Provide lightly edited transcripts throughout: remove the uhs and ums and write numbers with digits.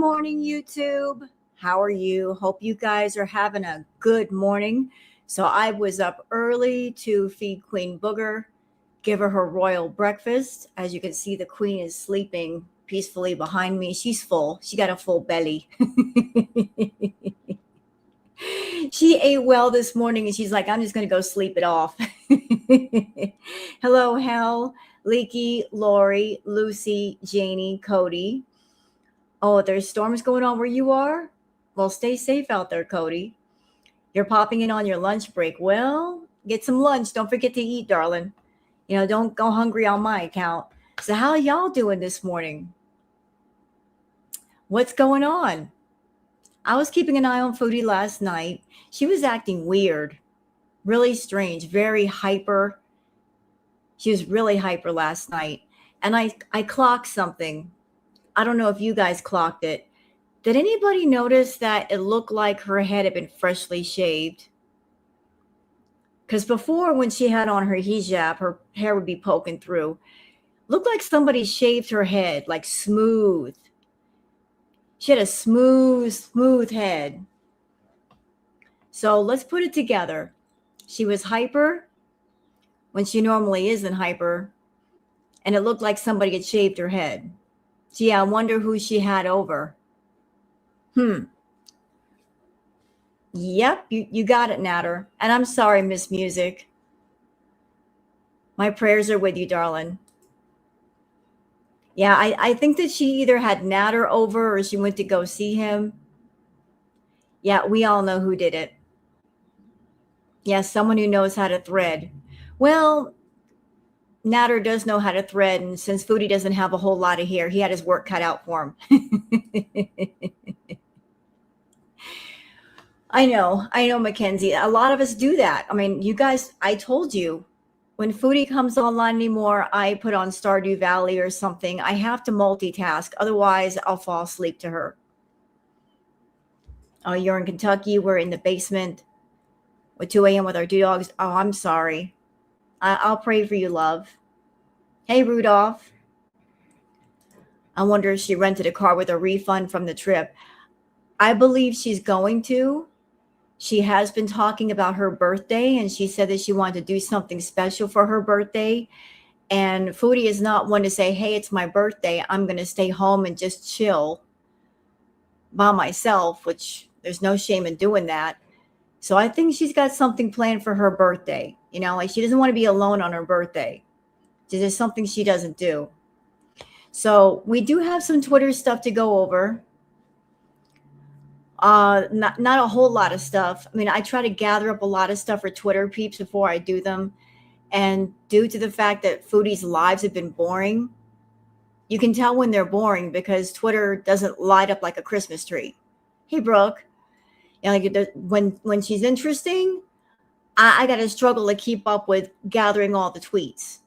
morning, YouTube. How are you? Hope you guys are having a good morning. So I was up early to feed Queen Booger, give her royal breakfast. As you can see, the queen is sleeping peacefully behind me. She's full. She got a full belly. She ate well this morning and she's like, I'm just going to go sleep it off. Hello, Hel, Leaky, Lori, Lucy, Janie, Cody. Oh, there's storms going on where you are? Well, stay safe out there, Cody. You're popping in on your lunch break. Well, get some lunch. Don't forget to eat, darling. Don't go hungry on my account. So how are y'all doing this morning? What's going on? I was keeping an eye on Foodie last night. She was acting weird, really strange, very hyper. She was really hyper last night. And I clocked something. I don't know if you guys clocked it. Did anybody notice that it looked like her head had been freshly shaved? Because before, when she had on her hijab, her hair would be poking through. Looked like somebody shaved her head, like smooth. She had a smooth head. So let's put it together. She was hyper when she normally isn't hyper. And it looked like somebody had shaved her head. So yeah, I wonder who she had over. Yep, you got it, Natter. And I'm sorry, Miss Music. My prayers are with you, darling. Yeah, I think that she either had Natter over or she went to go see him. Yeah, we all know who did it. Yeah, someone who knows how to thread. Well, Natter does know how to thread, and since Foodie doesn't have a whole lot of hair, he had his work cut out for him. I know, Mackenzie. A lot of us do that. I mean, you guys, I told you, when Foodie comes online anymore, I put on Stardew Valley or something. I have to multitask. Otherwise, I'll fall asleep to her. Oh, you're in Kentucky. We're in the basement at 2 a.m. with our dogs. Oh, I'm sorry. I'll pray for you, love. Hey, Rudolph. I wonder if she rented a car with a refund from the trip. I believe she's going to. She has been talking about her birthday, and she said that she wanted to do something special for her birthday. And Foodie is not one to say, hey, it's my birthday. I'm going to stay home and just chill by myself, which there's no shame in doing that. So I think she's got something planned for her birthday. Like she doesn't want to be alone on her birthday. There's something she doesn't do. So we do have some Twitter stuff to go over. Not a whole lot of stuff. I mean, I try to gather up a lot of stuff for Twitter peeps before I do them. And due to the fact that Foodie's lives have been boring, you can tell when they're boring because Twitter doesn't light up like a Christmas tree. Hey, Brooke. When she's interesting, I got to struggle to keep up with gathering all the tweets.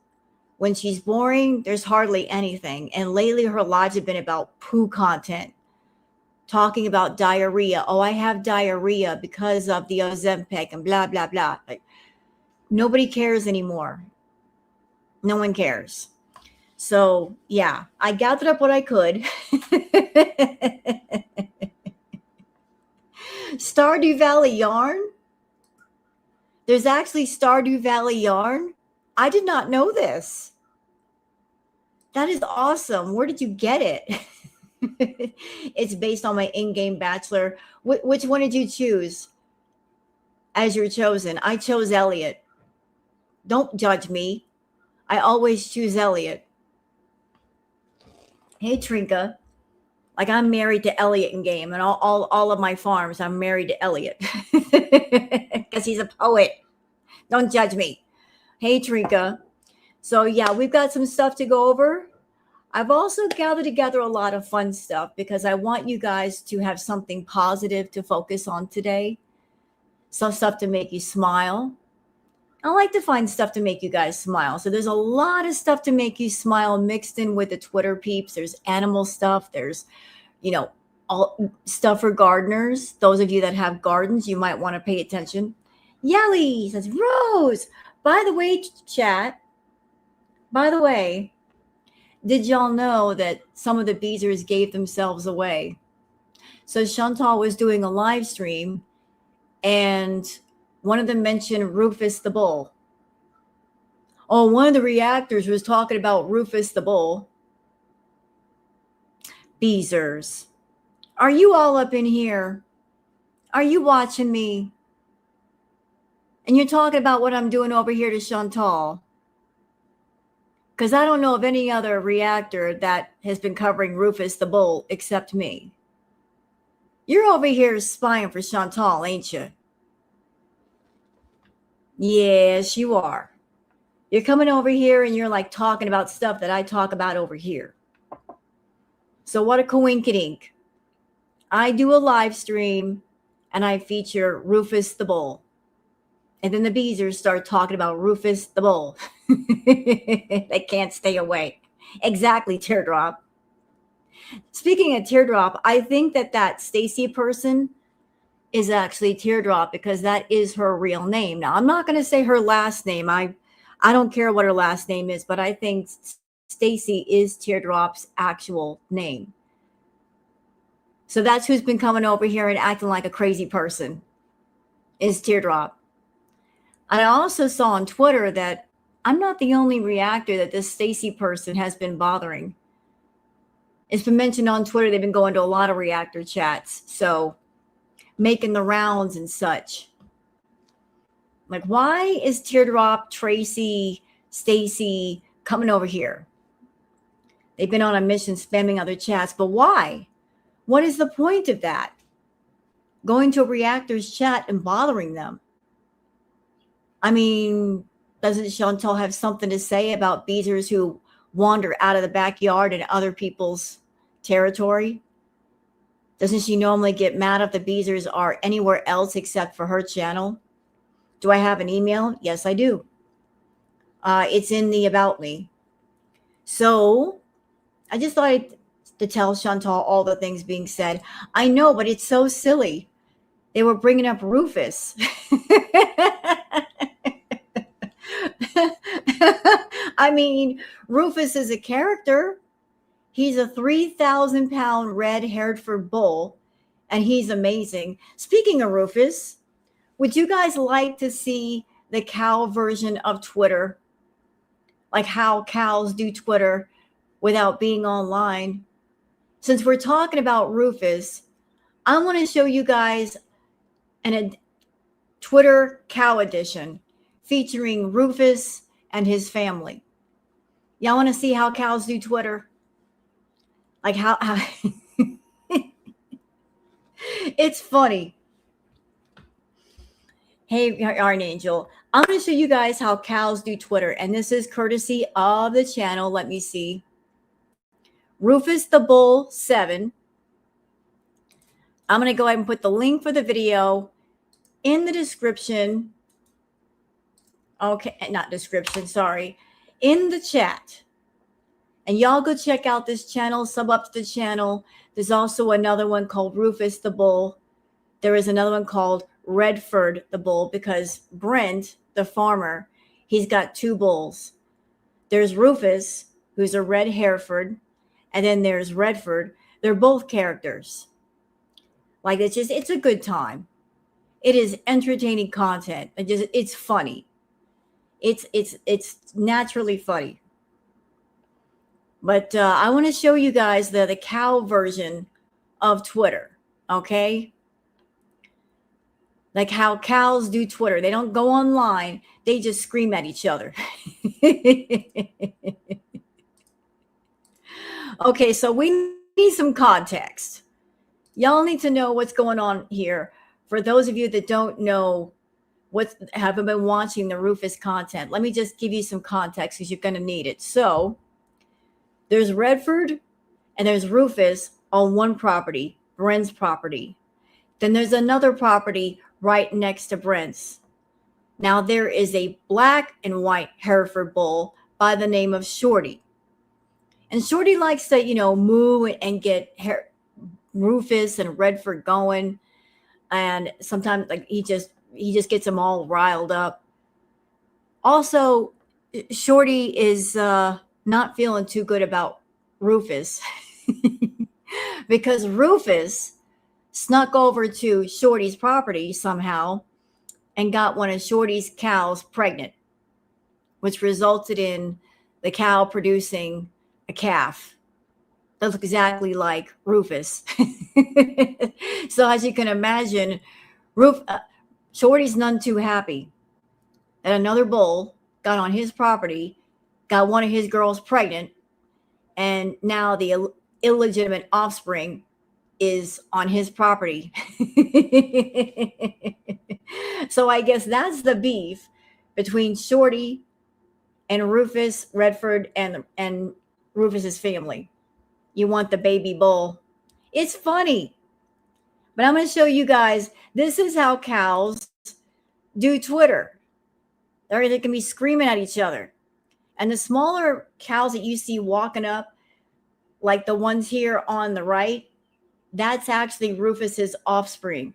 When she's boring, there's hardly anything. And lately, her lives have been about poo content. Talking about diarrhea. Oh, I have diarrhea because of the Ozempic and blah, blah, blah. Like, nobody cares anymore. No one cares. So, yeah, I gathered up what I could. Stardew Valley yarn? There's actually Stardew Valley yarn? I did not know this. That is awesome. Where did you get it? It's based on my in-game bachelor. Which one did you choose as your chosen? I chose Elliot. Don't judge me. I always choose Elliot. Hey, Trinka. Like I'm married to Elliot in game, and all of my farms, I'm married to Elliot because he's a poet. Don't judge me. Hey, Trinka. So yeah, we've got some stuff to go over. I've also gathered together a lot of fun stuff because I want you guys to have something positive to focus on today. Some stuff to make you smile. I like to find stuff to make you guys smile. So there's a lot of stuff to make you smile mixed in with the Twitter peeps. There's animal stuff. There's, all stuff for gardeners. Those of you that have gardens, you might want to pay attention. Yelly says, Rose. By the way, chat. By the way, did y'all know that some of the Beezers gave themselves away? So Chantal was doing a live stream, and one of them mentioned Rufus the Bull. Oh, one of the reactors was talking about Rufus the Bull. Beezers, are you all up in here? Are you watching me? And you're talking about what I'm doing over here to Chantal. Because I don't know of any other reactor that has been covering Rufus the Bull except me. You're over here spying for Chantal, ain't you? Yes, you are. You're coming over here and you're like talking about stuff that I talk about over here. So what a coinkydink. I do a live stream and I feature Rufus the Bull. And then the Beezers start talking about Rufus the Bull. They can't stay away. Exactly, Teardrop. Speaking of Teardrop, I think that Stacy person is actually Teardrop because that is her real name. Now, I'm not going to say her last name. I don't care what her last name is, but I think Stacy is Teardrop's actual name. So that's who's been coming over here and acting like a crazy person, is Teardrop. And I also saw on Twitter that I'm not the only reactor that this Stacy person has been bothering. It's been mentioned on Twitter. They've been going to a lot of reactor chats. So making the rounds and such. Like, why is Teardrop, Tracy, Stacy coming over here? They've been on a mission spamming other chats, but why? What is the point of that? Going to a reactor's chat and bothering them. I mean, doesn't Shantel have something to say about Beezers who wander out of the backyard in other people's territory? Doesn't she normally get mad if the Beezers are anywhere else except for her channel? Do I have an email? Yes, I do. It's in the About Me. So I just thought to tell Chantal all the things being said. I know, but it's so silly. They were bringing up Rufus. I mean, Rufus is a character. He's a 3,000-pound red Hereford bull, and he's amazing. Speaking of Rufus, would you guys like to see the cow version of Twitter? Like how cows do Twitter without being online? Since we're talking about Rufus, I want to show you guys a Twitter cow edition featuring Rufus and his family. Y'all want to see how cows do Twitter? Like how it's funny. Hey, Archangel, I'm going to show you guys how cows do Twitter. And this is courtesy of the channel. Let me see. Rufus the Bull 7. I'm going to go ahead and put the link for the video in the description. Okay, not description, sorry. In the chat. And y'all go check out this channel, sub up to the channel. There's also another one called Rufus the Bull. There is another one called Redford the Bull because Brent, the farmer, he's got two bulls. There's Rufus, who's a red Hereford, and then there's Redford. They're both characters. Like it's a good time. It is entertaining content. It's funny. It's naturally funny. But I want to show you guys the cow version of Twitter, okay? Like how cows do Twitter. They don't go online. They just scream at each other. Okay, so we need some context. Y'all need to know what's going on here. For those of you that don't know haven't been watching the Rufus content, let me just give you some context because you're going to need it. So there's Redford and there's Rufus on one property, Brent's property. Then there's another property right next to Brent's. Now there is a black and white Hereford bull by the name of Shorty. And Shorty likes to, moo and get Rufus and Redford going. And sometimes like he just gets them all riled up. Also, Shorty is not feeling too good about Rufus because Rufus snuck over to Shorty's property somehow and got one of Shorty's cows pregnant, which resulted in the cow producing a calf that looks exactly like Rufus. So as you can imagine, Shorty's none too happy that another bull got on his property, got one of his girls pregnant, and now the illegitimate offspring is on his property. So I guess that's the beef between Shorty and Rufus Redford and Rufus's family. You want the baby bull. It's funny. But I'm going to show you guys, this is how cows do Twitter. They can be screaming at each other. And the smaller cows that you see walking up, like the ones here on the right, that's actually Rufus's offspring.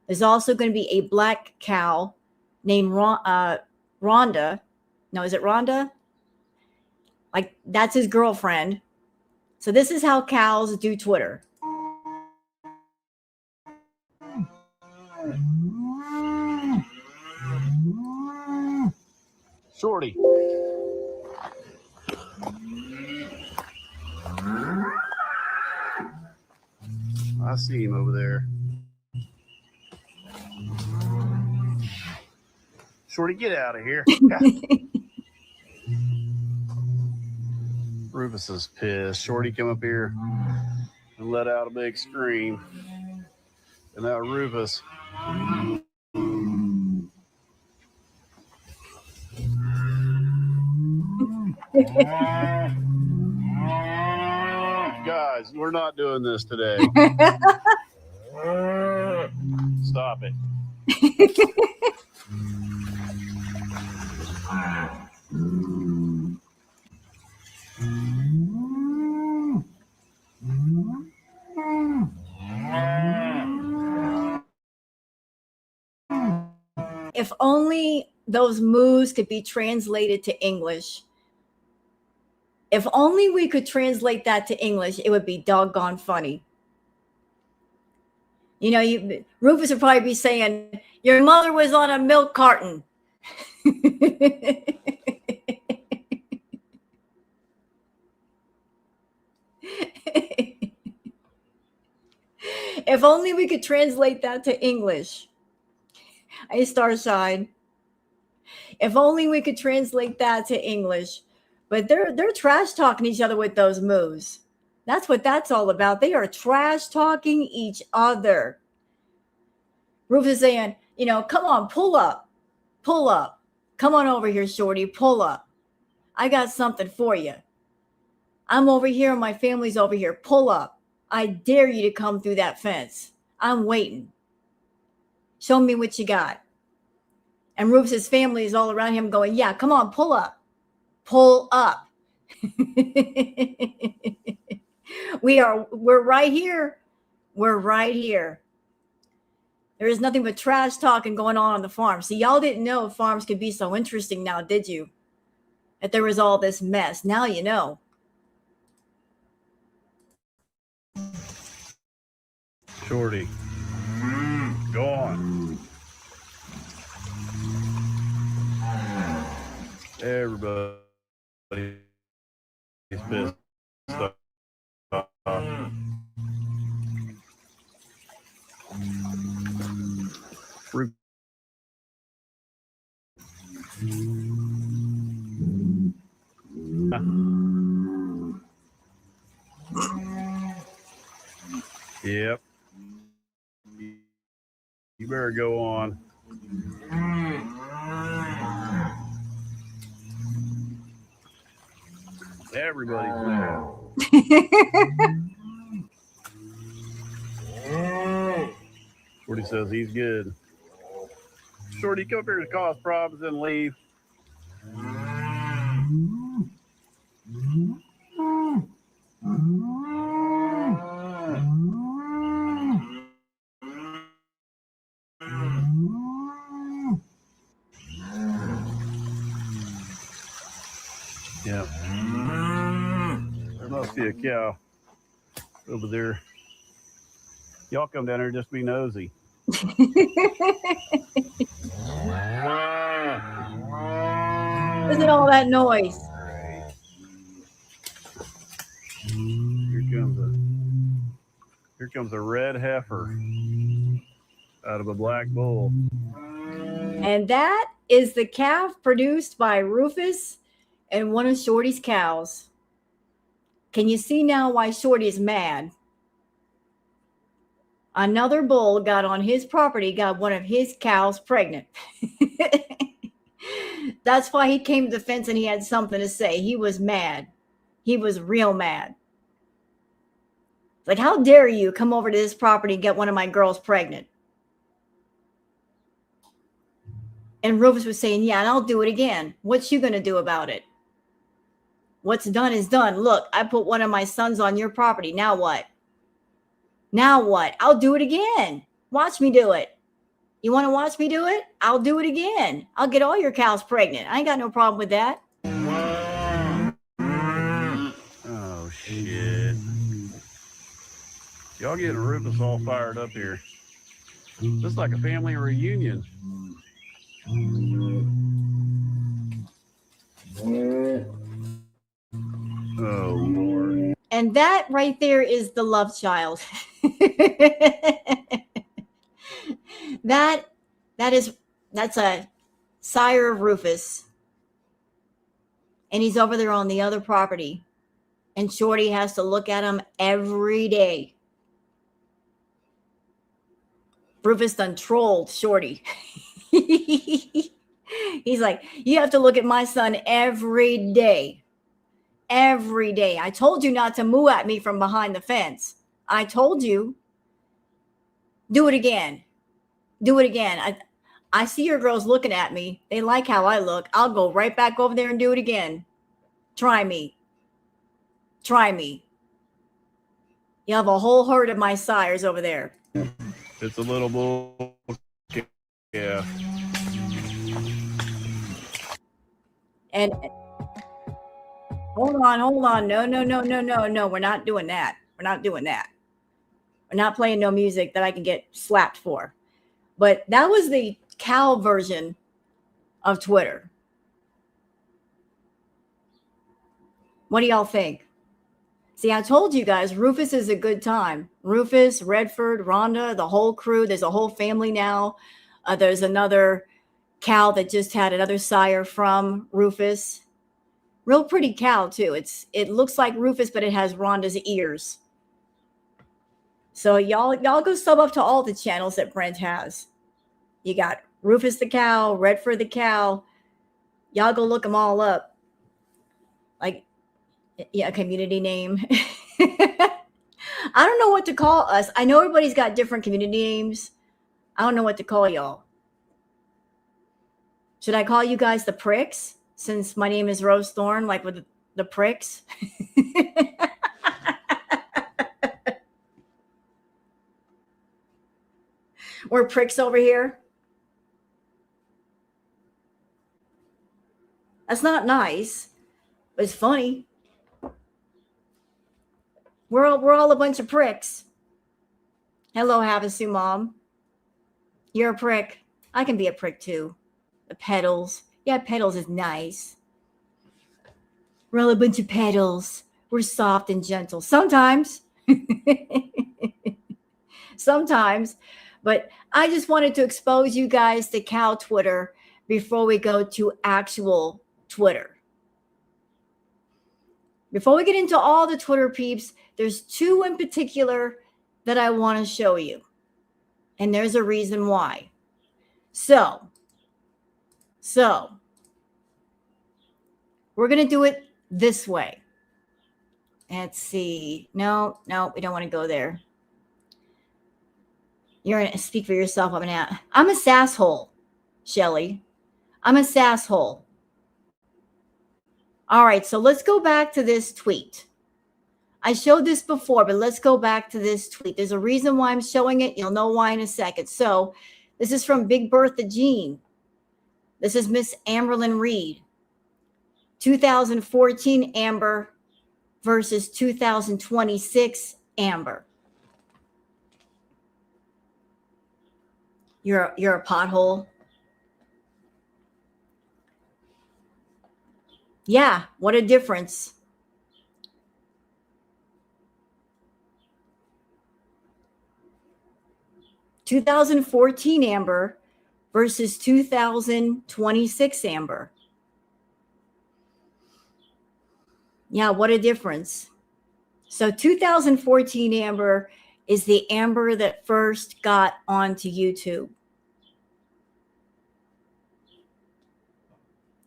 There's also going to be a black cow named Rhonda. No, is it Rhonda? Like, that's his girlfriend. So this is how cows do Twitter. Shorty. I see him over there. Shorty, get out of here. Rufus is pissed. Shorty come up here and let out a big scream. And now Rufus. Guys, we're not doing this today. Stop it. If only those moves could be translated to English. If only we could translate that to English, it would be doggone funny. You know, Rufus would probably be saying, your mother was on a milk carton. If only we could translate that to English. Hey, Starshine. If only we could translate that to English. But they're trash talking each other with those moves. That's what that's all about. They are trash talking each other. Rufus saying, you know, come on, pull up. Pull up. Come on over here, Shorty. Pull up. I got something for you. I'm over here and my family's over here. Pull up. I dare you to come through that fence. I'm waiting. Show me what you got. And Rufus's family is all around him going, yeah, come on, pull up. Pull up. We're right here. We're right here. There is nothing but trash talking going on the farm. See, y'all didn't know farms could be so interesting now, did you? That there was all this mess. Now you know. Shorty. Go on. Everybody is pissed off. Yep. You better go on. Everybody's mad. Shorty says he's good. Shorty, come up here to cause problems and leave. Yeah. There must be a cow over there. Y'all come down here just be nosy. Listen to all that noise. Here comes a red heifer out of a black bull. And that is the calf produced by Rufus and one of Shorty's cows. Can you see now why Shorty is mad? Another bull got on his property, got one of his cows pregnant. That's why he came to the fence and he had something to say. He was mad. He was real mad. Like, how dare you come over to this property and get one of my girls pregnant? And Rufus was saying, yeah, and I'll do it again. What's you going to do about it? What's done is done. Look, I put one of my sons on your property. Now what? Now what? I'll do it again. Watch me do it. You want to watch me do it? I'll do it again. I'll get all your cows pregnant. I ain't got no problem with that. Oh, shit. Y'all getting Rufus all fired up here. This is like a family reunion. Oh, Lord. And that right there is the love child. That's a sire of Rufus. And he's over there on the other property. And Shorty has to look at him every day. Rufus done trolled Shorty. He's like, you have to look at my son every day. Every day. I told you not to moo at me from behind the fence. I told you. Do it again. Do it again. I see your girls looking at me. They like how I look. I'll go right back over there and do it again. Try me. Try me. You have a whole herd of my sires over there. It's a little bull. Yeah. And hold on. No. We're not doing that. We're not doing that. We're not playing no music that I can get slapped for. But that was the cow version of Twitter. What do y'all think? See, I told you guys, Rufus is a good time. Rufus, Redford, Rhonda, the whole crew. There's a whole family now. There's another cow that just had another sire from Rufus. Real pretty cow, too. It looks like Rufus, but it has Rhonda's ears. So y'all go sub up to all the channels that Brent has. You got Rufus the cow, Redford the cow. Y'all go look them all up. Like, yeah, community name. I don't know what to call us. I know everybody's got different community names. I don't know what to call y'all. Should I call you guys the pricks? Since my name is Rose Thorn, like with the pricks. We're pricks over here. That's not nice, but it's funny. We're all a bunch of pricks. Hello, Havasu Mom. You're a prick. I can be a prick too. The petals. Yeah, petals is nice. We're all a bunch of petals. We're soft and gentle. Sometimes. Sometimes. But I just wanted to expose you guys to cow Twitter before we go to actual Twitter. Before we get into all the Twitter peeps, there's two in particular that I want to show you. And there's a reason why. So we're going to do it this way. Let's see. No, we don't want to go there. You're going to speak for yourself. I'm a sasshole, Shelly. I'm a sasshole. All right, so let's go back to this tweet. I showed this before, but let's go back to this tweet. There's a reason why I'm showing it. You'll know why in a second. So this is from Big Bertha Jean. This is Miss Amberlyn Reed. 2014 Amber versus 2026 Amber. You're a pothole. Yeah, what a difference. (2014) Amber versus 2026 Amber. Yeah, what a difference. So 2014 Amber is the Amber that first got onto YouTube.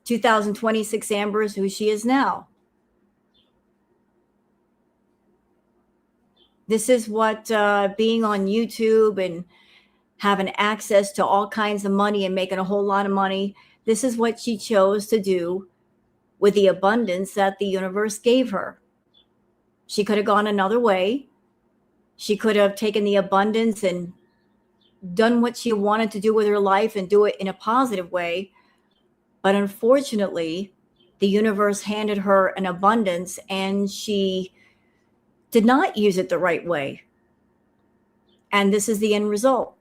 2026 Amber is who she is now. This is what being on YouTube and having access to all kinds of money and making a whole lot of money, this is what she chose to do with the abundance that the universe gave her. She could have gone another way. She could have taken the abundance and done what she wanted to do with her life and do it in a positive way. But unfortunately, the universe handed her an abundance and she did not use it the right way. And this is the end result.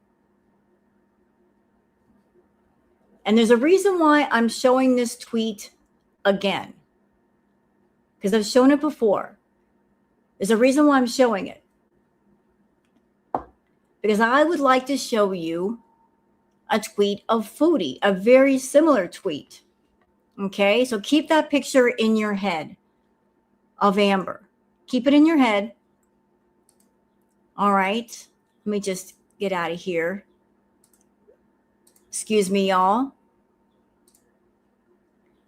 And there's a reason why I'm showing this tweet again, because I've shown it before. There's a reason why I'm showing it. Because I would like to show you a tweet of Foodie, a very similar tweet. Okay, so keep that picture in your head of Amber. Keep it in your head. All right, let me just get out of here. Excuse me, y'all.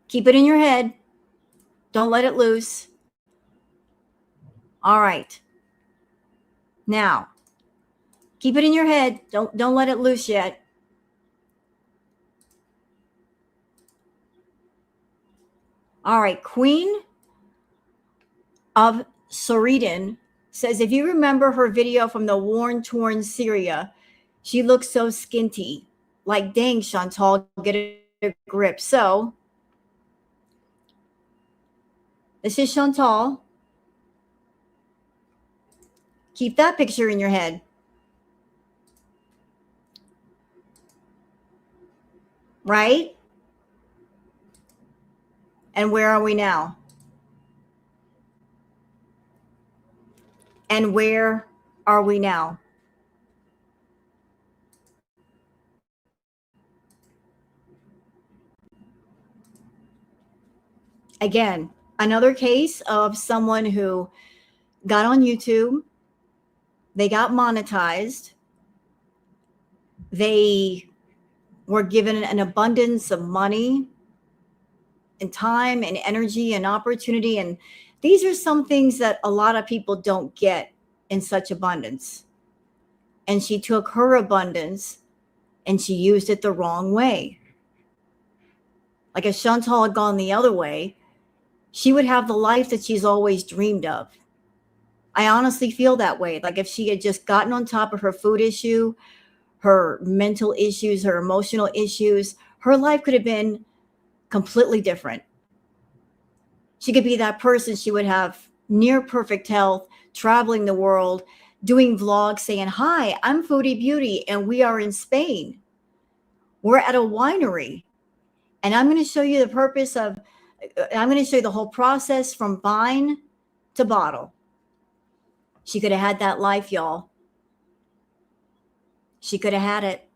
Keep it in your head. Don't let it loose. All right. Now, keep it in your head. Don't let it loose yet. All right, Queen of Soredan says, if you remember her video from the war-torn Syria, she looks so skinty. Like, dang, Shantel, get a grip. So, this is Shantel. Keep that picture in your head. Right? And where are we now? And where are we now? Again, another case of someone who got on YouTube, they got monetized, they were given an abundance of money and time and energy and opportunity. And these are some things that a lot of people don't get in such abundance. And she took her abundance and she used it the wrong way. Like if Chantal had gone the other way, she would have the life that she's always dreamed of. I honestly feel that way. Like if she had just gotten on top of her food issue, her mental issues, her emotional issues, her life could have been completely different. She could be that person. She would have near perfect health, traveling the world, doing vlogs saying, hi, I'm Foodie Beauty and we are in Spain. We're at a winery. And I'm going to show you the purpose of, I'm going to show you the whole process from vine to bottle. She could have had that life, y'all. She could have had it.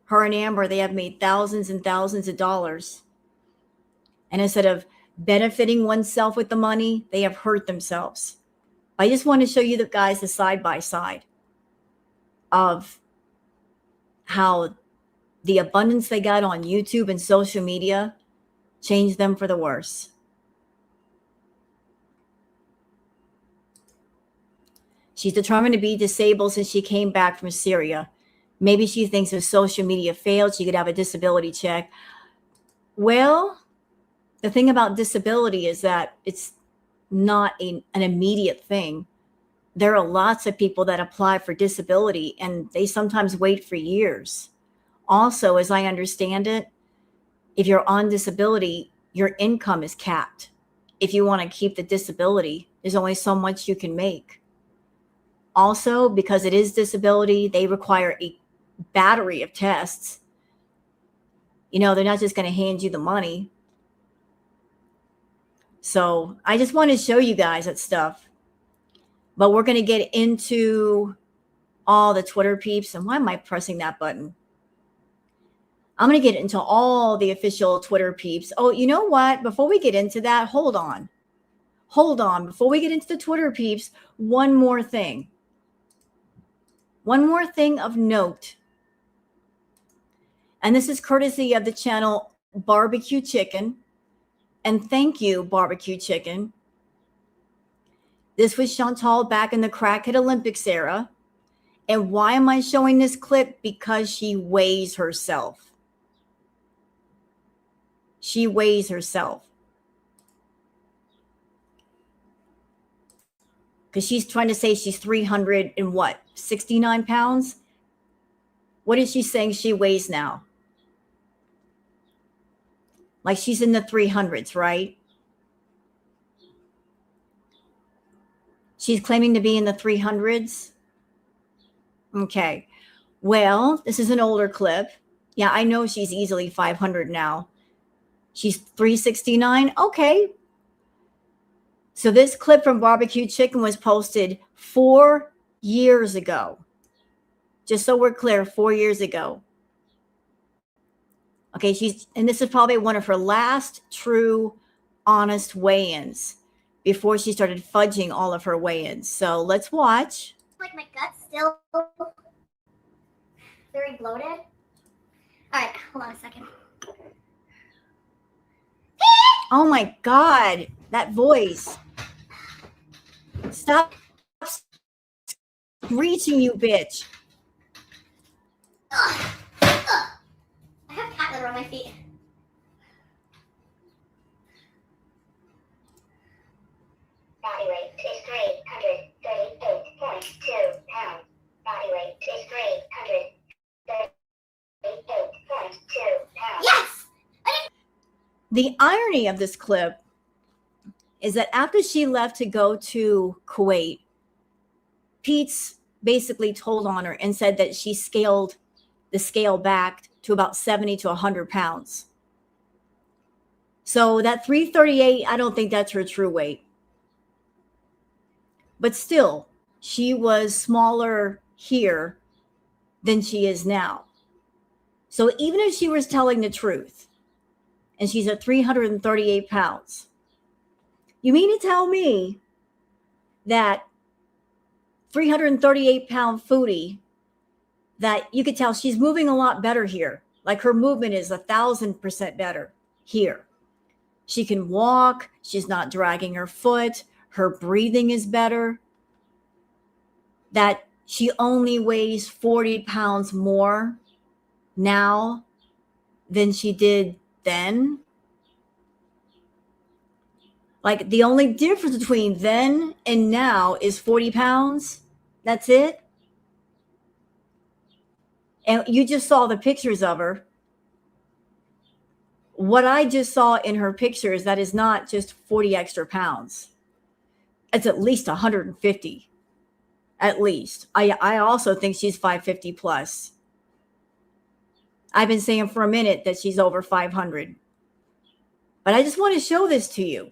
Her and Amber, they have made thousands and thousands of dollars. And instead of benefiting oneself with the money, they have hurt themselves. I just want to show you the guys, the side by side of how the abundance they got on YouTube and social media changed them for the worse. She's determined to be disabled since she came back from Syria. Maybe she thinks if social media failed, she could have a disability check. Well, the thing about disability is that it's not an immediate thing. There are lots of people that apply for disability and they sometimes wait for years. Also, as I understand it, if you're on disability, your income is capped. If you want to keep the disability, there's only so much you can make. Also, because it is disability, they require a battery of tests. You know, they're not just going to hand you the money. So I just want to show you guys that stuff. But we're going to get into all the Twitter peeps. And why am I pressing that button? I'm going to get into all the official Twitter peeps. Oh, you know what? Before we get into that, hold on. Hold on. Before we get into the Twitter peeps, one more thing. One more thing of note. And this is courtesy of the channel Barbecue Chicken. And thank you, Barbecue Chicken. This was Shantel back in the Crackhead Olympics era. And why am I showing this clip? Because she weighs herself. She weighs herself. Because she's trying to say she's 300 and what? 69 pounds? What is she saying she weighs now? Like she's in the 300s, right? She's claiming to be in the 300s. Okay. Well, this is an older clip. Yeah, I know she's easily 500 now. She's 369. Okay. So this clip from Barbecue Chicken was posted 4 years ago. Just so we're clear, 4 years ago. Okay, and this is probably one of her last true, honest weigh-ins before she started fudging all of her weigh-ins. So let's watch. Like my gut's still very bloated. All right, hold on a second. Oh my God, that voice. Stop screeching, you bitch. I have cat litter on my feet. Body weight is 338.2 pounds. Body weight is 338.2 pounds. Yes! The irony of this clip is that after she left to go to Kuwait, Peeps basically told on her and said that she scaled the scale back to about 70 to 100 pounds. So that 338, I don't think that's her true weight. But still, she was smaller here than she is now. So even if she was telling the truth, and she's at 338 pounds, you mean to tell me that 338-pound Foodie, that you could tell she's moving a lot better here. Like her movement is 1,000% better here. She can walk. She's not dragging her foot. Her breathing is better. That she only weighs 40 pounds more now than she did then. Like the only difference between then and now is 40 pounds. That's it. And you just saw the pictures of her. What I just saw in her pictures, that is not just 40 extra pounds. It's at least 150. At least. I also think she's 550 plus. I've been saying for a minute that she's over 500. But I just want to show this to you.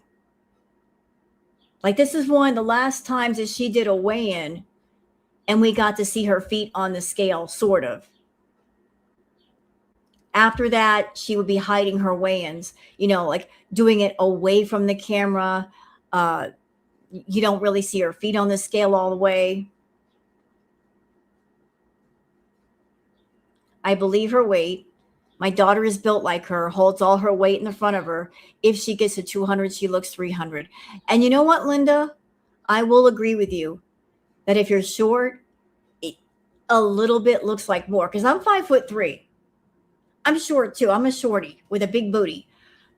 Like this is one of the last times that she did a weigh-in and we got to see her feet on the scale, sort of. After that, she would be hiding her weigh-ins, you know, like doing it away from the camera. You don't really see her feet on the scale all the way. I believe her weight. My daughter is built like her, holds all her weight in the front of her. If she gets to 200, she looks 300. And you know what, Linda? I will agree with you that if you're short, it a little bit looks like more. Because I'm 5'3". I'm short too. I'm a shorty with a big booty.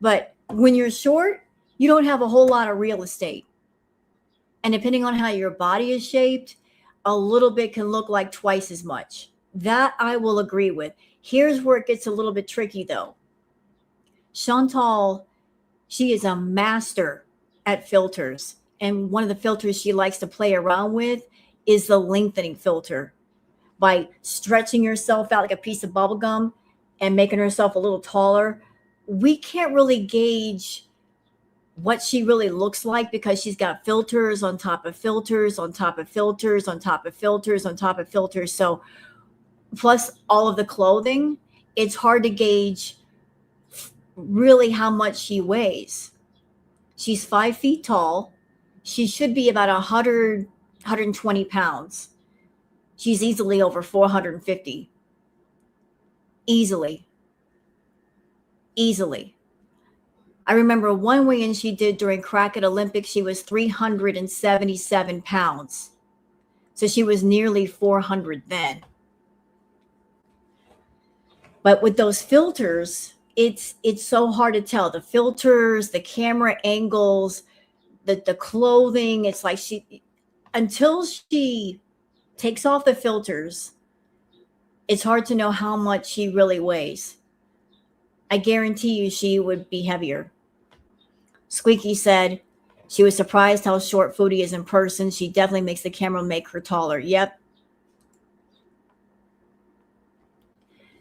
But when you're short, you don't have a whole lot of real estate. And depending on how your body is shaped, a little bit can look like twice as much. That I will agree with. Here's where it gets a little bit tricky though. Shantel, she is a master at filters. And one of the filters she likes to play around with is the lengthening filter. by stretching herself out like a piece of bubble gum and making herself a little taller, we can't really gauge what she really looks like because she's got filters on top of filters on top of filters on top of filters on top of filters. So plus all of the clothing, it's hard to gauge really how much she weighs. She's 5 feet tall. She should be about 120 pounds. She's easily over 450. Easily. I remember one weigh-in she did during Cracked Olympics, she was 377 pounds. So she was nearly 400 then. But with those filters, it's so hard to tell. The filters, the camera angles, the clothing, it's like until she takes off the filters, it's hard to know how much she really weighs. I guarantee you she would be heavier. Squeaky said she was surprised how short Foodie is in person. She definitely makes the camera make her taller. Yep.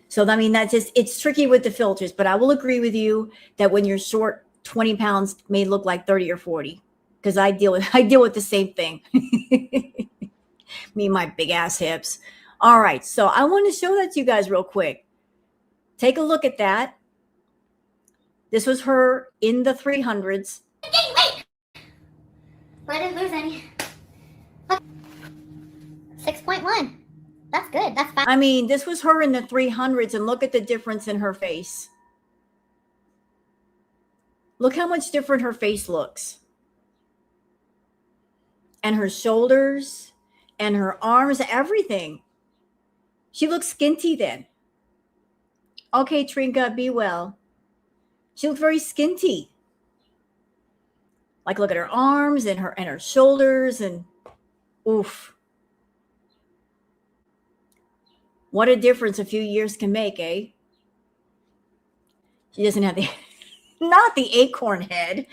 So, I mean, it's tricky with the filters, but I will agree with you that when you're short, 20 pounds may look like 30 or 40 because I deal with the same thing. Me and my big ass hips. All right. So I want to show that to you guys real quick. Take a look at that. This was her in the 300s. Wait! But I didn't lose any. 6.1. That's good. That's fine. I mean, this was her in the 300s, and look at the difference in her face. Look how much different her face looks. And her shoulders, and her arms, everything. She looks skinty then. Okay, Trinka, be well. She looked very skinty. Like, look at her arms and her shoulders, and oof. What a difference a few years can make, eh? She doesn't have not the acorn head.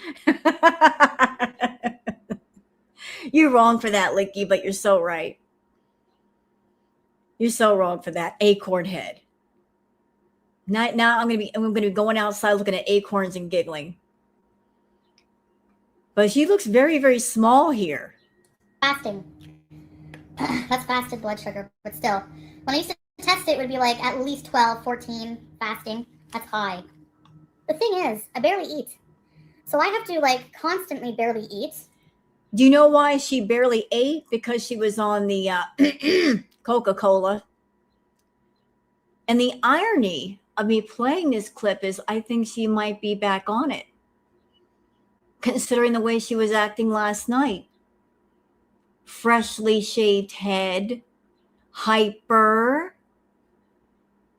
You're wrong for that, Licky, but you're so right. You're so wrong for that acorn head. Now I'm gonna be going outside looking at acorns and giggling. But she looks very, very small here. Fasting. That's fasted blood sugar, but still. When I used to test it, it would be like at least 12, 14 fasting. That's high. The thing is, I barely eat. So I have to like constantly barely eat. Do you know why she barely ate? Because she was on the Coca-Cola. And the irony of me playing this clip is I think she might be back on it, considering the way she was acting last night. Freshly shaved head, hyper.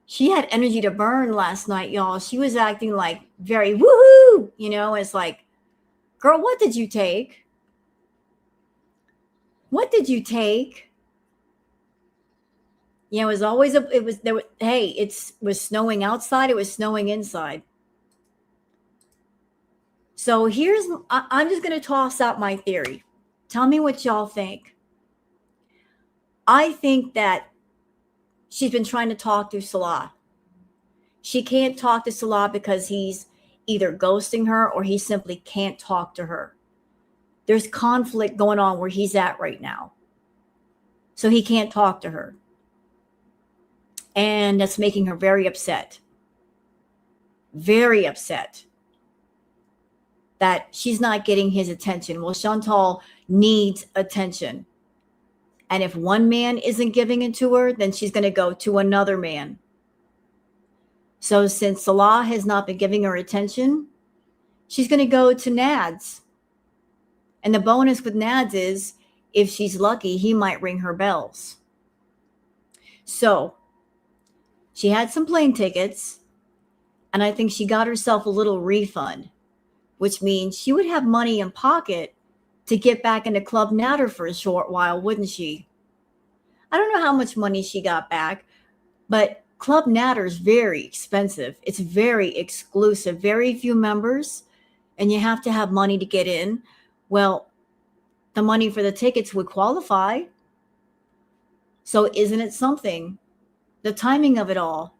She had energy to burn last night, y'all. She was acting like very woohoo, it's like, girl, what did you take? What did you take? It was always it was snowing outside. It was snowing inside. So I'm just going to toss out my theory. Tell me what y'all think. I think that she's been trying to talk to Salah. She can't talk to Salah because he's either ghosting her or he simply can't talk to her. There's conflict going on where he's at right now. So he can't talk to her. And that's making her very upset. Very upset that she's not getting his attention. Well, Shantel needs attention. And if one man isn't giving it to her, then she's going to go to another man. So since Salah has not been giving her attention, she's going to go to Nads. And the bonus with Nads is if she's lucky, he might ring her bells. So she had some plane tickets, and I think she got herself a little refund, which means she would have money in pocket to get back into Club Natter for a short while, wouldn't she? I don't know how much money she got back, but Club Natter is very expensive. It's very exclusive, very few members, and you have to have money to get in. Well, the money for the tickets would qualify. So isn't it something? The timing of it all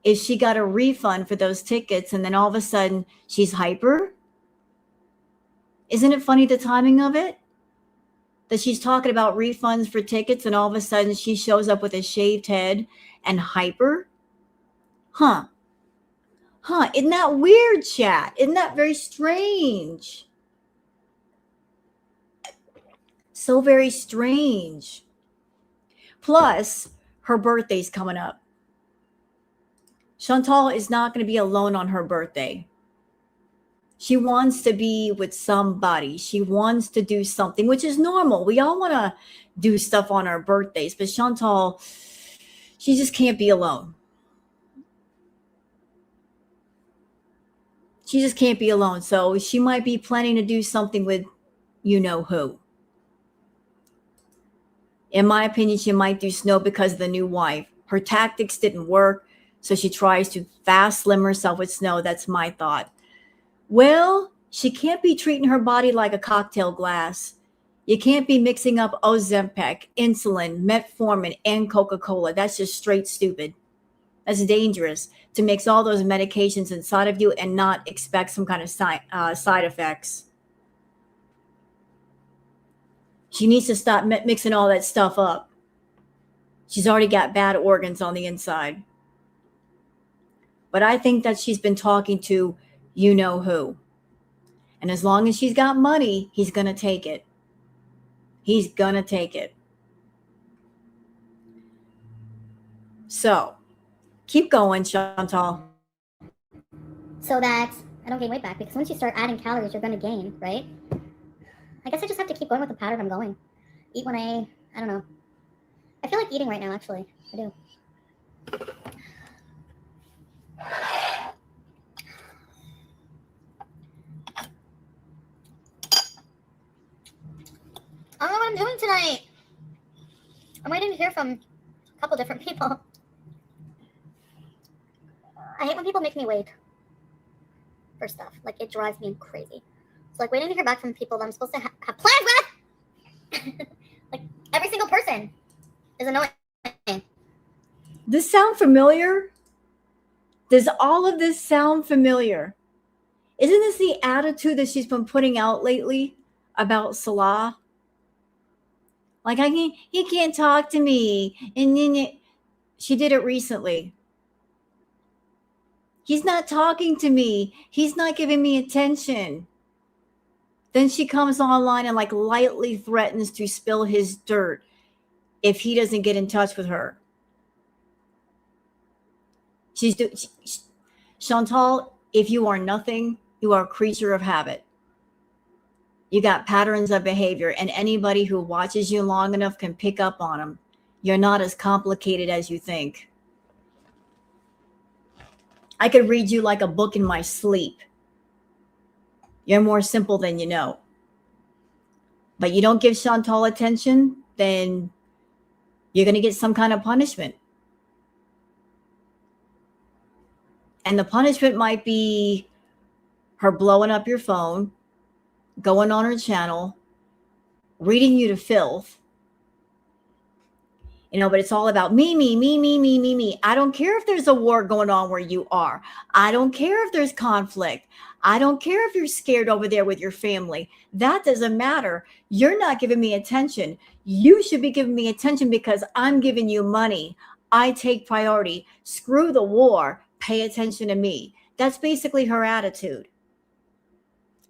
is she got a refund for those tickets and then all of a sudden she's hyper. Isn't it funny the timing of it? That she's talking about refunds for tickets and all of a sudden she shows up with a shaved head and hyper? Huh. Isn't that weird, chat? Isn't that very strange? So very strange. Plus, her birthday's coming up. Shantel is not going to be alone on her birthday. She wants to be with somebody. She wants to do something, which is normal. We all want to do stuff on our birthdays, but Shantel, she just can't be alone. She just can't be alone. So she might be planning to do something with you know who. In my opinion, she might do Snow because of the new wife. Her tactics didn't work, so she tries to fast slim herself with Snow. That's my thought. Well, she can't be treating her body like a cocktail glass. You can't be mixing up Ozempic, insulin, metformin, and Coca-Cola. That's just straight stupid. That's dangerous to mix all those medications inside of you and not expect some kind of side effects. She needs to stop mixing all that stuff up. She's already got bad organs on the inside. But I think that she's been talking to you know who. And as long as she's got money, he's going to take it. He's going to take it. So, keep going, Shantel. So that I don't gain weight back, because once you start adding calories, you're going to gain, right? I guess I just have to keep going with the pattern I'm going. Eat when I don't know. I feel like eating right now, actually. I do. I don't know what I'm doing tonight. I'm waiting to hear from a couple different people. I hate when people make me wait for stuff. Like, it drives me crazy. It's like waiting to hear back from people that I'm supposed to have plans with. Like, every single person is annoying. Does this sound familiar? Does all of this sound familiar? Isn't this the attitude that she's been putting out lately about Salah? Like, he can't talk to me. And then she did it recently. He's not talking to me. He's not giving me attention. Then she comes online and like lightly threatens to spill his dirt if he doesn't get in touch with her. Shantel, if you are nothing, you are a creature of habit. You got patterns of behavior, and anybody who watches you long enough can pick up on them. You're not as complicated as you think. I could read you like a book in my sleep. You're more simple than you know. But you don't give Shantel attention, then you're going to get some kind of punishment. And the punishment might be her blowing up your phone, going on her channel, reading you to filth. You know, but it's all about me. I don't care if there's a war going on where you are. I don't care if there's conflict. I don't care if you're scared over there with your family. That doesn't matter. You're not giving me attention. You should be giving me attention because I'm giving you money. I take priority. Screw the war. Pay attention to me. That's basically her attitude.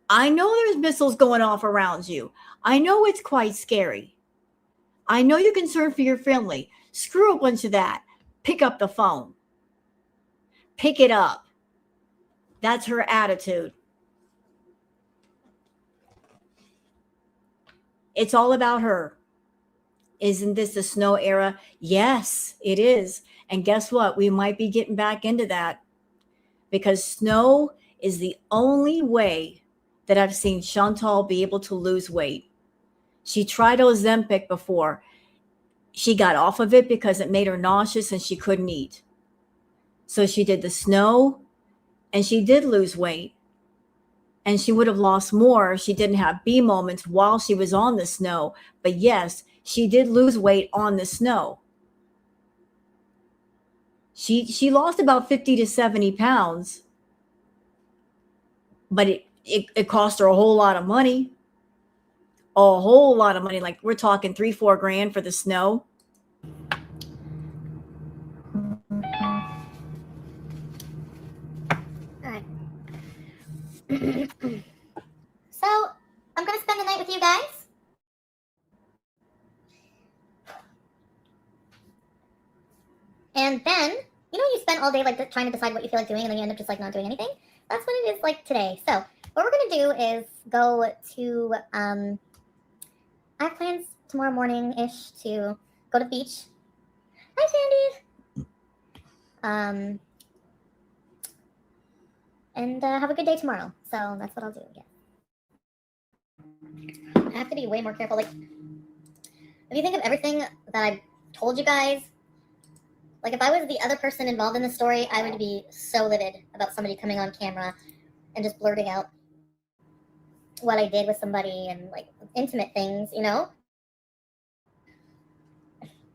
I know there's missiles going off around you. I know it's quite scary. I know you're concerned for your family. Screw a bunch of that. Pick up the phone. Pick it up. That's her attitude. It's all about her. Isn't this the Snow era? Yes, it is. And guess what? We might be getting back into that because Snow is the only way that I've seen Shantel be able to lose weight. She tried Ozempic before. She got off of it because it made her nauseous and she couldn't eat. So she did the Snow and she did lose weight. And she would have lost more if she didn't have B moments while she was on the Snow. But yes, she did lose weight on the Snow. She lost about 50 to 70 pounds, but it cost her a whole lot of money. A whole lot of money. Like we're talking 3-4 grand for the snow. All right. So I'm gonna spend the night with you guys. And then, you know, you spend all day like trying to decide what you feel like doing, and then you end up just like not doing anything. That's what it is like today. So what we're gonna do is go to I have plans tomorrow morning-ish to go to the beach. Hi, Sandy. And have a good day tomorrow. So that's what I'll do. Yeah. I have to be way more careful. Like, if you think of everything that I told you guys, like if I was the other person involved in the story, I would be so livid about somebody coming on camera and just blurting out what I did with somebody and like intimate things, you know?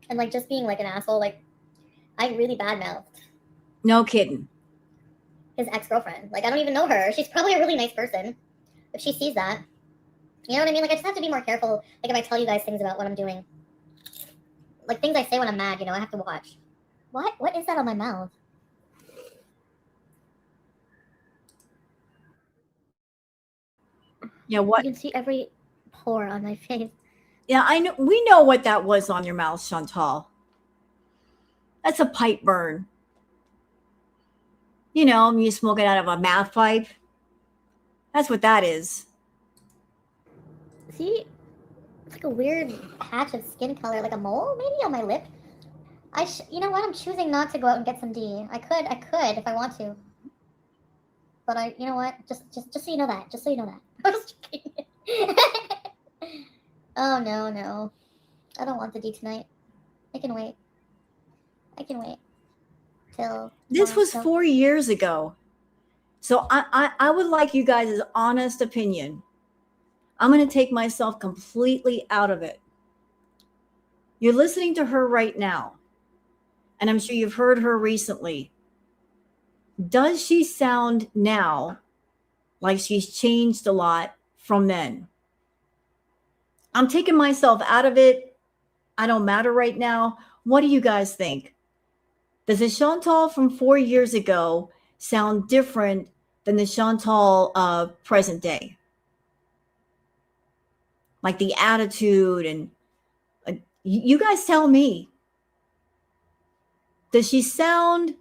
And like just being like an asshole. Like, I really badmouthed No kidding. his ex-girlfriend. Like, I don't even know her. She's probably a really nice person. If she sees that, you know what I mean? Like, I just have to be more careful. Like, if I tell you guys things about what I'm doing, like things I say when I'm mad, you know, I have to watch. What is that on my mouth? Yeah, what? You can see every pore on my face. Yeah, I know. We know what that was on your mouth, Chantal. That's a pipe burn. You know, you smoke it out of a mouth pipe. That's what that is. See? It's like a weird patch of skin color, like a mole, maybe on my lip. You know what? I'm choosing not to go out and get some D. I could if I want to. But you know what? Just so you know that. Just so you know that. I was kidding. Oh no. I don't want the D tonight. I can wait. Till This was tomorrow. 4 years ago. So I would like you guys' honest opinion. I'm going to take myself completely out of it. You're listening to her right now, and I'm sure you've heard her recently. Does she sound now like she's changed a lot from then? I'm taking myself out of it. I don't matter right now. What do you guys think? Does the Chantal from 4 years ago sound different than the Chantal of present day? Like the attitude and you guys tell me. Does she sound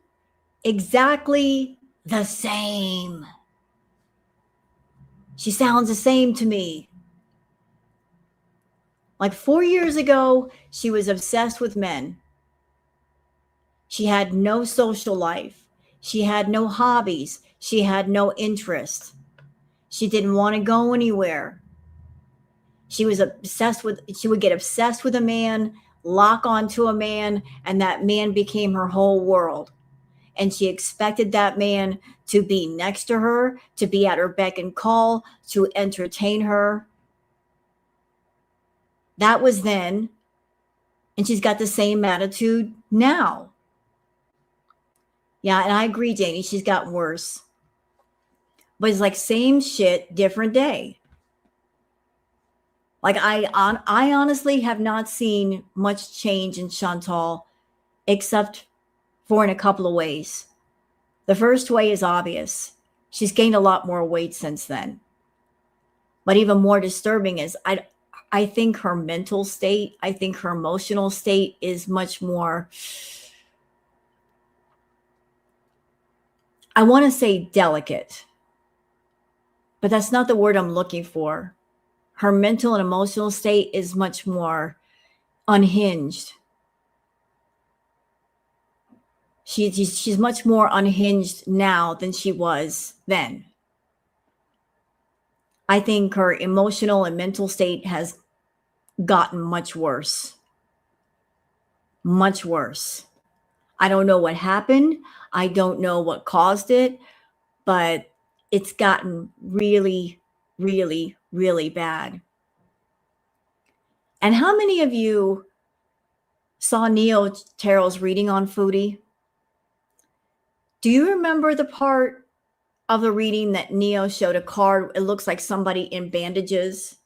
exactly the same? She sounds the same to me. Like 4 years ago, she was obsessed with men. She had no social life. She had no hobbies. She had no interest. She didn't want to go anywhere. She would get obsessed with a man, lock onto a man, and that man became her whole world. And she expected that man to be next to her, to be at her beck and call, to entertain her. That was then. And she's got the same attitude now. Yeah, and I agree, Danny. She's gotten worse. But it's like same shit, different day. Like I honestly have not seen much change in Chantal, except for in a couple of ways. The first way is obvious. She's gained a lot more weight since then. But even more disturbing is I think her mental state, I think her emotional state is much more, I want to say delicate, but that's not the word I'm looking for. Her mental and emotional state is much more unhinged. She's much more unhinged now than she was then. I think her emotional and mental state has gotten much worse. Much worse. I don't know what happened. I don't know what caused it, but it's gotten really, really, really bad. And how many of you saw Neo Tarot's reading on Foodie? Do you remember the part of the reading that Neo showed a card? It looks like somebody in bandages.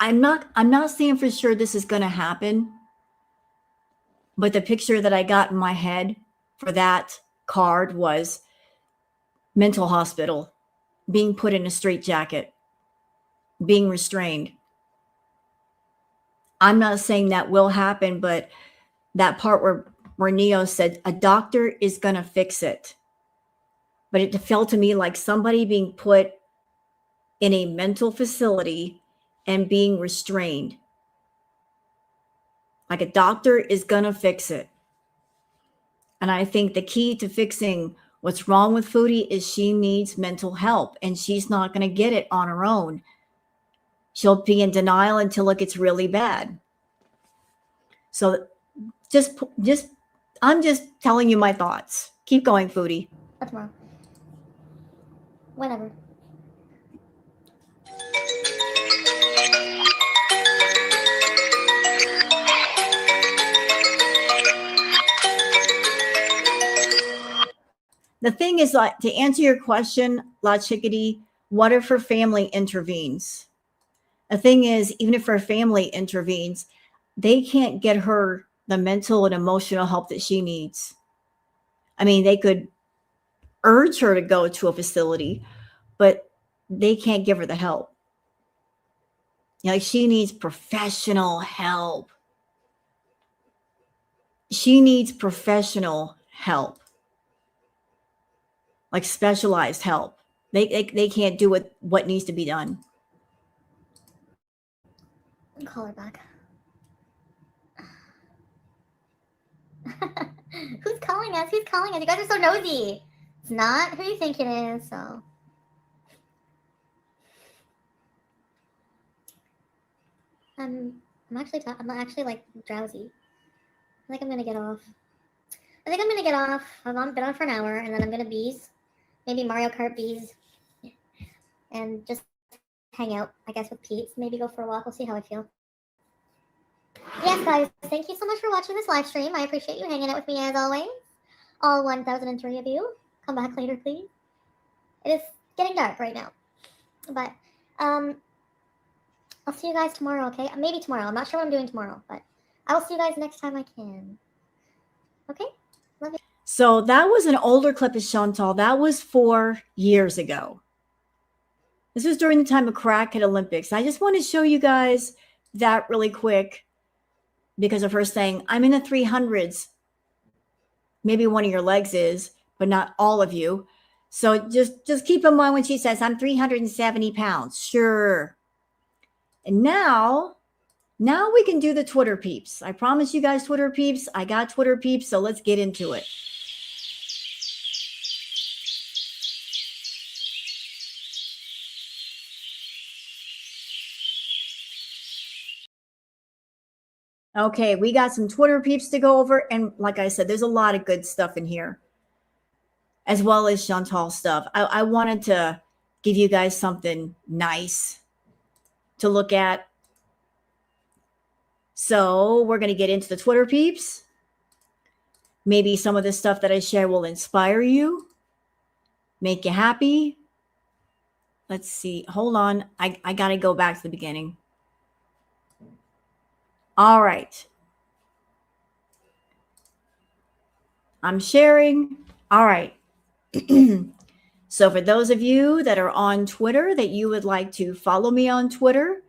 I'm not saying for sure this is going to happen, but the picture that I got in my head for that card was mental hospital, being put in a straitjacket, being restrained. I'm not saying that will happen, but that part where Neo said a doctor is going to fix it. But it felt to me like somebody being put in a mental facility and being restrained. Like a doctor is going to fix it. And I think the key to fixing what's wrong with Foodie is she needs mental help, and she's not going to get it on her own. She'll be in denial until it gets really bad. So I'm just telling you my thoughts. Keep going, Foodie. That's tomorrow. Whatever. The thing is, like, to answer your question, La Chickadee, what if her family intervenes? The thing is, even if her family intervenes, they can't get her the mental and emotional help that she needs. I mean, they could urge her to go to a facility, but they can't give her the help. You know, like, she needs professional help. She needs professional help. Like specialized help. They can't do what needs to be done. Call her back. Who's calling us? Who's calling us? You guys are so nosy. It's not who you think it is, so. I'm actually like drowsy. I think I'm gonna get off. I've been on for an hour, and then I'm gonna bees. Maybe Mario Kart bees. And just hang out, I guess, with Peeps. Maybe go for a walk. We'll see how I feel. Yes, guys, thank you so much for watching this live stream. I appreciate you hanging out with me as always. All 1,003 of you. Come back later, please. It is getting dark right now. But, I'll see you guys tomorrow, okay? Maybe tomorrow. I'm not sure what I'm doing tomorrow, but I will see you guys next time I can. Okay? Love you. So that was an older clip of Shantel. That was 4 years ago. This was during the time of Crackhead Olympics. I just want to show you guys that really quick because of her saying, I'm in the 300s. Maybe one of your legs is, but not all of you. So just keep in mind when she says, I'm 370 pounds. Sure. And now we can do the Twitter peeps. I promise you guys Twitter peeps. I got Twitter peeps, so let's get into it. Okay, we got some Twitter peeps to go over. And like I said, there's a lot of good stuff in here, as well as Chantal stuff. I wanted to give you guys something nice to look at. So we're going to get into the Twitter peeps. Maybe some of the stuff that I share will inspire you, make you happy. Let's see. Hold on. I got to go back to the beginning. All right. I'm sharing. All right. So for those of you that are on Twitter that you would like to follow me on Twitter,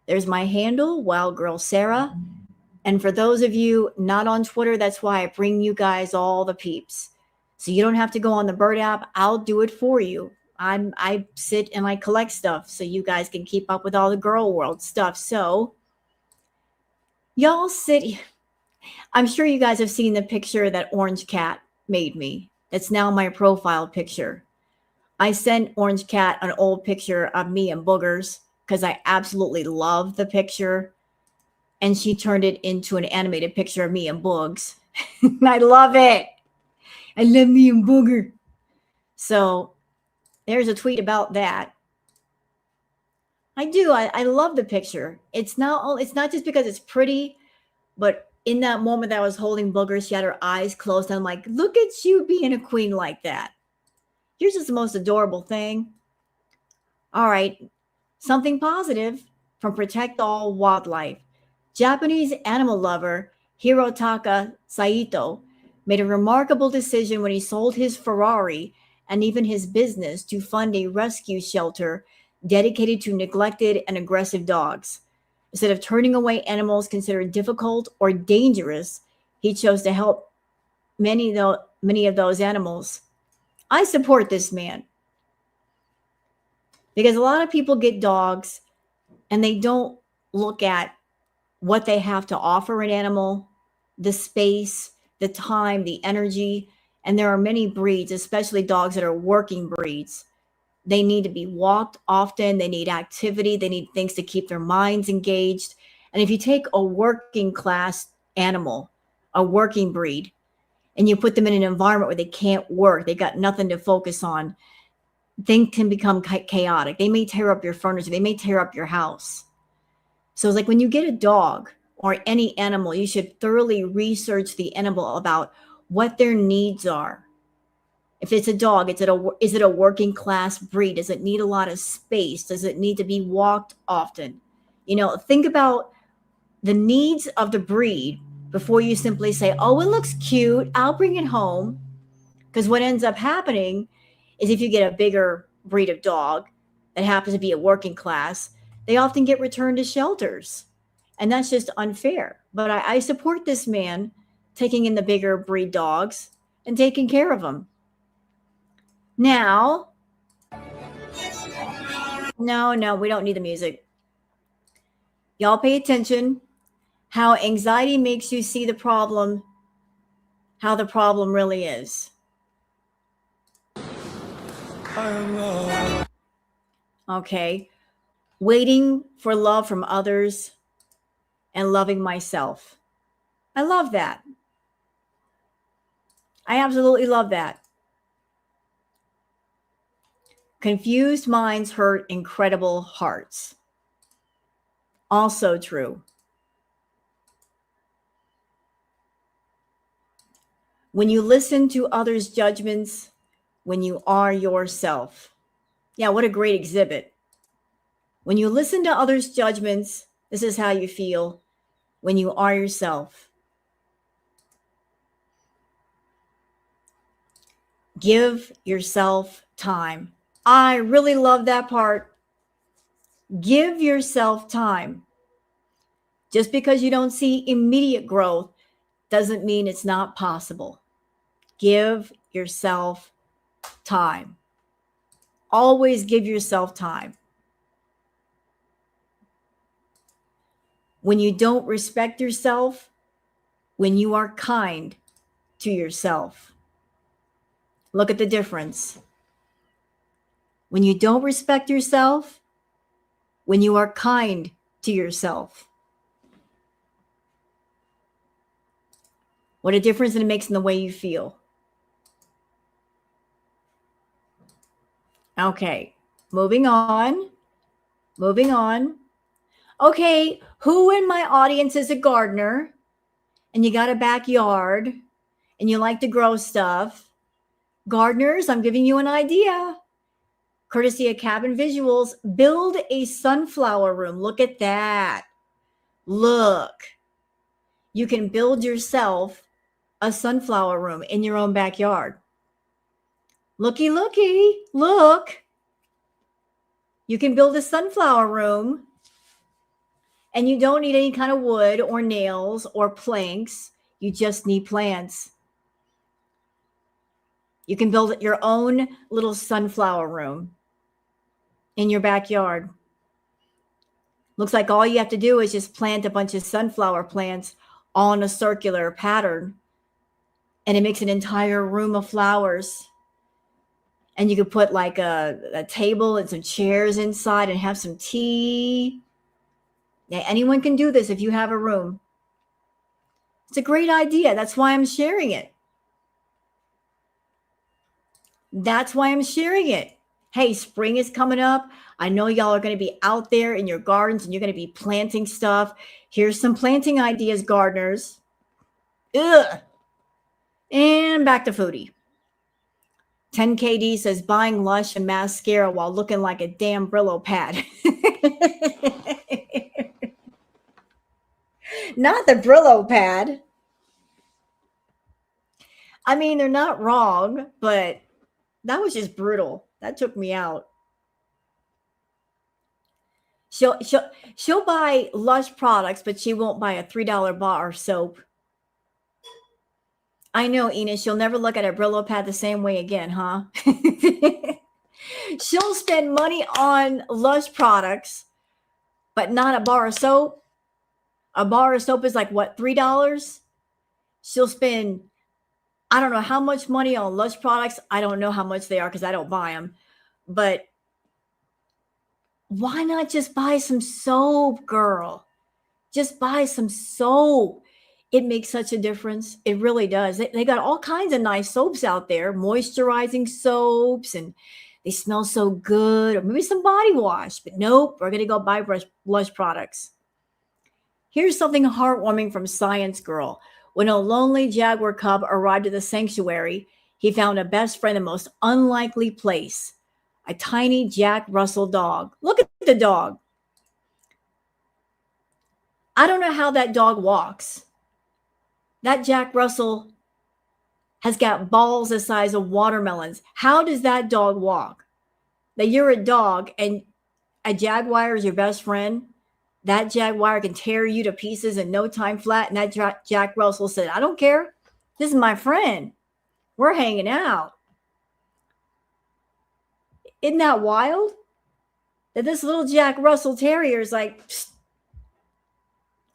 there's my handle, Wild Girl Sarah. And for those of you not on Twitter, that's why I bring you guys all the peeps. So you don't have to go on the Bird app. I'll do it for you. I sit and I collect stuff so you guys can keep up with all the girl world stuff. So y'all sit. I'm sure you guys have seen the picture that Orange Cat made me. That's now my profile picture. I sent Orange Cat an old picture of me and Boogers because I absolutely love the picture. And she turned it into an animated picture of me and Boogs. I love it. I love me and Booger. So there's a tweet about that. I do. I love the picture. It's not just because it's pretty, but in that moment that I was holding Booger, she had her eyes closed. And I'm like, look at you being a queen like that. You're just the most adorable thing. All right. Something positive from Protect All Wildlife. Japanese animal lover Hirotaka Saito made a remarkable decision when he sold his Ferrari and even his business to fund a rescue shelter dedicated to neglected and aggressive dogs. Instead of turning away animals considered difficult or dangerous, he chose to help many of those animals. I support this man because a lot of people get dogs and they don't look at what they have to offer an animal, the space, the time, the energy. And there are many breeds, especially dogs that are working breeds. They need to be walked often. They need activity. They need things to keep their minds engaged. And if you take a working class animal, a working breed, and you put them in an environment where they can't work, they got nothing to focus on, things can become chaotic. They may tear up your furniture. They may tear up your house. So it's like when you get a dog or any animal, you should thoroughly research the animal about what their needs are. If it's a dog, is it a working class breed? Does it need a lot of space? Does it need to be walked often? Think about the needs of the breed before you simply say, oh, it looks cute, I'll bring it home. Because what ends up happening is if you get a bigger breed of dog that happens to be a working class, they often get returned to shelters. And that's just unfair. But I support this man taking in the bigger breed dogs and taking care of them. Now, no, we don't need the music. Y'all pay attention. How anxiety makes you see the problem, how the problem really is. Okay. Waiting for love from others and loving myself. I love that. I absolutely love that. Confused minds hurt incredible hearts. Also true. When you listen to others' judgments, when you are yourself. Yeah, what a great exhibit. When you listen to others' judgments, this is how you feel when you are yourself. Give yourself time. I really love that part. Give yourself time. Just because you don't see immediate growth doesn't mean it's not possible. Give yourself time. Always give yourself time. When you don't respect yourself, when you are kind to yourself. Look at the difference. When you don't respect yourself, when you are kind to yourself. What a difference it makes in the way you feel. Okay, moving on. Okay, who in my audience is a gardener and you got a backyard and you like to grow stuff? Gardeners, I'm giving you an idea. Courtesy of Cabin Visuals, build a sunflower room. Look at that. Look. You can build yourself a sunflower room in your own backyard. Looky, look. You can build a sunflower room and you don't need any kind of wood or nails or planks. You just need plants. You can build your own little sunflower room in your backyard. Looks like all you have to do is just plant a bunch of sunflower plants all in a circular pattern. And it makes an entire room of flowers. And you could put like a table and some chairs inside and have some tea. Yeah, anyone can do this if you have a room. It's a great idea. That's why I'm sharing it. Hey, spring is coming up. I know y'all are going to be out there in your gardens and you're going to be planting stuff. Here's some planting ideas, gardeners. Ugh. And back to Foodie. 10KD says buying Lush and mascara while looking like a damn Brillo pad. Not the Brillo pad. I mean, they're not wrong, but that was just brutal. That took me out. She'll buy Lush products, but she won't buy a $3 bar soap. I know, Enos, she'll never look at a Brillo pad the same way again, huh? She'll spend money on Lush products, but not a bar of soap. A bar of soap is like, what, $3? She'll spend, I don't know how much money on Lush products. I don't know how much they are because I don't buy them. But why not just buy some soap, girl? Just buy some soap. It makes such a difference. It really does. They got all kinds of nice soaps out there, moisturizing soaps, and they smell so good. Or maybe some body wash. But nope, we're going to go buy Lush products. Here's something heartwarming from Science Girl. When a lonely jaguar cub arrived at the sanctuary, he found a best friend in the most unlikely place. A tiny Jack Russell dog. Look at the dog. I don't know how that dog walks. That Jack Russell has got balls the size of watermelons. How does that dog walk? That you're a dog and a jaguar is your best friend. That jaguar can tear you to pieces in no time flat. And that Jack Russell said, I don't care. This is my friend. We're hanging out. Isn't that wild? That this little Jack Russell Terrier is like, psst,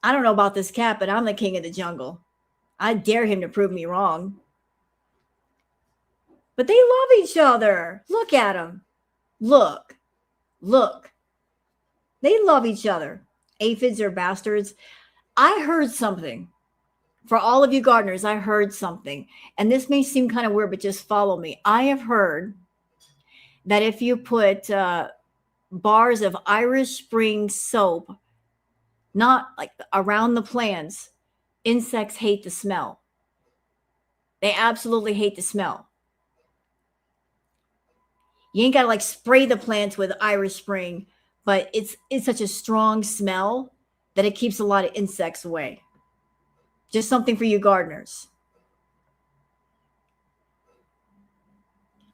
I don't know about this cat, but I'm the king of the jungle. I dare him to prove me wrong. But they love each other. Look at them. Look. They love each other. Aphids are bastards. I heard something. For all of you gardeners, I heard something. And this may seem kind of weird, but just follow me. I have heard that if you put bars of Irish Spring soap, not like around the plants, insects hate the smell. They absolutely hate the smell. You ain't got to like spray the plants with Irish Spring, but it's such a strong smell that it keeps a lot of insects away. Just something for you gardeners.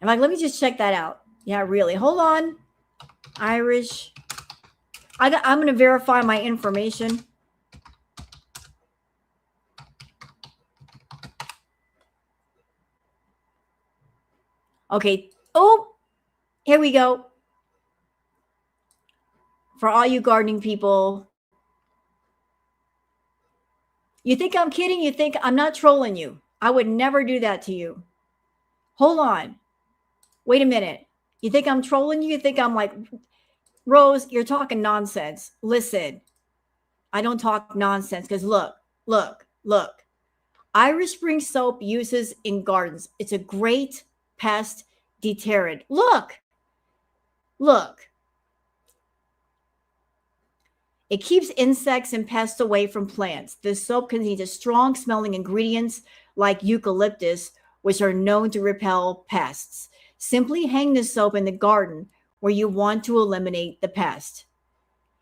I'm like, let me just check that out. Yeah, really. Hold on. Irish. I'm going to verify my information. Okay. Oh, here we go. For all you gardening people, you think I'm kidding? You think I'm not trolling you? I would never do that to you. Hold on. Wait a minute. You think I'm trolling you? You think I'm like, Rose, you're talking nonsense. Listen, I don't talk nonsense because look. Irish Spring soap uses in gardens. It's a great pest deterrent. Look. It keeps insects and pests away from plants. This soap contains strong smelling ingredients like eucalyptus, which are known to repel pests. Simply hang the soap in the garden where you want to eliminate the pest.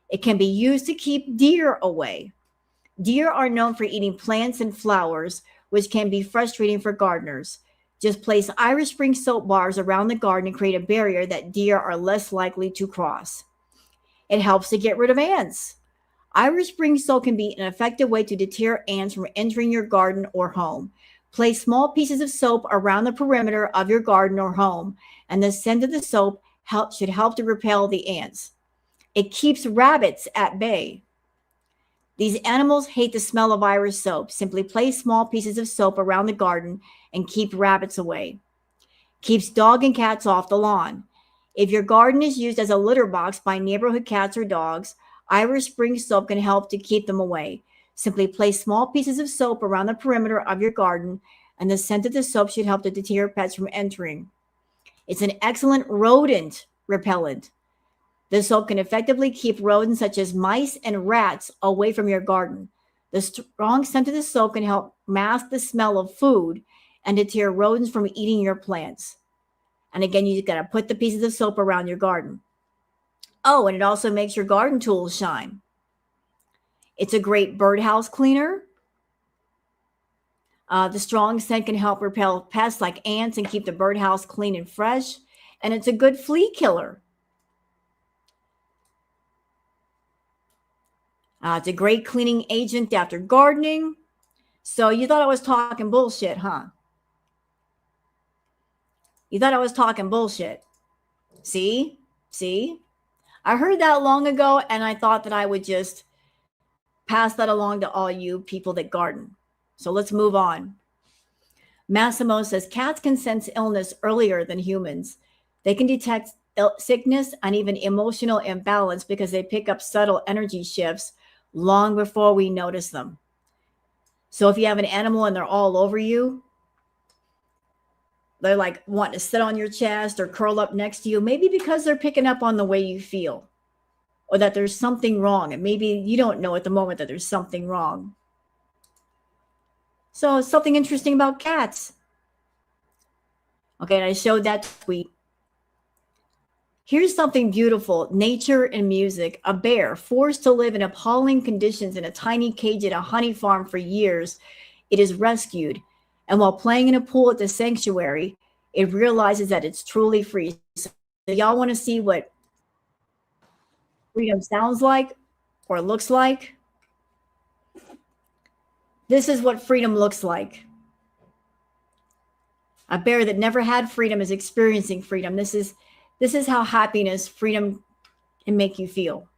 It can be used to keep deer away. Deer are known for eating plants and flowers, which can be frustrating for gardeners. Just place Irish Spring soap bars around the garden and create a barrier that deer are less likely to cross. It helps to get rid of ants. Irish Spring soap can be an effective way to deter ants from entering your garden or home. Place small pieces of soap around the perimeter of your garden or home, and the scent of the soap should help to repel the ants. It keeps rabbits at bay. These animals hate the smell of Irish soap. Simply place small pieces of soap around the garden and keep rabbits away. Keeps dog and cats off the lawn. If your garden is used as a litter box by neighborhood cats or dogs, Irish Spring soap can help to keep them away. Simply place small pieces of soap around the perimeter of your garden, and the scent of the soap should help to deter pets from entering. It's an excellent rodent repellent. The soap can effectively keep rodents such as mice and rats away from your garden. The strong scent of the soap can help mask the smell of food and deter rodents from eating your plants. And again, you got to put the pieces of soap around your garden. Oh, and it also makes your garden tools shine. It's a great birdhouse cleaner. The strong scent can help repel pests like ants and keep the birdhouse clean and fresh. And it's a good flea killer. It's a great cleaning agent after gardening. So you thought I was talking bullshit, huh? You thought I was talking bullshit. See? I heard that long ago, and I thought that I would just pass that along to all you people that garden. So let's move on. Massimo says cats can sense illness earlier than humans. They can detect sickness and even emotional imbalance because they pick up subtle energy shifts long before we notice them. So if you have an animal and they're all over you, they're like wanting to sit on your chest or curl up next to you, maybe because they're picking up on the way you feel or that there's something wrong. And maybe you don't know at the moment that there's something wrong. So something interesting about cats. Okay, and I showed that tweet. Here's something beautiful. Nature and music. A bear forced to live in appalling conditions in a tiny cage at a honey farm for years. It is rescued. And while playing in a pool at the sanctuary, it realizes that it's truly free. So y'all want to see what freedom sounds like or looks like? This is what freedom looks like. A bear that never had freedom is experiencing freedom. This is how happiness, freedom can make you feel.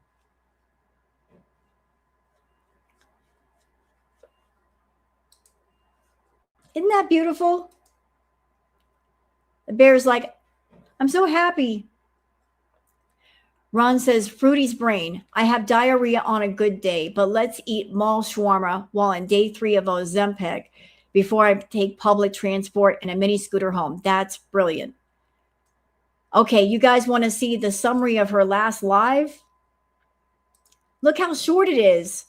Isn't that beautiful? The bear's like, I'm so happy. Ron says, Fruity's brain. I have diarrhea on a good day, but let's eat mall shawarma while on day 3 of Ozempic before I take public transport and a mini scooter home. That's brilliant. Okay, you guys want to see the summary of her last live? Look how short it is,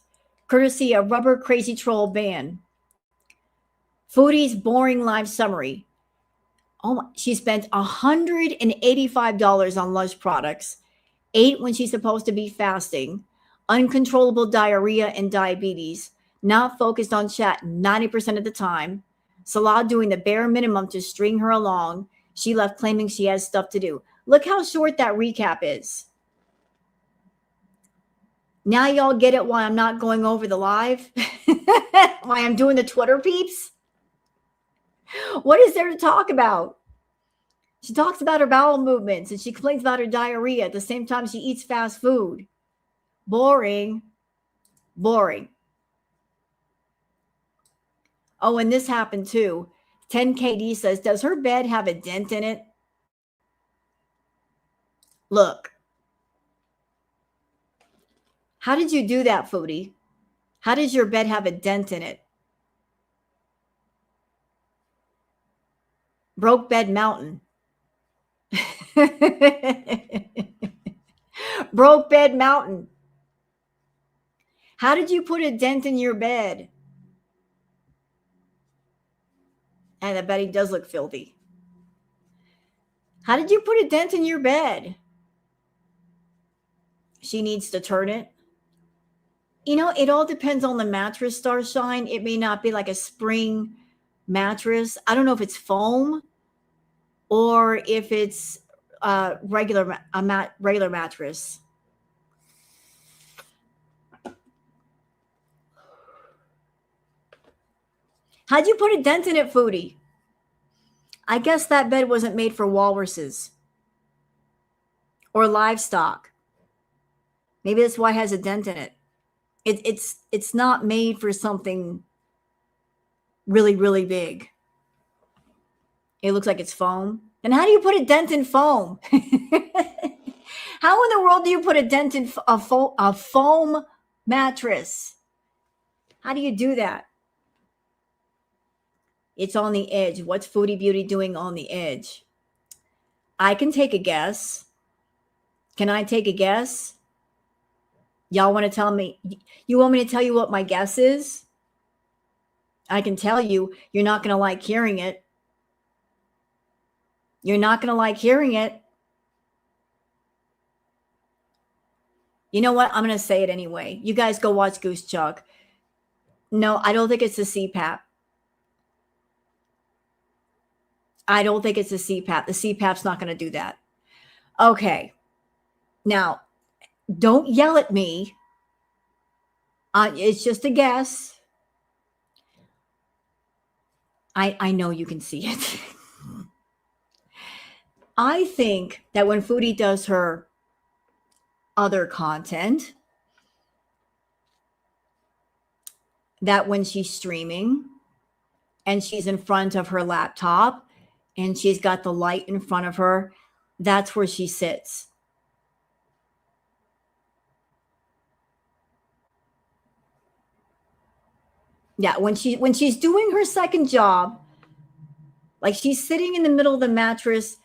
courtesy of Rubber Crazy Troll Band. Foodie's boring live summary. Oh, she spent $185 on Lush products, ate when she's supposed to be fasting, uncontrollable diarrhea and diabetes, not focused on chat 90% of the time, Salah doing the bare minimum to string her along. She left claiming she has stuff to do. Look how short that recap is. Now y'all get it why I'm not going over the live? Why I'm doing the Twitter peeps? What is there to talk about? She talks about her bowel movements and she complains about her diarrhea at the same time she eats fast food. Boring. Boring. Oh, and this happened too. 10KD says, does her bed have a dent in it? Look. How did you do that, Foodie? How does your bed have a dent in it? Broke Bed Mountain. Broke Bed Mountain. How did you put a dent in your bed? And I bet he does look filthy. How did you put a dent in your bed? She needs to turn it. You know, it all depends on the mattress, Starshine. It may not be like a spring mattress. I don't know if it's foam or if it's regular mattress. How'd you put a dent in it, Foodie? I guess that bed wasn't made for walruses or livestock. Maybe that's why it has a dent in it. It's not made for something really, really big. It looks like it's foam. And how do you put a dent in foam? How in the world do you put a dent in a foam mattress? How do you do that? It's on the edge. What's Foodie Beauty doing on the edge? I can take a guess. Can I take a guess? Y'all want to tell me? You want me to tell you what my guess is? I can tell you, you're not going to like hearing it. You're not going to like hearing it. You know what? I'm going to say it anyway. You guys go watch Goose Chuck. No, I don't think it's the CPAP. I don't think it's the CPAP. The CPAP's not going to do that. Okay. Now, don't yell at me. It's just a guess. I know you can see it. I think that when Foodie does her other content, that when she's streaming and she's in front of her laptop and she's got the light in front of her, that's where she sits. Yeah, when she's doing her second job, like she's sitting in the middle of the mattress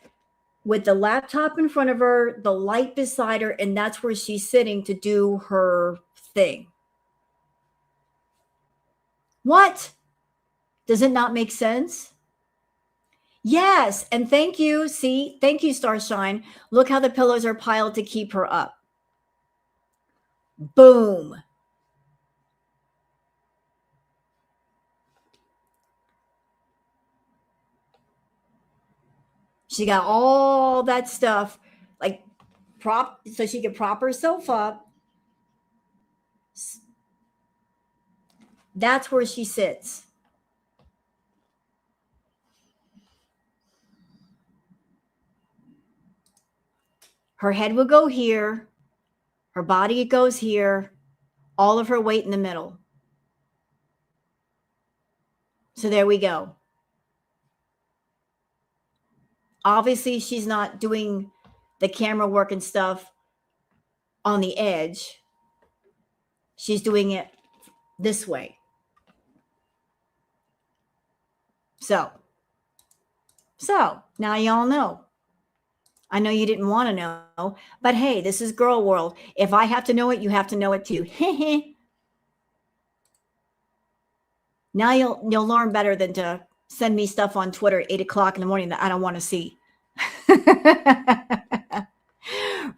with the laptop in front of her, the light beside her, and that's where she's sitting to do her thing. What? Does it not make sense? Yes, and thank you. See, thank you, Starshine. Look how the pillows are piled to keep her up. Boom. She got all that stuff, like so she could prop herself up. That's where she sits. Her head will go here. Her body goes here. All of her weight in the middle. So there we go. Obviously, she's not doing the camera work and stuff on the edge. She's doing it this way. So now y'all know. I know you didn't want to know, but hey, this is girl world. If I have to know it, you have to know it too. Now you'll learn better than to send me stuff on Twitter at 8 o'clock in the morning that I don't want to see.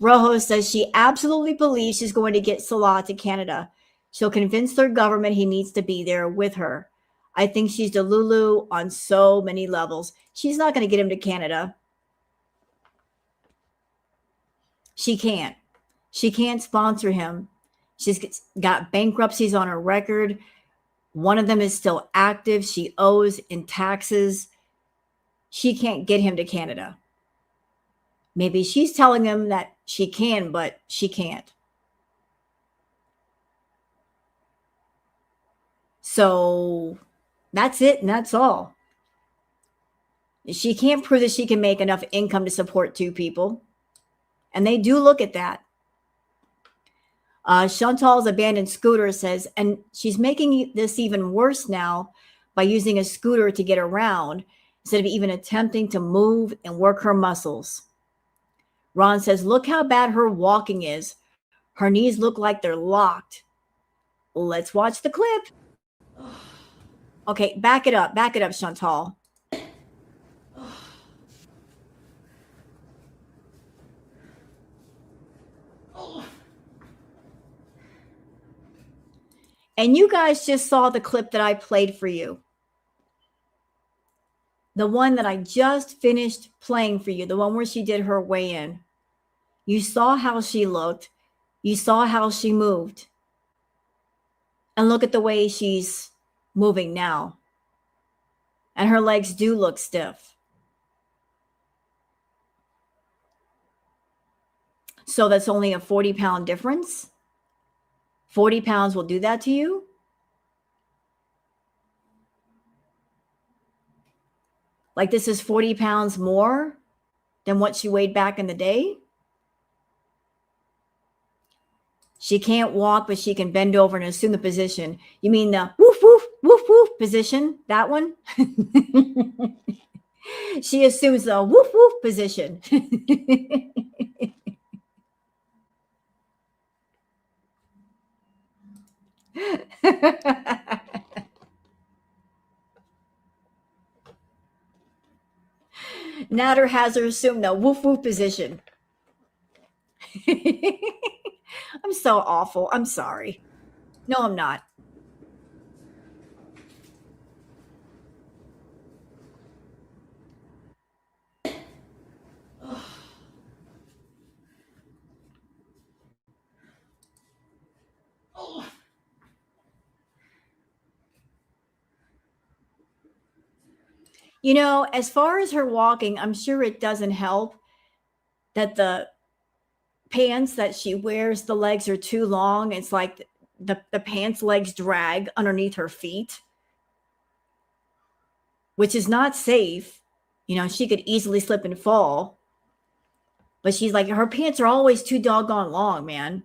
Rojo says she absolutely believes she's going to get Salah to Canada. She'll convince their government he needs to be there with her. I think she's Delulu on so many levels. She's not going to get him to Canada. She can't. She can't sponsor him. She's got bankruptcies on her record. One of them is still active. She owes in taxes. She can't get him to Canada. Maybe she's telling him that she can, but she can't. So that's it, and that's all. She can't prove that she can make enough income to support two people. And they do look at that. Chantal's abandoned scooter says, and she's making this even worse now by using a scooter to get around instead of even attempting to move and work her muscles. Ron says, look how bad her walking is. Her knees look like they're locked. Let's watch the clip. Okay, back it up, Chantal. And you guys just saw the clip that I played for you. The one that I just finished playing for you, the one where she did her weigh-in. You saw how she looked. You saw how she moved. And look at the way she's moving now. And her legs do look stiff. So that's only a 40-pound difference. 40 pounds will do that to you. Like this is 40 pounds more than what she weighed back in the day. She can't walk, but she can bend over and assume the position. You mean the woof, woof, woof, woof position? That one? She assumes the woof, woof position. Natter has her assume the woof woof position. I'm so awful. I'm sorry. No, I'm not. You know, as far as her walking, I'm sure it doesn't help that the pants that she wears, the legs are too long. It's like the pants legs drag underneath her feet, which is not safe. You know, she could easily slip and fall. But she's like, her pants are always too doggone long, man.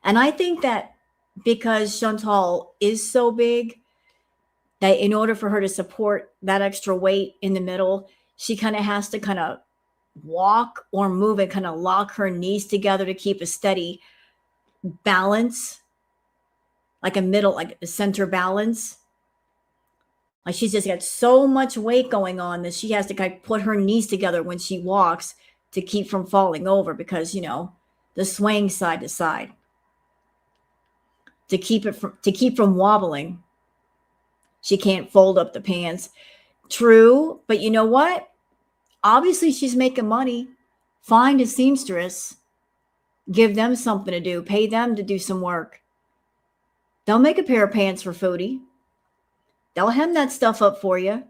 And I think that because Chantal is so big, that in order for her to support that extra weight in the middle, she kind of has to kind of walk or move and kind of lock her knees together to keep a steady balance, like a center balance. Like she's just got so much weight going on that she has to kind of put her knees together when she walks to keep from falling over, because, you know, the swaying side to side, to keep from wobbling. She can't fold up the pants. True, but you know what? Obviously, she's making money. Find a seamstress. Give them something to do. Pay them to do some work. They'll make a pair of pants for Foodie. They'll hem that stuff up for you.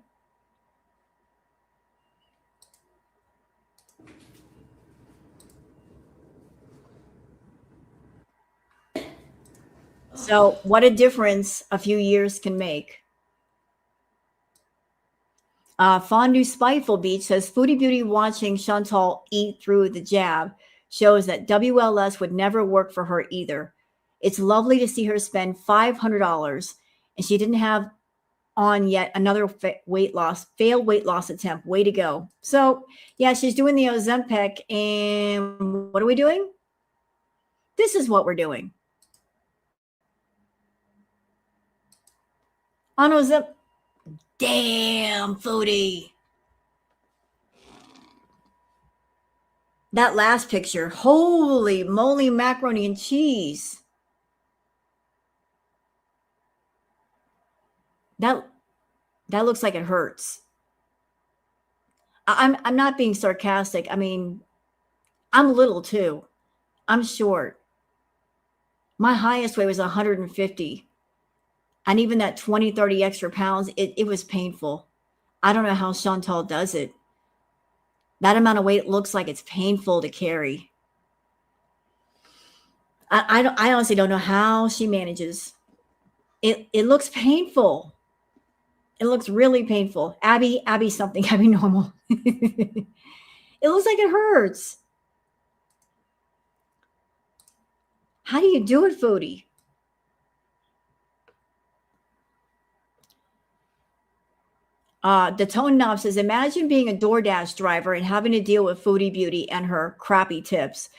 So what a difference a few years can make. Fondue Spiteful Beach says, Foodie Beauty watching Chantal eat through the jab shows that WLS would never work for her either. It's lovely to see her spend $500, and she didn't have on yet another failed weight loss attempt. Way to go. So, yeah, she's doing the Ozempic, and what are we doing? This is what we're doing. On Ozempic. Damn, Foodie. That last picture, holy moly, macaroni and cheese. That looks like it hurts. I'm not being sarcastic. I mean, I'm little too. I'm short. My highest weight was 150. And even that 20, 30 extra pounds, it was painful. I don't know how Chantal does it. That amount of weight looks like it's painful to carry. I honestly don't know how she manages. It looks painful. It looks really painful. Abby something, Abby normal. It looks like it hurts. How do you do it, Foodie? The Tone Knob says, imagine being a DoorDash driver and having to deal with Foodie Beauty and her crappy tips.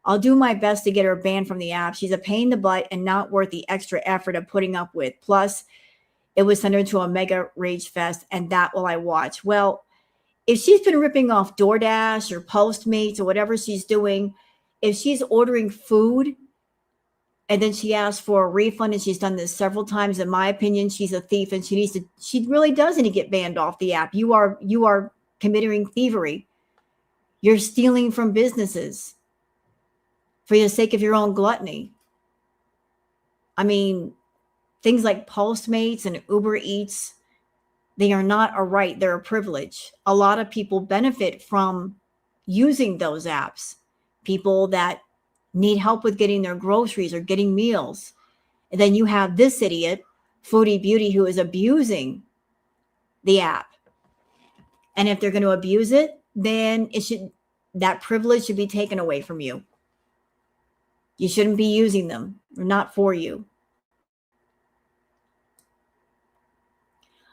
I'll do my best to get her banned from the app. She's a pain in the butt and not worth the extra effort of putting up with. Plus, it would send her to a mega rage fest, and that will I watch. Well, if she's been ripping off DoorDash or Postmates or whatever she's doing, if she's ordering food and then she asks for a refund, and she's done this several times, in my opinion, she's a thief, and she really does need to get banned off the app. You are committing thievery. You're stealing from businesses for the sake of your own gluttony. I mean, things like Postmates and Uber Eats, they are not a right, they're a privilege. A lot of people benefit from using those apps. People that need help with getting their groceries or getting meals. And then you have this idiot, Foodie Beauty, who is abusing the app. And if they're going to abuse it, then that privilege should be taken away from you. You shouldn't be using them. They're not for you.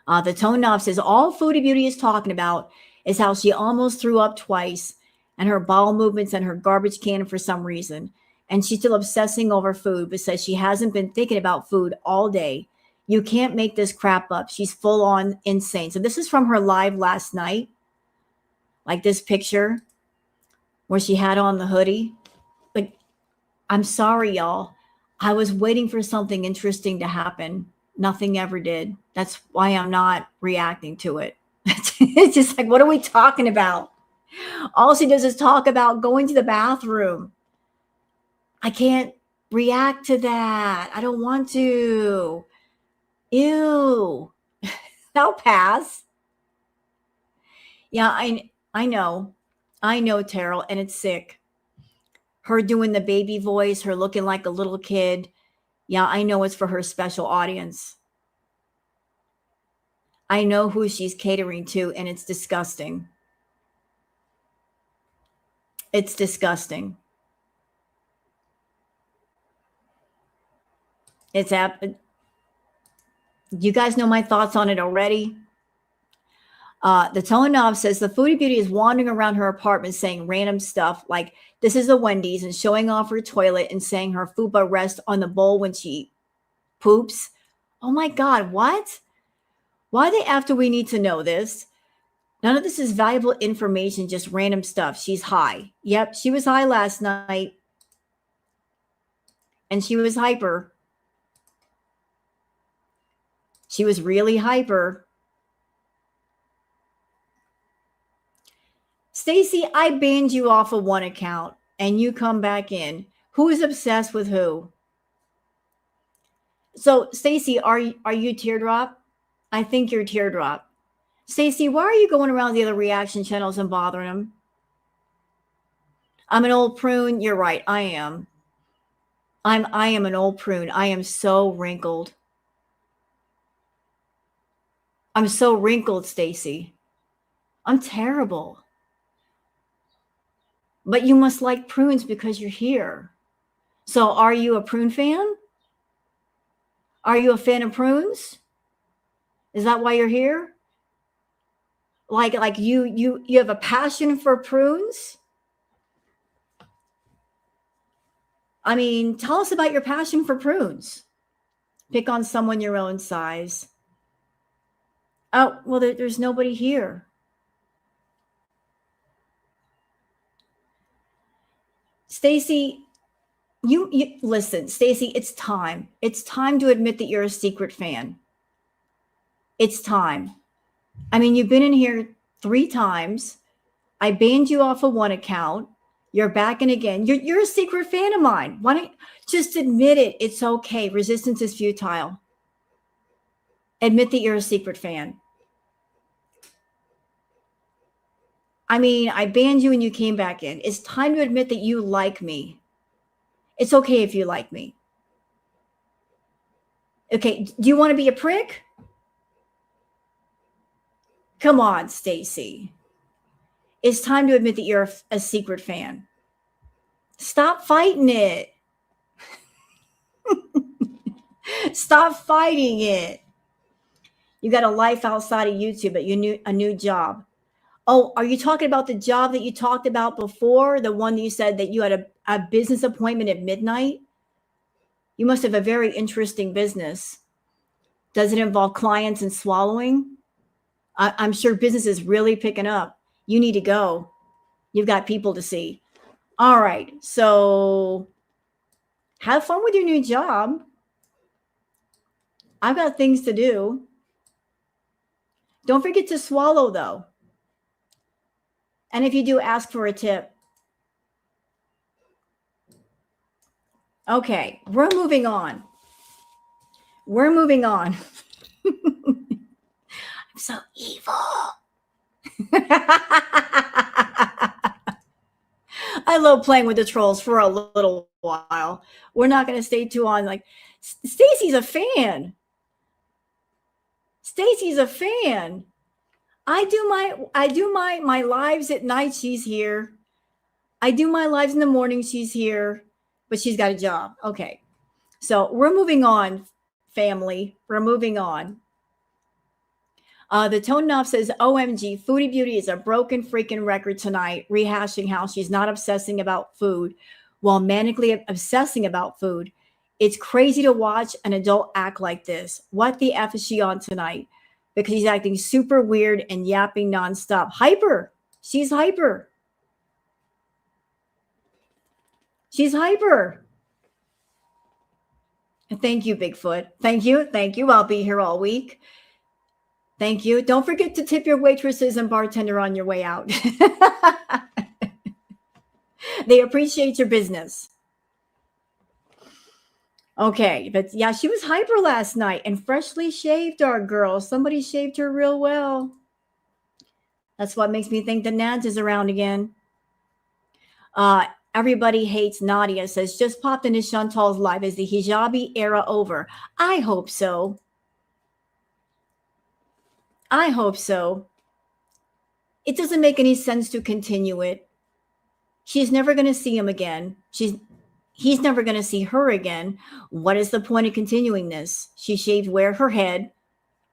The Tone Knob says, all Foodie Beauty is talking about is how she almost threw up twice, and her bowel movements and her garbage can for some reason. and she's still obsessing over food, but says she hasn't been thinking about food all day. You can't make this crap up. She's full on insane. So this is from her live last night, like this picture where she had on the hoodie. But I'm sorry, y'all. I was waiting for something interesting to happen. Nothing ever did. That's why I'm not reacting to it. It's just like, what are we talking about? All she does is talk about going to the bathroom. I can't react to that. I don't want to. Ew. I'll pass. Yeah, I know. I know, Terrell, and it's sick. Her doing the baby voice, her looking like a little kid. Yeah, I know it's for her special audience. I know who she's catering to, and it's disgusting. It's disgusting. You guys know my thoughts on it already. The Tone Knob says the Foodie Beauty is wandering around her apartment saying random stuff like this is a Wendy's and showing off her toilet and saying her fupa rests on the bowl when she poops. Oh my God, what? Why the F do we need to know this? None of this is valuable information, just random stuff. She's high. Yep, she was high last night. And she was hyper. She was really hyper. Stacy, I banned you off of one account and you come back in. Who is obsessed with who? So, Stacy, are you Teardrop? I think you're Teardrop. Stacy, why are you going around the other reaction channels and bothering them? I'm an old prune. You're right. I am. I am an old prune. I am so wrinkled. I'm so wrinkled, Stacy. I'm terrible. But you must like prunes because you're here. So are you a prune fan? Are you a fan of prunes? Is that why you're here? Like you have a passion for prunes? I mean, tell us about your passion for prunes. Pick on someone your own size. Oh, well, there's nobody here. Stacy, you listen, Stacy, it's time. It's time to admit that you're a secret fan. It's time. I mean, you've been in here 3 times. I banned you off of one account. You're back in again. You're a secret fan of mine. Why don't you just admit it? It's okay. Resistance is futile. Admit that you're a secret fan. I mean, I banned you and you came back in. It's time to admit that you like me. It's okay if you like me. Okay, do you want to be a prick? Come on, Stacy. It's time to admit that you're a secret fan. Stop fighting it. Stop fighting it. You got a life outside of YouTube, but you need a new job. Oh, are you talking about the job that you talked about before? The one that you said that you had a business appointment at midnight? You must have a very interesting business. Does it involve clients and swallowing? I'm sure business is really picking up. You need to go. You've got people to see. All right. So have fun with your new job. I've got things to do. Don't forget to swallow, though. And if you do, ask for a tip. Okay, we're moving on. We're moving on. I'm so evil. I love playing with the trolls for a little while. We're not going to stay too on. Like, Stacy's a fan. Stacy's a fan. I do my lives at night. She's here. I do my lives in the morning. She's here, but she's got a job. Okay. So we're moving on, family. We're moving on. The Tone Knob says, OMG, Foodie Beauty is a broken freaking record tonight, rehashing how she's not obsessing about food while manically obsessing about food. It's crazy to watch an adult act like this. What the F is she on tonight? Because she's acting super weird and yapping nonstop. Hyper. She's hyper. She's hyper. Thank you, Bigfoot. Thank you. Thank you. I'll be here all week. Thank you. Don't forget to tip your waitresses and bartender on your way out. They appreciate your business. Okay, but yeah, she was hyper last night and freshly shaved, our girl. Somebody shaved her real well. That's what makes me think the Nads is around again. Everybody hates Nadia says, just popped into Chantal's live. Is the hijabi era over? I hope so. I hope so. It doesn't make any sense to continue it. She's never going to see him again. He's never going to see her again. What is the point of continuing this? She shaved where? Her head.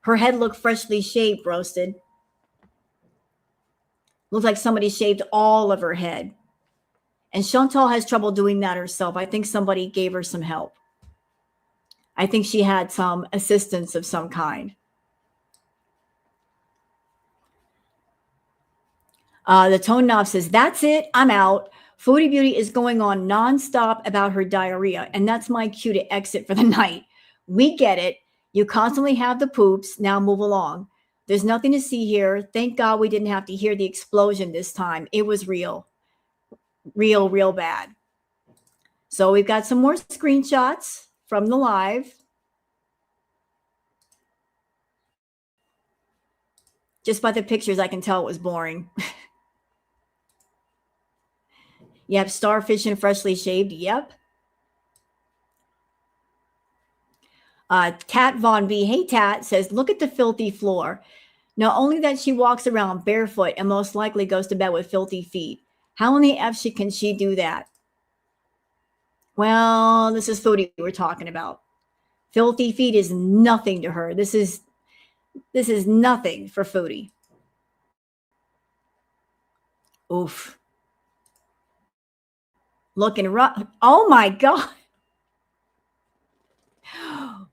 Her head looked freshly shaved, roasted. Looked like somebody shaved all of her head. And Chantal has trouble doing that herself. I think somebody gave her some help. I think she had some assistance of some kind. The Tone Knob says, that's it. I'm out. Foodie Beauty is going on nonstop about her diarrhea. And that's my cue to exit for the night. We get it. You constantly have the poops. Now move along. There's nothing to see here. Thank God we didn't have to hear the explosion this time. It was real. Real bad. So we've got some more screenshots from the live. Just by the pictures, I can tell it was boring. You have starfish and freshly shaved. Yep. Tat Von B. Hey, Tat says, look at the filthy floor. Not only that she walks around barefoot and most likely goes to bed with filthy feet. How in the F can she do that? Well, this is Foodie we're talking about. Filthy feet is nothing to her. This is nothing for Foodie. Oof. Looking rough. Oh my God.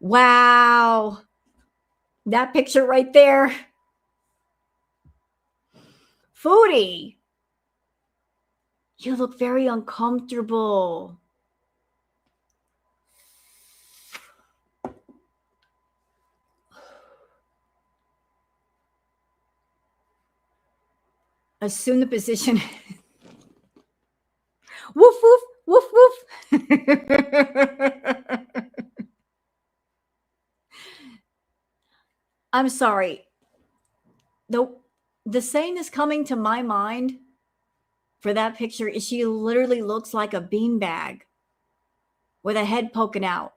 Wow. That picture right there. Foodie. You look very uncomfortable. Assume the position. Woof, woof, woof, woof. I'm sorry. The saying that's coming to my mind for that picture is she literally looks like a beanbag with a head poking out.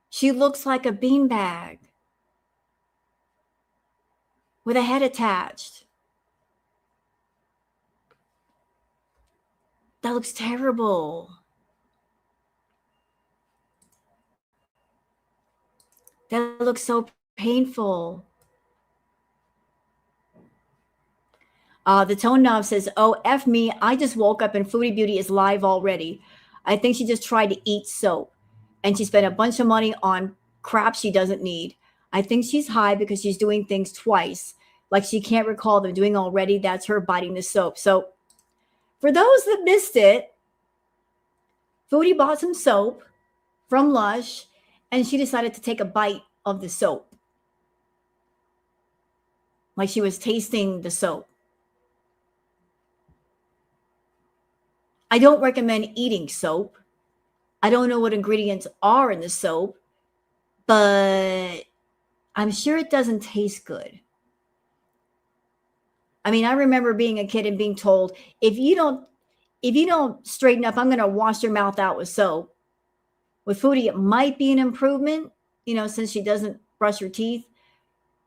She looks like a beanbag with a head attached. That looks terrible. That looks so painful. The Tone Knob says, oh, F me. I just woke up and Foodie Beauty is live already. I think she just tried to eat soap. And she spent a bunch of money on crap she doesn't need. I think she's high because she's doing things twice. Like she can't recall them doing already. That's her biting the soap. So for those that missed it, Foodie bought some soap from Lush, and she decided to take a bite of the soap. Like she was tasting the soap. I don't recommend eating soap. I don't know what ingredients are in the soap, but I'm sure it doesn't taste good. I mean, I remember being a kid and being told, if you don't straighten up, I'm going to wash your mouth out with soap. With Foodie, it might be an improvement, since she doesn't brush her teeth,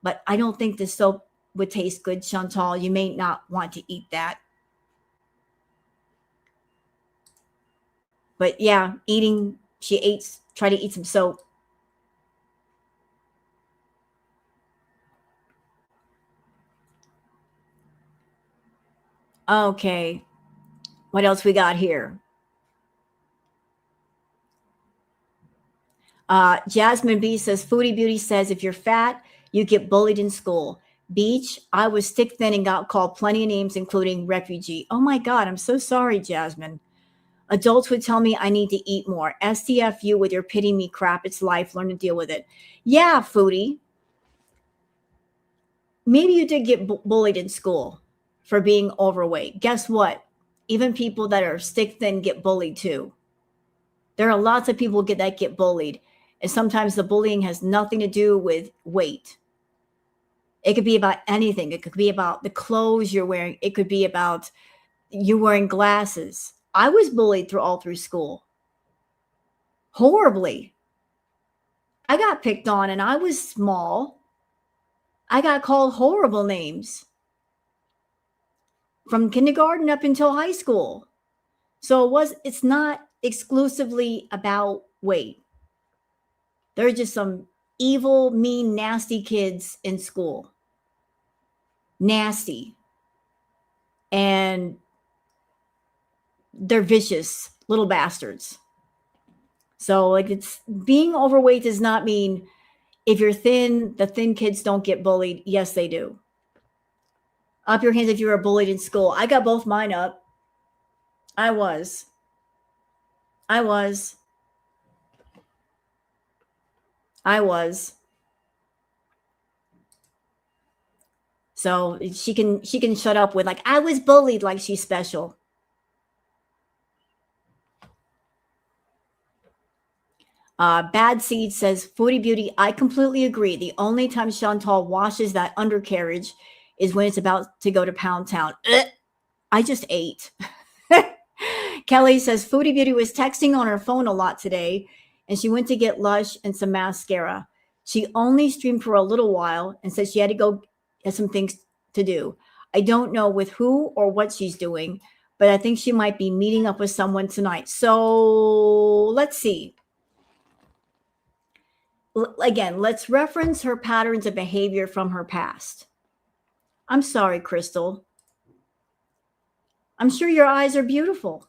but I don't think the soap would taste good, Chantal. You may not want to eat that. But yeah, tried to eat some soap. Okay. What else we got here? Jasmine B says, Foodie Beauty says, if you're fat, you get bullied in school. Beach, I was stick thin and got called plenty of names, including refugee. Oh my God, I'm so sorry, Jasmine. Adults would tell me I need to eat more. STFU with your pity me crap. It's life. Learn to deal with it. Yeah, Foodie. Maybe you did get bullied in school for being overweight. Guess what? Even people that are stick thin get bullied too. There are lots of people that get bullied. And sometimes the bullying has nothing to do with weight. It could be about anything. It could be about the clothes you're wearing. It could be about you wearing glasses. I was bullied all through school. Horribly. I got picked on and I was small. I got called horrible names from kindergarten up until high school. So it's not exclusively about weight. There are just some evil, mean, nasty kids in school. Nasty. And they're vicious little bastards. So like, it's being overweight does not mean if you're thin, the thin kids don't get bullied. Yes, they do. Up your hands if you were bullied in school. I got both mine up. I was. So she can shut up with like, I was bullied, like she's special. Bad Seed says, Foodie Beauty, I completely agree. The only time Shantel washes that undercarriage is when it's about to go to Pound Town. I just ate. Kelly says, Foodie Beauty was texting on her phone a lot today, and she went to get Lush and some mascara. She only streamed for a little while and said she had to go get some things to do. I don't know with who or what she's doing, but I think she might be meeting up with someone tonight. So let's see. Again, let's reference her patterns of behavior from her past. I'm sorry, Crystal. I'm sure your eyes are beautiful.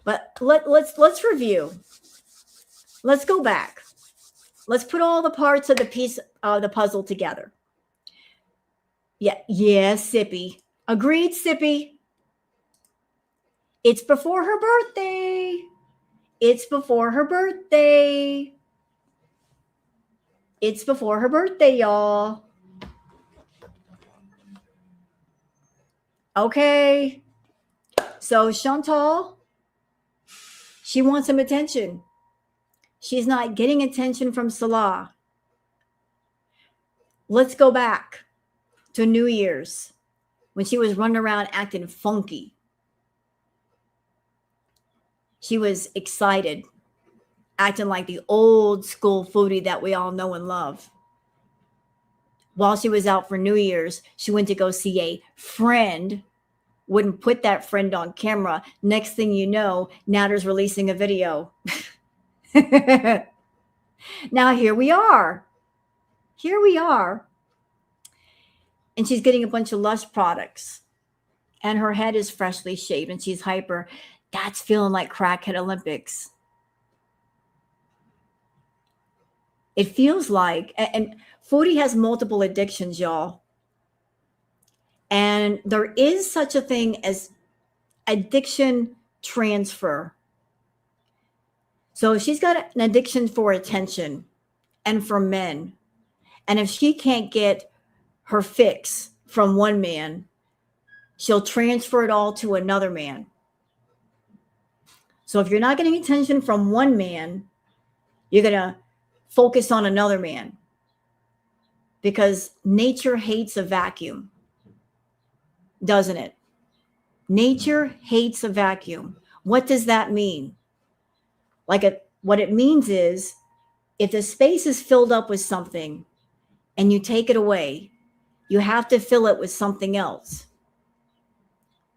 But let's review. Let's go back. Let's put all the parts of the piece of the puzzle together. Yeah, Sippy. Agreed, Sippy. It's before her birthday. It's before her birthday. It's before her birthday, y'all. Okay. So Chantal, she wants some attention. She's not getting attention from Salah. Let's go back to New Year's when she was running around acting funky. She was excited, acting like the old school Foodie that we all know and love. While she was out for New Year's, she went to go see a friend, wouldn't put that friend on camera. Next thing you know, Natter's releasing a video. Now here we are. And she's getting a bunch of Lush products. And her head is freshly shaved and she's hyper. That's feeling like Crackhead Olympics. It feels like, and Foodie has multiple addictions, y'all. And there is such a thing as addiction transfer. So she's got an addiction for attention and for men. And if she can't get her fix from one man, she'll transfer it all to another man. So if you're not getting attention from one man, you're going to focus on another man. Because nature hates a vacuum, doesn't it? Nature hates a vacuum. What does that mean? What it means is if the space is filled up with something and you take it away, you have to fill it with something else.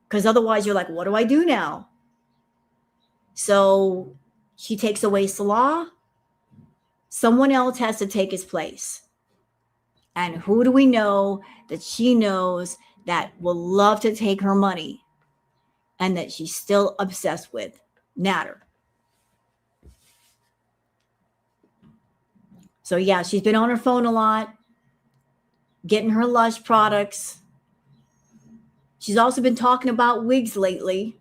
Because otherwise you're like, what do I do now? So she takes away Salah. Someone else has to take his place. And who do we know that she knows that will love to take her money? and that she's still obsessed with. Natter. So yeah, she's been on her phone a lot, getting her Lush products. She's also been talking about wigs lately.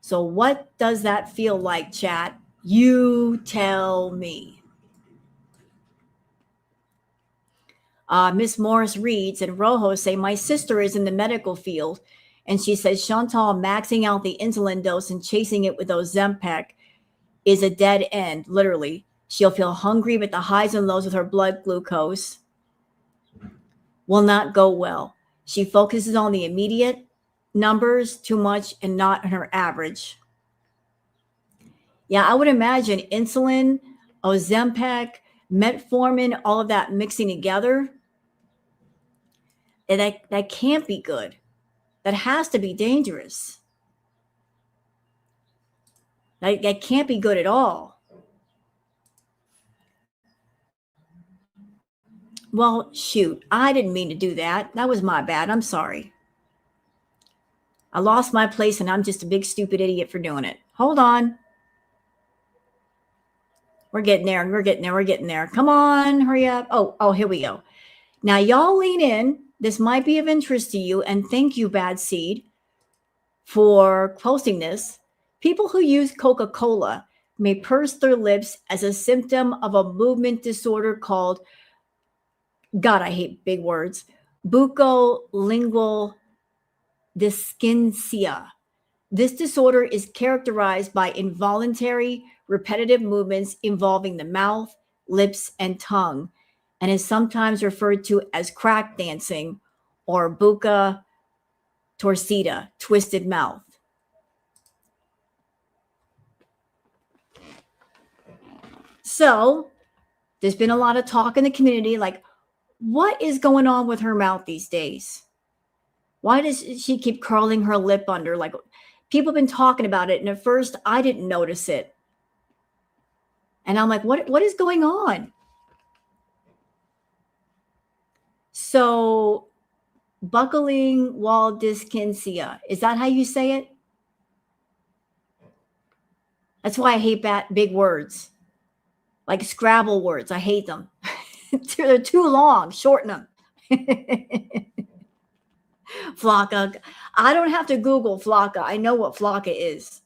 So what does that feel like, chat? You tell me. Miss Morris reads, and Rojo say, my sister is in the medical field, and she says Chantal maxing out the insulin dose and chasing it with Ozempic is a dead end, literally. She'll feel hungry, but the highs and lows with her blood glucose will not go well. She focuses on the immediate numbers too much and not on her average. Yeah, I would imagine insulin, Ozempic, metformin, all of that mixing together, and that can't be good. That has to be dangerous. That can't be good at all. Well, shoot, I didn't mean to do that. That was my bad. I'm sorry. I lost my place and I'm just a big stupid idiot for doing it. Hold on. We're getting there. We're getting there. We're getting there. Come on, hurry up. Oh, here we go. Now, y'all lean in. This might be of interest to you. And thank you, Bad Seed, for posting this. People who use Coca-Cola may purse their lips as a symptom of a movement disorder called, God, I hate big words, bucolingual dyskinesia. This disorder is characterized by involuntary, repetitive movements involving the mouth, lips, and tongue, and is sometimes referred to as crack dancing or buca torcida, twisted mouth. So there's been a lot of talk in the community, like, what is going on with her mouth these days? Why does she keep curling her lip under? Like, people have been talking about it, and at first I didn't notice it. And I'm like, what is going on? So, buckling wall dyskinesia, is that how you say it? That's why I hate big words. Like Scrabble words. I hate them. They're too long. Shorten them. Flocka. I don't have to Google Flocka. I know what Flocka is.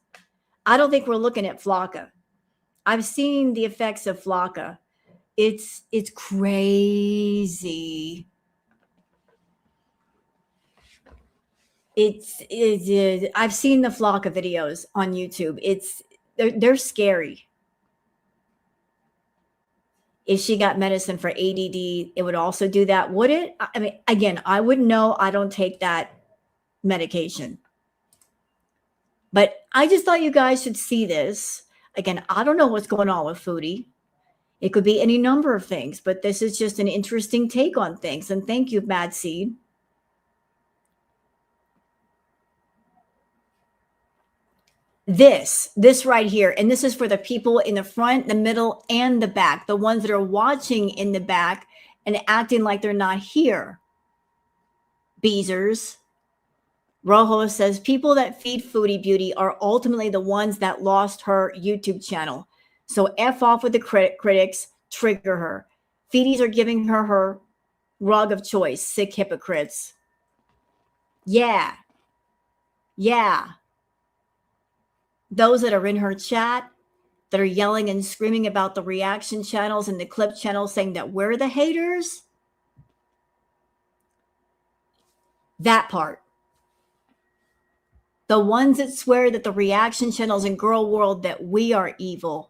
I don't think we're looking at Flocka. I've seen the effects of Flocka. It's crazy. I've seen the Flocka videos on YouTube. They're scary. If she got medicine for ADD, it would also do that, would it? I mean, again, I wouldn't know. I don't take that medication. But I just thought you guys should see this. Again, I don't know what's going on with Foodie. It could be any number of things, but this is just an interesting take on things. And thank you, Mad Seed. This right here, and this is for the people in the front, the middle, and the back, the ones that are watching in the back and acting like they're not here. Beezers. Rojo says, people that feed Foodie Beauty are ultimately the ones that lost her YouTube channel. So F off with the critics, trigger her. Feedies are giving her rug of choice, sick hypocrites. Yeah. Those that are in her chat that are yelling and screaming about the reaction channels and the clip channels saying that we're the haters. That part. The ones that swear that the reaction channels and girl world that we are evil.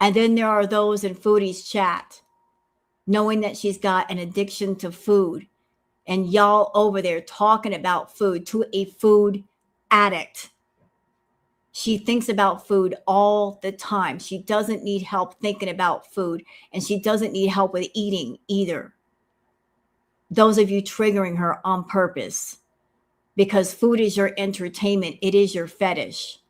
And then there are those in Foodie's chat knowing that she's got an addiction to food. And y'all over there talking about food to a food addict. She thinks about food all the time. She doesn't need help thinking about food, and she doesn't need help with eating either. Those of you triggering her on purpose, because food is your entertainment. It is your fetish.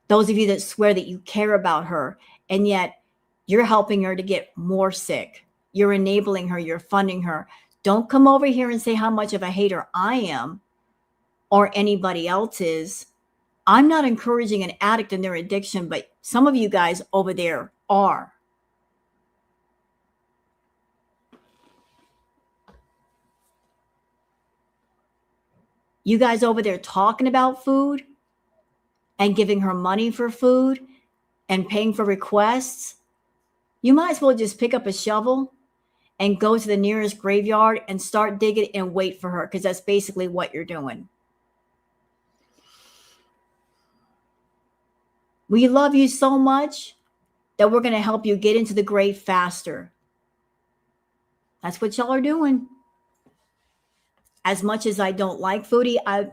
Those of you that swear that you care about her, and yet you're helping her to get more sick. You're enabling her. You're funding her. Don't come over here and say how much of a hater I am. or anybody else is. I'm not encouraging an addict in their addiction, but some of you guys over there are. You guys over there talking about food and giving her money for food and paying for requests. You might as well just pick up a shovel and go to the nearest graveyard and start digging and wait for her, because that's basically what you're doing. We love you so much that we're going to help you get into the grave faster. That's what y'all are doing. As much as I don't like Foodie, I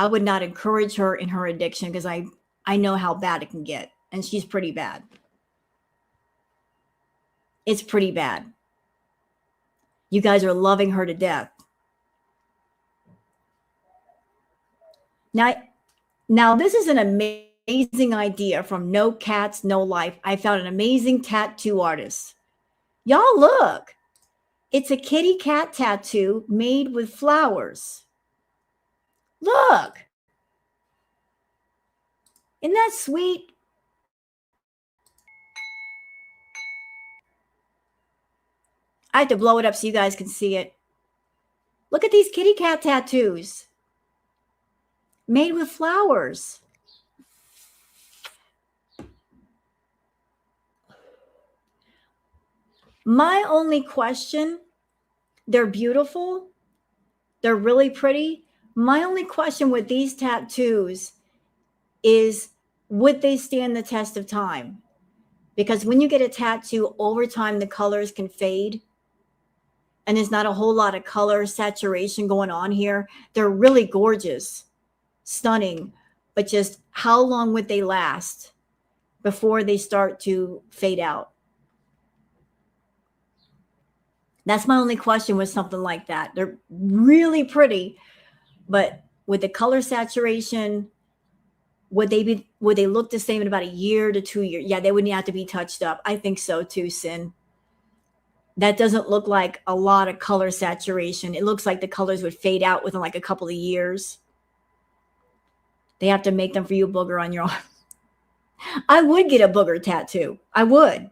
would not encourage her in her addiction, because I know how bad it can get. And she's pretty bad. It's pretty bad. You guys are loving her to death. Now this is an amazing idea from No Cats, No Life. I found an amazing tattoo artist. Y'all look. It's a kitty cat tattoo made with flowers. Look. Isn't that sweet? I have to blow it up so you guys can see it. Look at these kitty cat tattoos made with flowers. My only question, they're beautiful. They're really pretty. My only question with these tattoos is, would they stand the test of time? Because when you get a tattoo, over time, the colors can fade. And there's not a whole lot of color saturation going on here. They're really gorgeous, stunning. But just how long would they last before they start to fade out? That's my only question with something like that. They're really pretty, but with the color saturation, would they look the same in about a year to 2 years? Yeah, they wouldn't have to be touched up. I think so too, Sin. That doesn't look like a lot of color saturation. It looks like the colors would fade out within like a couple of years. They have to make them for you, Booger, on your arm. I would get a Booger tattoo. I would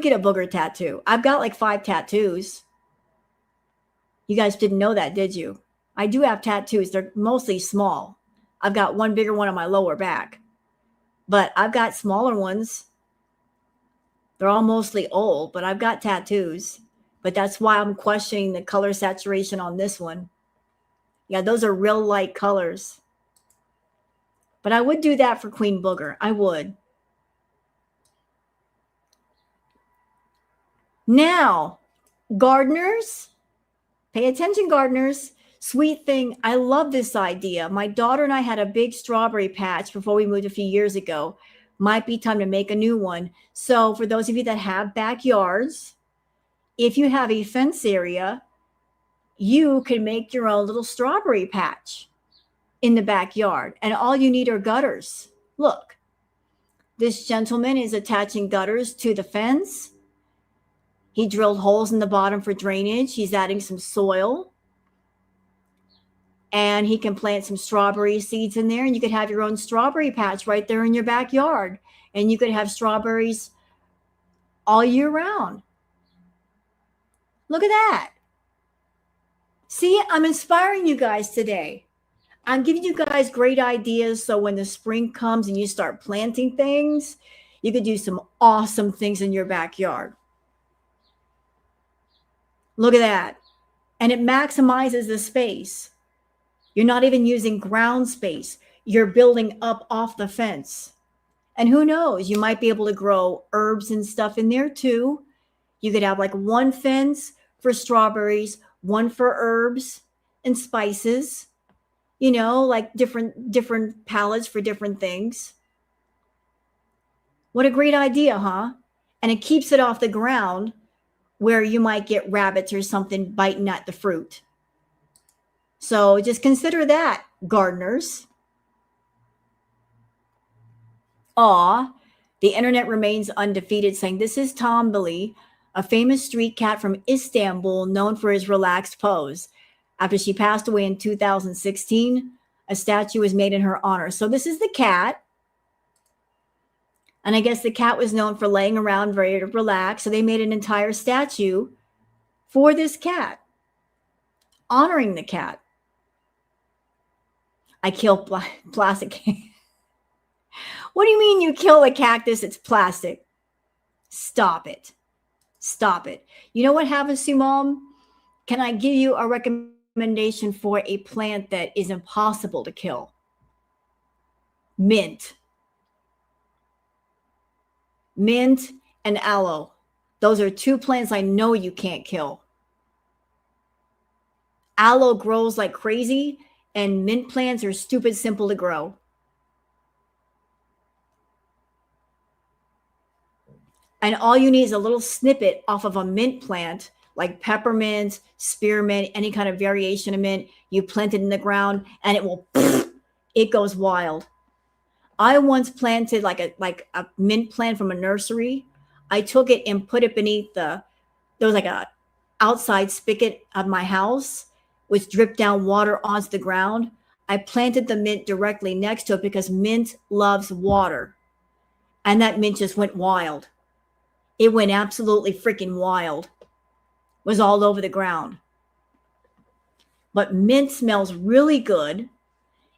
get a Booger tattoo. I've got like 5 tattoos. You guys didn't know that, did you? I do have tattoos. They're mostly small. I've got one bigger one on my lower back. But I've got smaller ones. They're all mostly old, but I've got tattoos. But that's why I'm questioning the color saturation on this one. Yeah, those are real light colors. But I would do that for Queen Booger. I would. Now, gardeners, pay attention, gardeners. Sweet thing. I love this idea. My daughter and I had a big strawberry patch before we moved a few years ago. Might be time to make a new one. So for those of you that have backyards, if you have a fence area, you can make your own little strawberry patch in the backyard. And all you need are gutters. Look, this gentleman is attaching gutters to the fence. He drilled holes in the bottom for drainage. He's adding some soil. And he can plant some strawberry seeds in there. And you could have your own strawberry patch right there in your backyard. And you could have strawberries all year round. Look at that. See, I'm inspiring you guys today. I'm giving you guys great ideas. So when the spring comes and you start planting things, you could do some awesome things in your backyard. Look at that. And it maximizes the space. You're not even using ground space. You're building up off the fence. And who knows, you might be able to grow herbs and stuff in there too. You could have like one fence for strawberries, one for herbs and spices, you know, like different pallets for different things. What a great idea, huh? And it keeps it off the ground where you might get rabbits or something biting at the fruit. So just consider that, gardeners. Aw, the internet remains undefeated, saying this is Tombili, a famous street cat from Istanbul known for his relaxed pose. After she passed away in 2016, a statue was made in her honor. So this is the cat. And I guess the cat was known for laying around very relaxed. So they made an entire statue for this cat, honoring the cat. I kill plastic. What do you mean you kill a cactus? It's plastic. Stop it. Stop it. You know what happens to Mom? Can I give you a recommendation for a plant that is impossible to kill? Mint. Mint and aloe. Those are two plants I know you can't kill. Aloe grows like crazy, and mint plants are stupid simple to grow. And all you need is a little snippet off of a mint plant, like peppermint, spearmint, any kind of variation of mint. You plant it in the ground and it will, it goes wild. I once planted like a mint plant from a nursery. I took it and put it beneath there was like a outside spigot of my house, which dripped down water onto the ground. I planted the mint directly next to it because mint loves water. And that mint just went wild. It went absolutely freaking wild. It was all over the ground. But mint smells really good.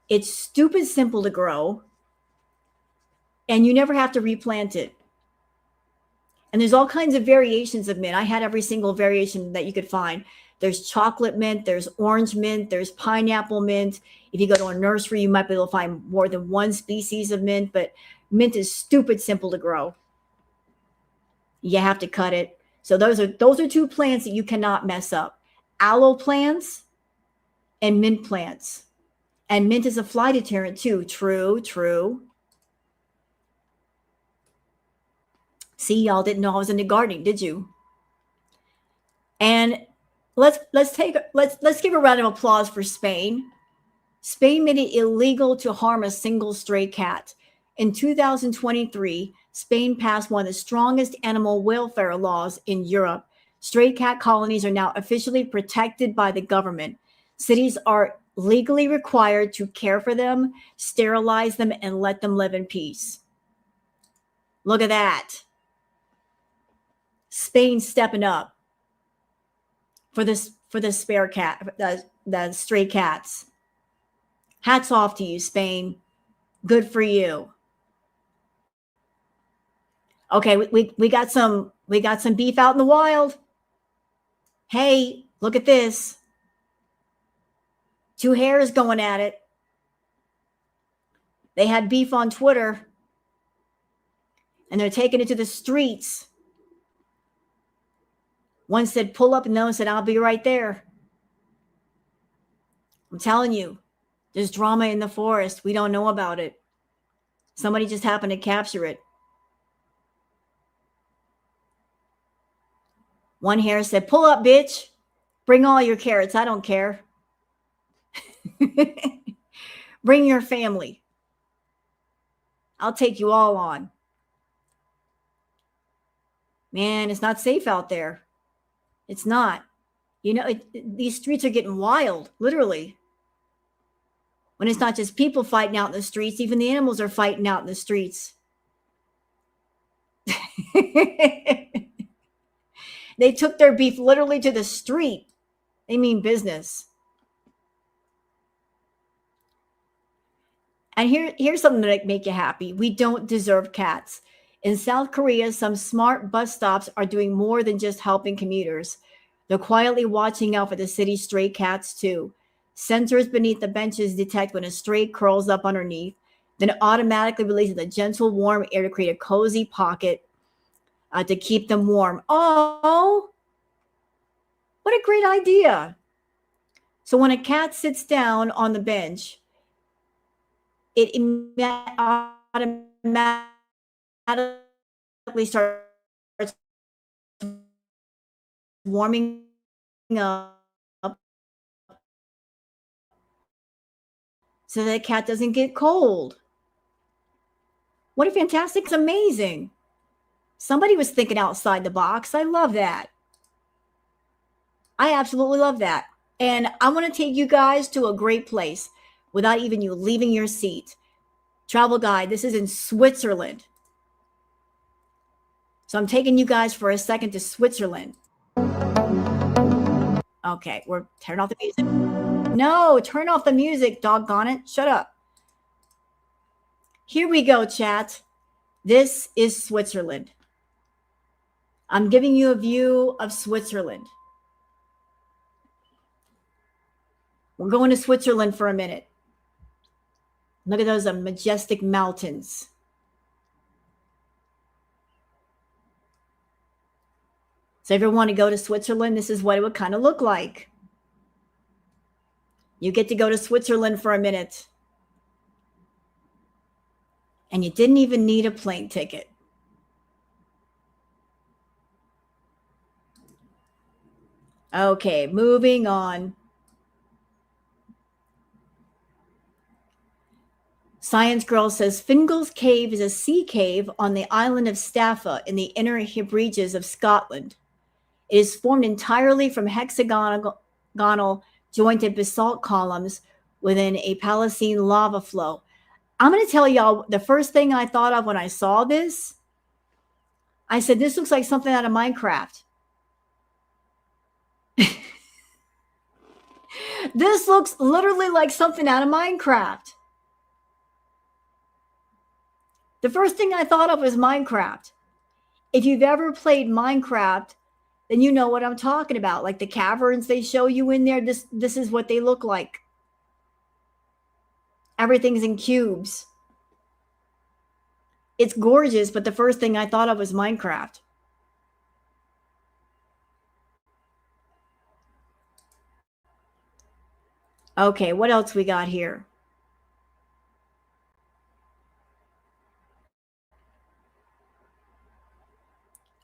It's stupid simple to grow. And you never have to replant it. And there's all kinds of variations of mint. I had every single variation that you could find. There's chocolate mint, there's orange mint, there's pineapple mint. If you go to a nursery, you might be able to find more than one species of mint, but mint is stupid simple to grow. You have to cut it. So those are two plants that you cannot mess up. Aloe plants and mint plants. And mint is a fly deterrent too. True, true. See, y'all didn't know I was into gardening, did you? And let's give a round of applause for Spain. Spain made it illegal to harm a single stray cat. In 2023, Spain passed one of the strongest animal welfare laws in Europe. Stray cat colonies are now officially protected by the government. Cities are legally required to care for them, sterilize them, and let them live in peace. Look at that. Spain stepping up for the spare cat, the stray cats. Hats off to you, Spain. Good for you. Okay, we got some beef out in the wild. Hey, look at this. Two hares going at it. They had beef on Twitter, and they're taking it to the streets. One said, pull up, and the other said, I'll be right there. I'm telling you, there's drama in the forest. We don't know about it. Somebody just happened to capture it. One hare said, pull up, bitch. Bring all your carrots. I don't care. Bring your family. I'll take you all on. Man, it's not safe out there. It's not. You know, these streets are getting wild, literally. When it's not just people fighting out in the streets, even the animals are fighting out in the streets. They took their beef literally to the street. They mean business. And here's something that make you happy. We don't deserve cats. In South Korea, some smart bus stops are doing more than just helping commuters. They're quietly watching out for the city's stray cats too. Sensors beneath the benches detect when a stray curls up underneath, then automatically releases a gentle, warm air to create a cozy pocket to keep them warm. Oh, what a great idea. So when a cat sits down on the bench, it automatically starts warming up so that cat doesn't get cold. What a fantastic, it's amazing. Somebody was thinking outside the box. I love that. I absolutely love that. And I want to take you guys to a great place without even you leaving your seat. Travel guide, this is in Switzerland. So I'm taking you guys for a second to Switzerland. Okay, we're turning off the music. No, turn off the music, doggone it. Shut up. Here we go, chat. This is Switzerland. I'm giving you a view of Switzerland. We're going to Switzerland for a minute. Look at those majestic mountains. So if you want to go to Switzerland, this is what it would kind of look like. You get to go to Switzerland for a minute. And you didn't even need a plane ticket. Okay, moving on. Science Girl says Fingal's Cave is a sea cave on the island of Staffa in the Inner Hebrides of Scotland. It is formed entirely from hexagonal jointed basalt columns within a Paleocene lava flow. I'm going to tell y'all the first thing I thought of when I saw this. I said, this looks like something out of Minecraft. This looks literally like something out of Minecraft. The first thing I thought of was Minecraft. If you've ever played Minecraft, then you know what I'm talking about. Like the caverns they show you in there, this is what they look like. Everything's in cubes. It's gorgeous, but the first thing I thought of was Minecraft. Okay, what else we got here?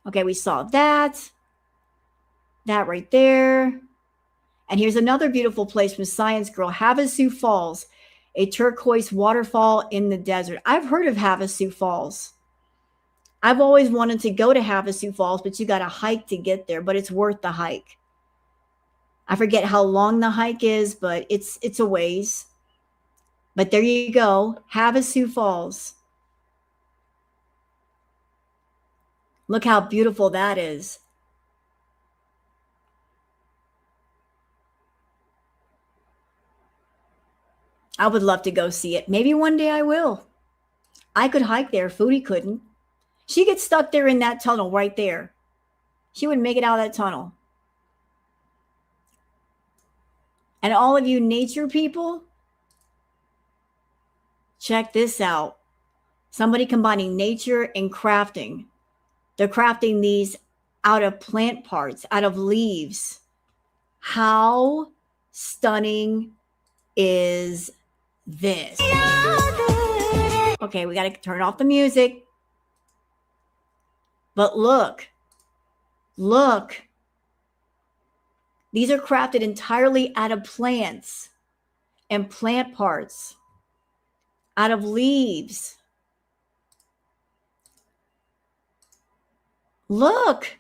Okay, we saw that. That right there. And here's another beautiful place from Science Girl, Havasu Falls, a turquoise waterfall in the desert. I've heard of Havasu Falls. I've always wanted to go to Havasu Falls, but you got to hike to get there, but it's worth the hike. I forget how long the hike is, but it's a ways. But there you go, Havasu Falls. Look how beautiful that is. I would love to go see it. Maybe one day I will. I could hike there. Foodie couldn't. She gets stuck there in that tunnel right there. She wouldn't make it out of that tunnel. And all of you nature people, check this out. Somebody combining nature and crafting. They're crafting these out of plant parts, out of leaves. How stunning is this? Okay, we got to turn off the music. But look. These are crafted entirely out of plants and plant parts, out of leaves. Look.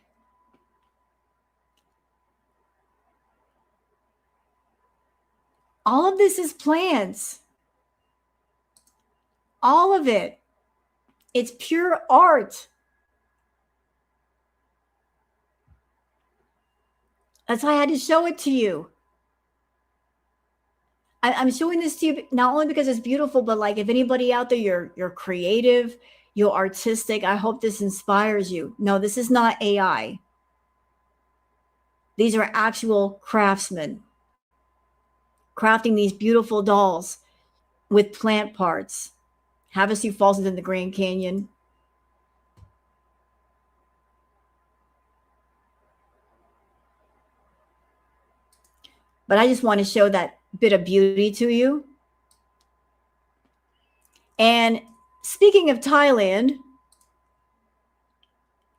All of this is plants. All of it. It's pure art. That's why I had to show it to you. I'm showing this to you not only because it's beautiful, but like if anybody out there, you're creative, you're artistic, I hope this inspires you. No, this is not AI. These are actual craftsmen crafting these beautiful dolls with plant parts. Havasu Falls is in the Grand Canyon. But I just want to show that bit of beauty to you. And speaking of Thailand,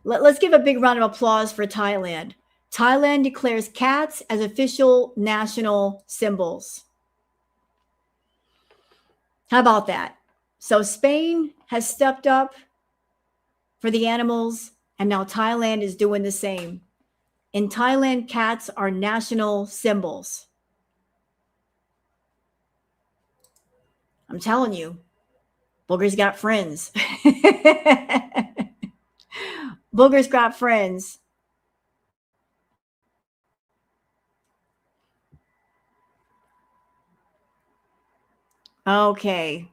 let's give a big round of applause for Thailand. Thailand declares cats as official national symbols. How about that? So Spain has stepped up for the animals, and now Thailand is doing the same. In Thailand, cats are national symbols. I'm telling you, Booger's got friends. Booger's got friends. Okay.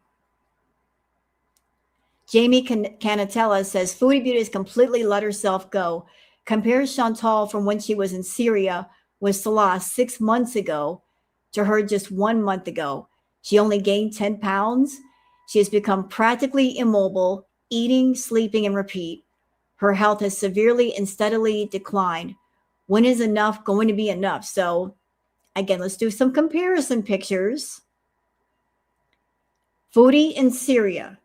Jamie Canatella says, Foodie Beauty has completely let herself go. Compares Chantal from when she was in Syria with Salah 6 months ago to her just 1 month ago. She only gained 10 pounds. She has become practically immobile, eating, sleeping, and repeat. Her health has severely and steadily declined. When is enough going to be enough? So, again, let's do some comparison pictures. Foodie in Syria.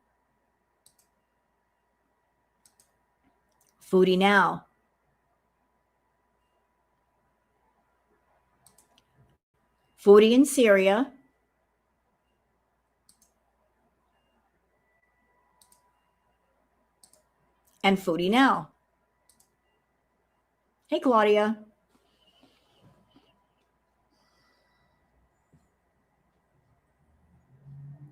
Foodie now. Foodie in Syria. And Foodie now. Hey, Claudia.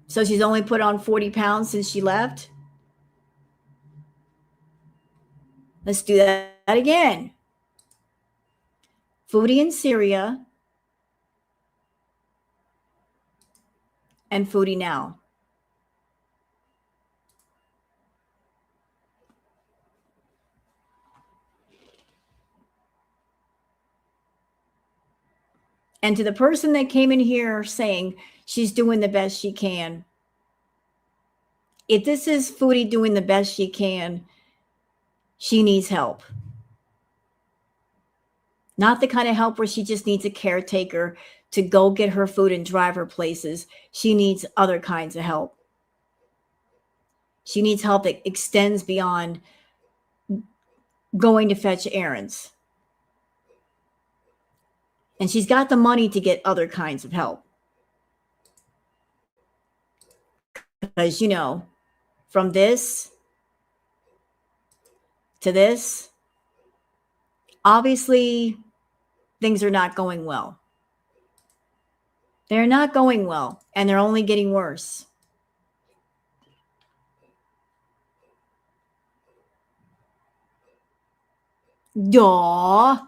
So she's only put on 40 pounds since she left. Let's do that again. Foodie in Syria and Foodie now. And to the person that came in here saying she's doing the best she can, if this is Foodie doing the best she can, she needs help. Not the kind of help where she just needs a caretaker to go get her food and drive her places. She needs other kinds of help. She needs help that extends beyond going to fetch errands. And she's got the money to get other kinds of help. Because, you know, from this to this, obviously things are not going well. They're not going well, and they're only getting worse. Y'all,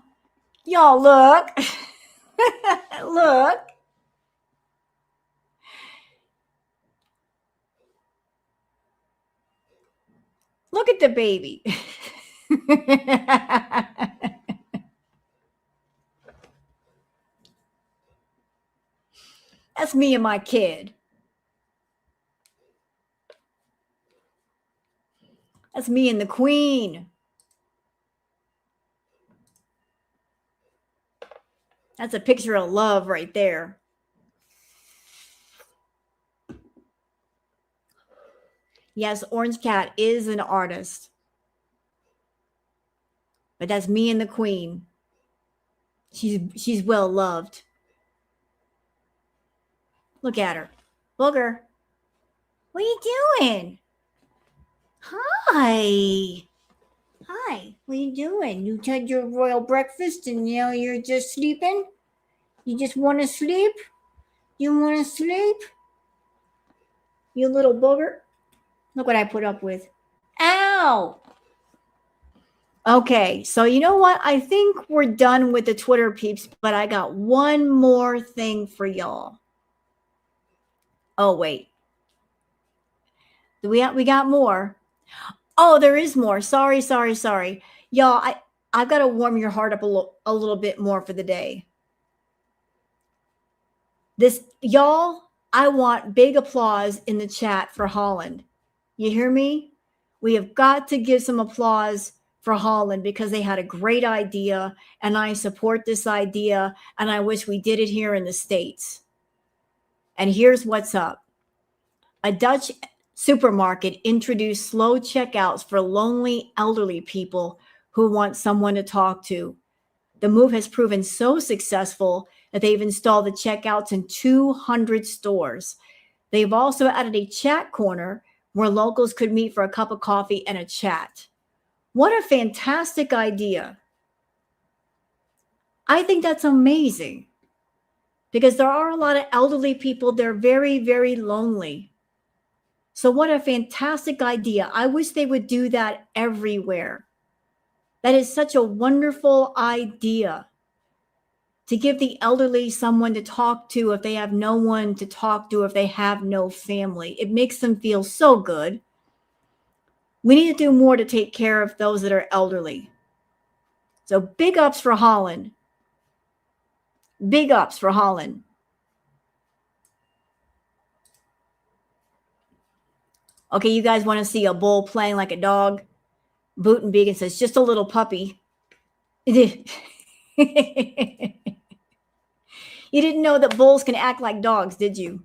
look. Look. Look at the baby. That's me and my kid. That's me and the queen. That's a picture of love right there. Yes, Orange Cat is an artist. But that's me and the queen. She's well loved. Look at her. Booger. What are you doing? Hi. Hi. What are you doing? You had your royal breakfast and now you're just sleeping? You just want to sleep? You want to sleep? You little booger. Look what I put up with. Ow. Okay, so you know what? I think we're done with the Twitter peeps, but I got one more thing for y'all. Oh, wait. We got more. Oh, there is more. Sorry. Y'all, I've got to warm your heart up a little bit more for the day. Y'all, I want big applause in the chat for Holland. You hear me? We have got to give some applause for Holland because they had a great idea, and I support this idea, and I wish we did it here in the States. And here's what's up. A Dutch supermarket introduced slow checkouts for lonely elderly people who want someone to talk to. The move has proven so successful that they've installed the checkouts in 200 stores. They've also added a chat corner where locals could meet for a cup of coffee and a chat. What a fantastic idea. I think that's amazing because there are a lot of elderly people. They're very, very lonely. So what a fantastic idea. I wish they would do that everywhere. That is such a wonderful idea, to give the elderly someone to talk to if they have no one to talk to, if they have no family. It makes them feel so good. We need to do more to take care of those that are elderly. So big ups for Holland. Big ups for Holland. Okay, you guys want to see a bull playing like a dog? Boot and Beacon says, just a little puppy. You didn't know that bulls can act like dogs, did you?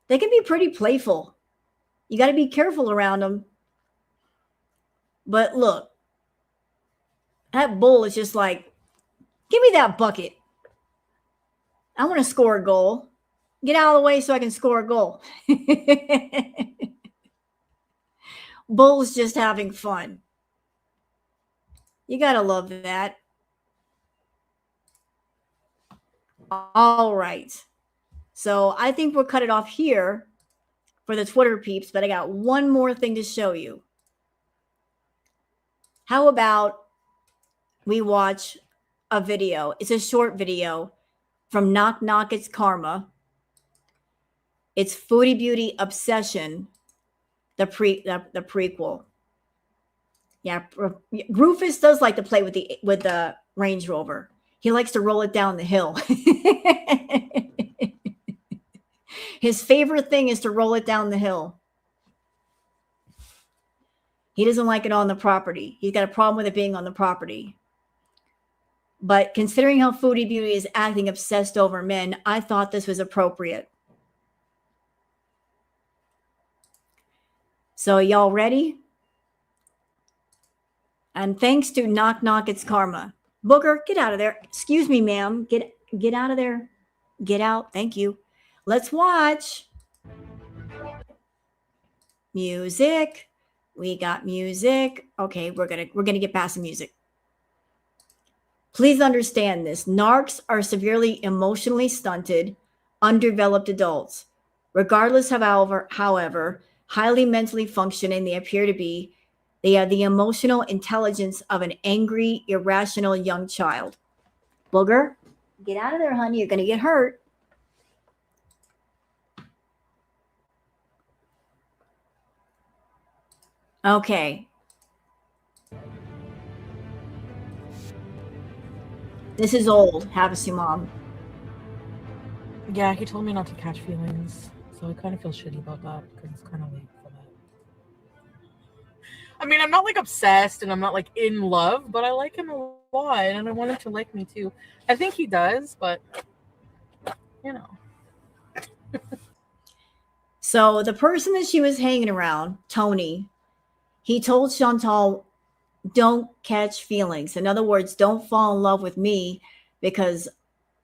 They can be pretty playful. You got to be careful around them. But look, that bull is just like, give me that bucket. I want to score a goal. Get out of the way so I can score a goal. Bull's just having fun. You got to love that. All right. So I think we'll cut it off here for the Twitter peeps, but I got one more thing to show you. How about we watch a video? It's a short video from Knock Knock It's Karma. It's Foodie Beauty Obsession, the prequel. Yeah, Rufus does like to play with the Range Rover. He likes to roll it down the hill. His favorite thing is to roll it down the hill. He doesn't like it on the property. He's got a problem with it being on the property. But considering how Foodie Beauty is acting obsessed over men, I thought this was appropriate. So y'all ready? And thanks to Knock Knock It's Karma. Booger, get out of there. Excuse me, ma'am. Get out of there. Get out. Thank you. Let's watch. Music. We got music. Okay, we're gonna get past the music. Please understand this. Narcs are severely emotionally stunted, undeveloped adults. Regardless of however highly mentally functioning they appear to be, they have the emotional intelligence of an angry, irrational young child. Booger, get out of there, honey. You're gonna get hurt. Okay. This is old. Havasu Mom. Yeah, he told me not to catch feelings, so I kind of feel shitty about that because it's kind of late for that. I mean, I'm not like obsessed and I'm not like in love, but I like him a lot and I want him to like me too. I think he does, but you know. So the person that she was hanging around, Tony, he told Shantel, don't catch feelings. In other words, don't fall in love with me because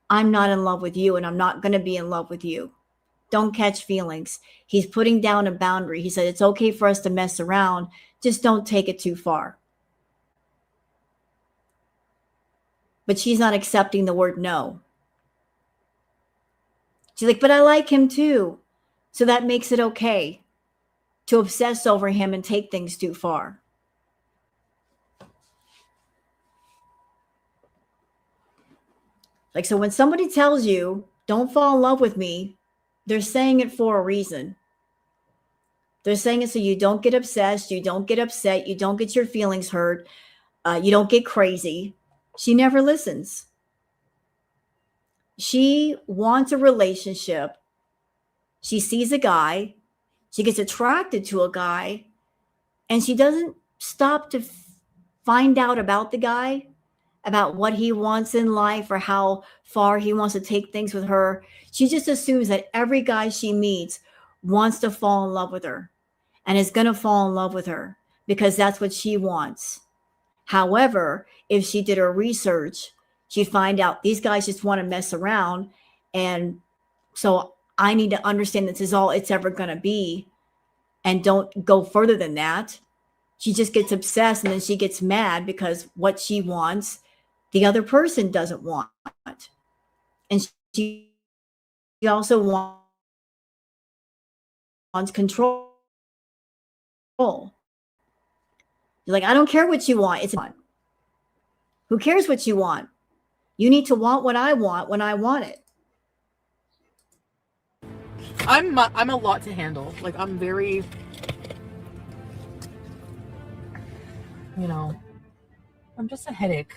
I'm not in love with you and I'm not going to be in love with you. Don't catch feelings. He's putting down a boundary. He said, it's okay for us to mess around. Just don't take it too far. But she's not accepting the word no. She's like, but I like him too. So that makes it okay to obsess over him and take things too far. Like, so when somebody tells you, don't fall in love with me, they're saying it for a reason. They're saying it so you don't get obsessed, you don't get upset, you don't get your feelings hurt, you don't get crazy. She never listens. She wants a relationship. She sees a guy, she gets attracted to a guy, and she doesn't stop to find out about the guy, about what he wants in life or how far he wants to take things with her. She just assumes that every guy she meets wants to fall in love with her and is going to fall in love with her because that's what she wants. However, if she did her research, she'd find out these guys just want to mess around. And so I need to understand this is all it's ever going to be and don't go further than that. She just gets obsessed and then she gets mad because what she wants, the other person doesn't want. And she also wants control. You're like, I don't care what you want. It's on. Who cares what you want? You need to want what I want when I want it. I'm a lot to handle. Like, I'm very, you know, I'm just a headache.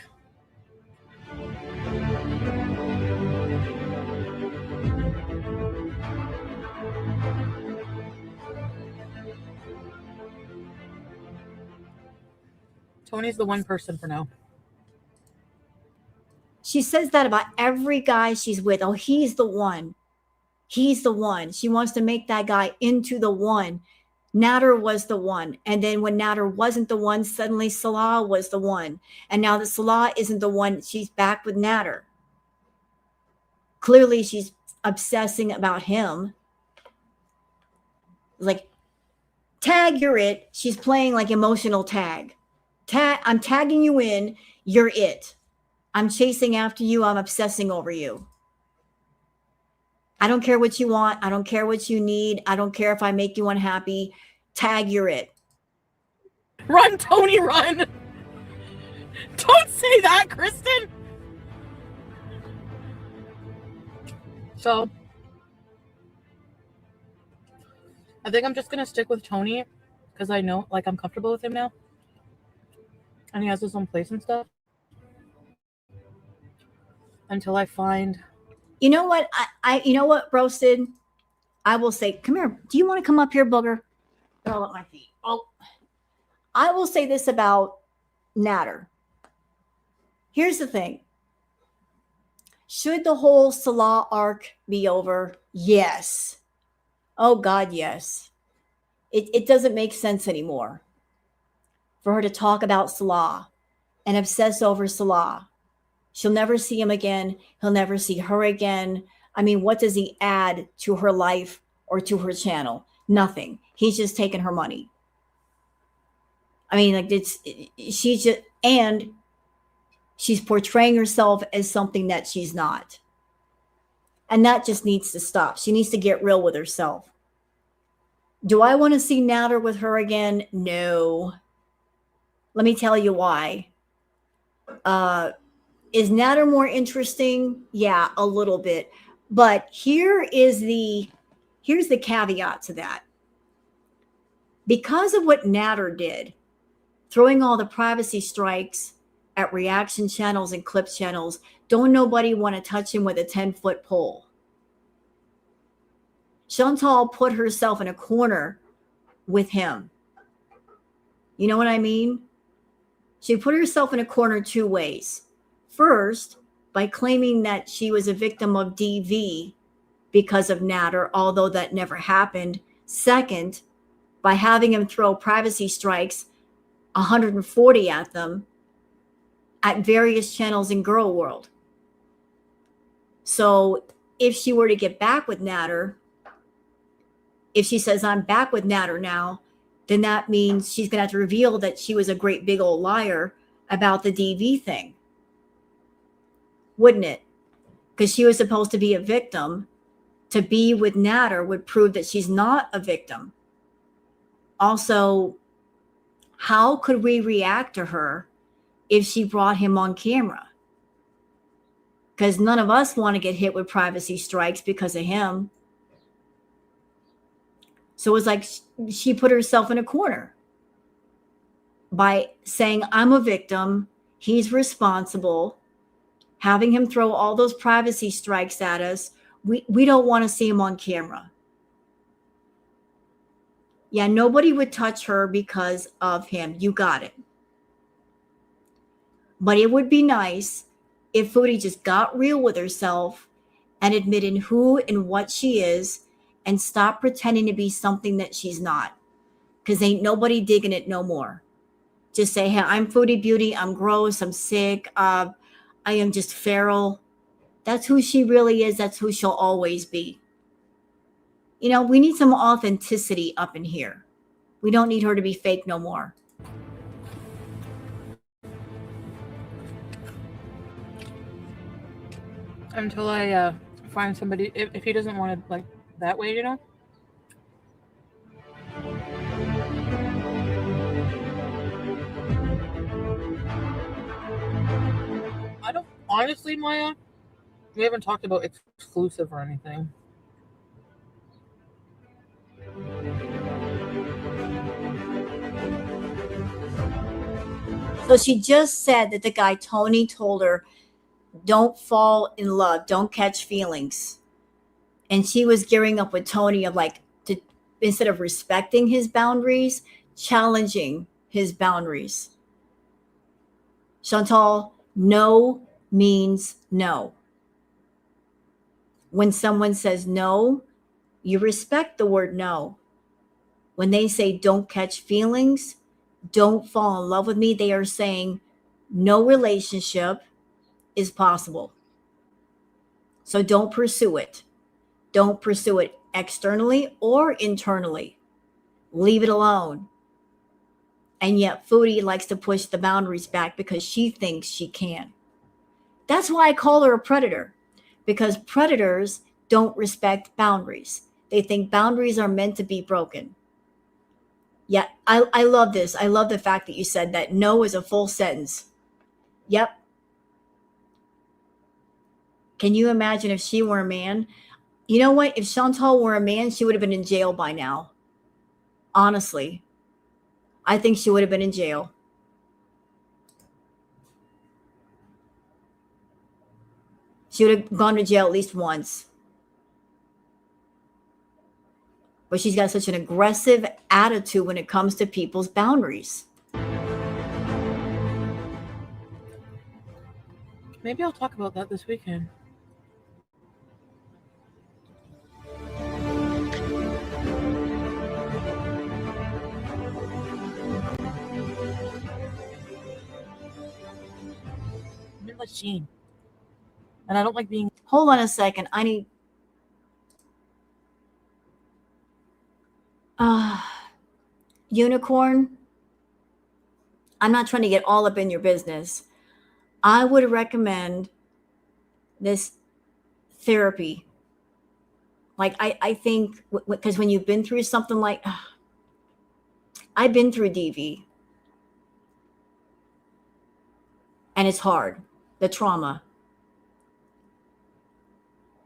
Tony's the one person for now. She says that about every guy she's with. Oh, he's the one. He's the one. She wants to make that guy into the one. Natter was the one. And then when Natter wasn't the one, suddenly Salah was the one. And now that Salah isn't the one, she's back with Natter. Clearly, she's obsessing about him. Like, tag, you're it. She's playing like emotional tag. I'm tagging you in. You're it. I'm chasing after you. I'm obsessing over you. I don't care what you want. I don't care what you need. I don't care if I make you unhappy. Tag, you're it. Run, Tony, run. Don't say that, Kristen. So, I think I'm just going to stick with Tony because I know, like, I'm comfortable with him now. And he has his own place and stuff. Until I find... You know what? You know what, Roasted? I will say, come here. Do you want to come up here, Booger? All at my feet. Oh, I will say this about Natter. Here's the thing. Should the whole Salah arc be over? Yes. Oh, God, yes. It doesn't make sense anymore for her to talk about Salah and obsess over Salah. She'll never see him again. He'll never see her again. I mean, what does he add to her life or to her channel? Nothing. He's just taking her money. I mean, like, she's portraying herself as something that she's not. And that just needs to stop. She needs to get real with herself. Do I want to see Natter with her again? No. Let me tell you why. Is Natter more interesting? Yeah, a little bit. But here's the caveat to that. Because of what Natter did, throwing all the privacy strikes at reaction channels and clip channels, don't nobody want to touch him with a 10-foot pole. Shantel put herself in a corner with him. You know what I mean? She put herself in a corner two ways. First, by claiming that she was a victim of DV because of Natter, although that never happened. Second, by having him throw privacy strikes, 140 at them, at various channels in Girl World. So if she were to get back with Natter, if she says, I'm back with Natter now, then that means she's going to have to reveal that she was a great big old liar about the DV thing. Wouldn't it? Because she was supposed to be a victim. To be with Natter would prove that she's not a victim. Also, how could we react to her if she brought him on camera? Because none of us want to get hit with privacy strikes because of him. So it's like she put herself in a corner by saying, I'm a victim. He's responsible. Having him throw all those privacy strikes at us. We don't want to see him on camera. Yeah, nobody would touch her because of him. You got it. But it would be nice if Foodie just got real with herself and admitted who and what she is and stop pretending to be something that she's not. Because ain't nobody digging it no more. Just say, hey, I'm Foodie Beauty. I'm gross. I'm sick. I am just feral. That's who she really is. That's who she'll always be. You know, we need some authenticity up in here. We don't need her to be fake no more. Until I find somebody, if he doesn't want it like that way, you know? honestly, Maya, we haven't talked about exclusive or anything. So she just said that the guy Tony told her, don't fall in love, don't catch feelings. And she was gearing up with Tony of like, to instead of respecting his boundaries, challenging his boundaries. Chantal, no means no. When someone says no, you respect the word no. When they say don't catch feelings, don't fall in love with me, they are saying no relationship is possible. So don't pursue it. Don't pursue it externally or internally. Leave it alone. And yet Foodie likes to push the boundaries back because she thinks she can. That's why I call her a predator, because predators don't respect boundaries. They think boundaries are meant to be broken. Yeah, I love this. I love the fact that you said that no is a full sentence. Yep. Can you imagine if she were a man? You know what? If Chantal were a man, she would have been in jail by now. Honestly, I think she would have been in jail. She would have gone to jail at least once. But she's got such an aggressive attitude when it comes to people's boundaries. Maybe I'll talk about that this weekend. I'm in Lachine. And I don't like being... Hold on a second. I need... Unicorn, I'm not trying to get all up in your business. I would recommend this therapy. Like, I think, because when you've been through something like... I've been through DV. And it's hard. The trauma.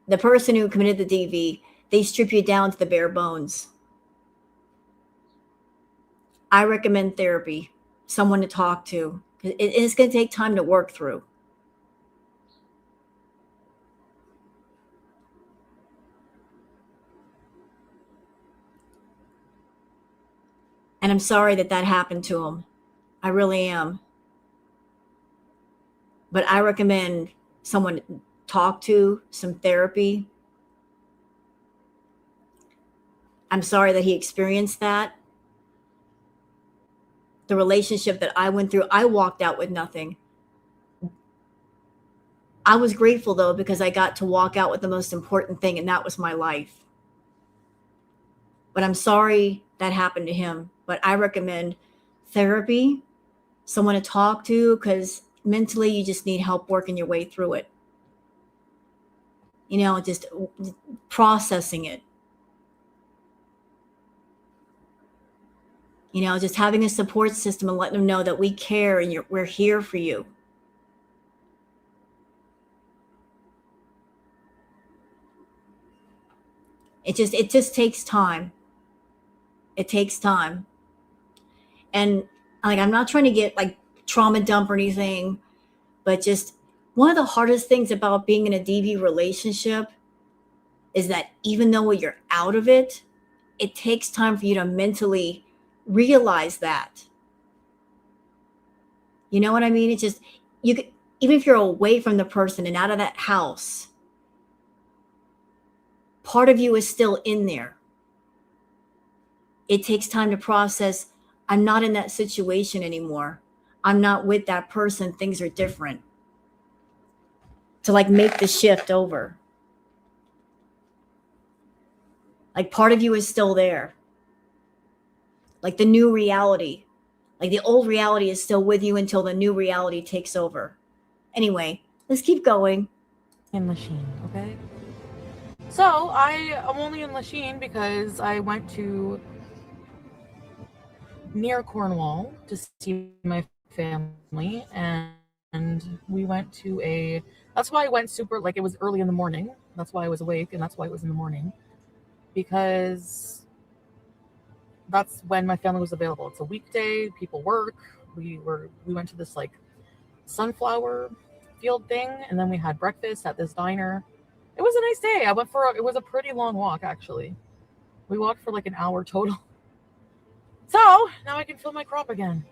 The person who committed the DV, they strip you down to the bare bones. I recommend therapy, someone to talk to. It's going to take time to work through. And I'm sorry that that happened to him. I really am. But I recommend someone to talk to, some therapy. I'm sorry that he experienced that. The relationship that I went through, I walked out with nothing. I was grateful, though, because I got to walk out with the most important thing, and that was my life. But I'm sorry that happened to him. But I recommend therapy, someone to talk to, because mentally you just need help working your way through it. You know, just processing it. You know, just having a support system and letting them know that we care and we're here for you. It just takes time. It takes time. And like, I'm not trying to get like trauma dump or anything, but just one of the hardest things about being in a DV relationship is that even though you're out of it, it takes time for you to mentally realize that. You know what I mean? It's just, you could, even if you're away from the person and out of that house, part of you is still in there. It takes time to process. I'm not in that situation anymore. I'm not with that person. Things are different. To like make the shift over. Like part of you is still there. Like the new reality. Like the old reality is still with you until the new reality takes over. Anyway, let's keep going. In Lachine, okay? So I am only in Lachine because I went to near Cornwall to see my family, and we went to that's why I went super, like, it was early in the morning. That's why I was awake, and that's why it was in the morning, because that's when my family was available. It's a weekday, people work. We went to this like sunflower field thing, and then we had breakfast at this diner. It was a nice day. It was a pretty long walk, actually. We walked for like an hour total. So now I can fill my crop again.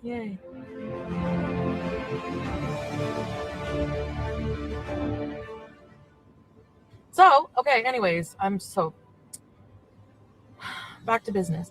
Yay. So, okay, anyways, back to business.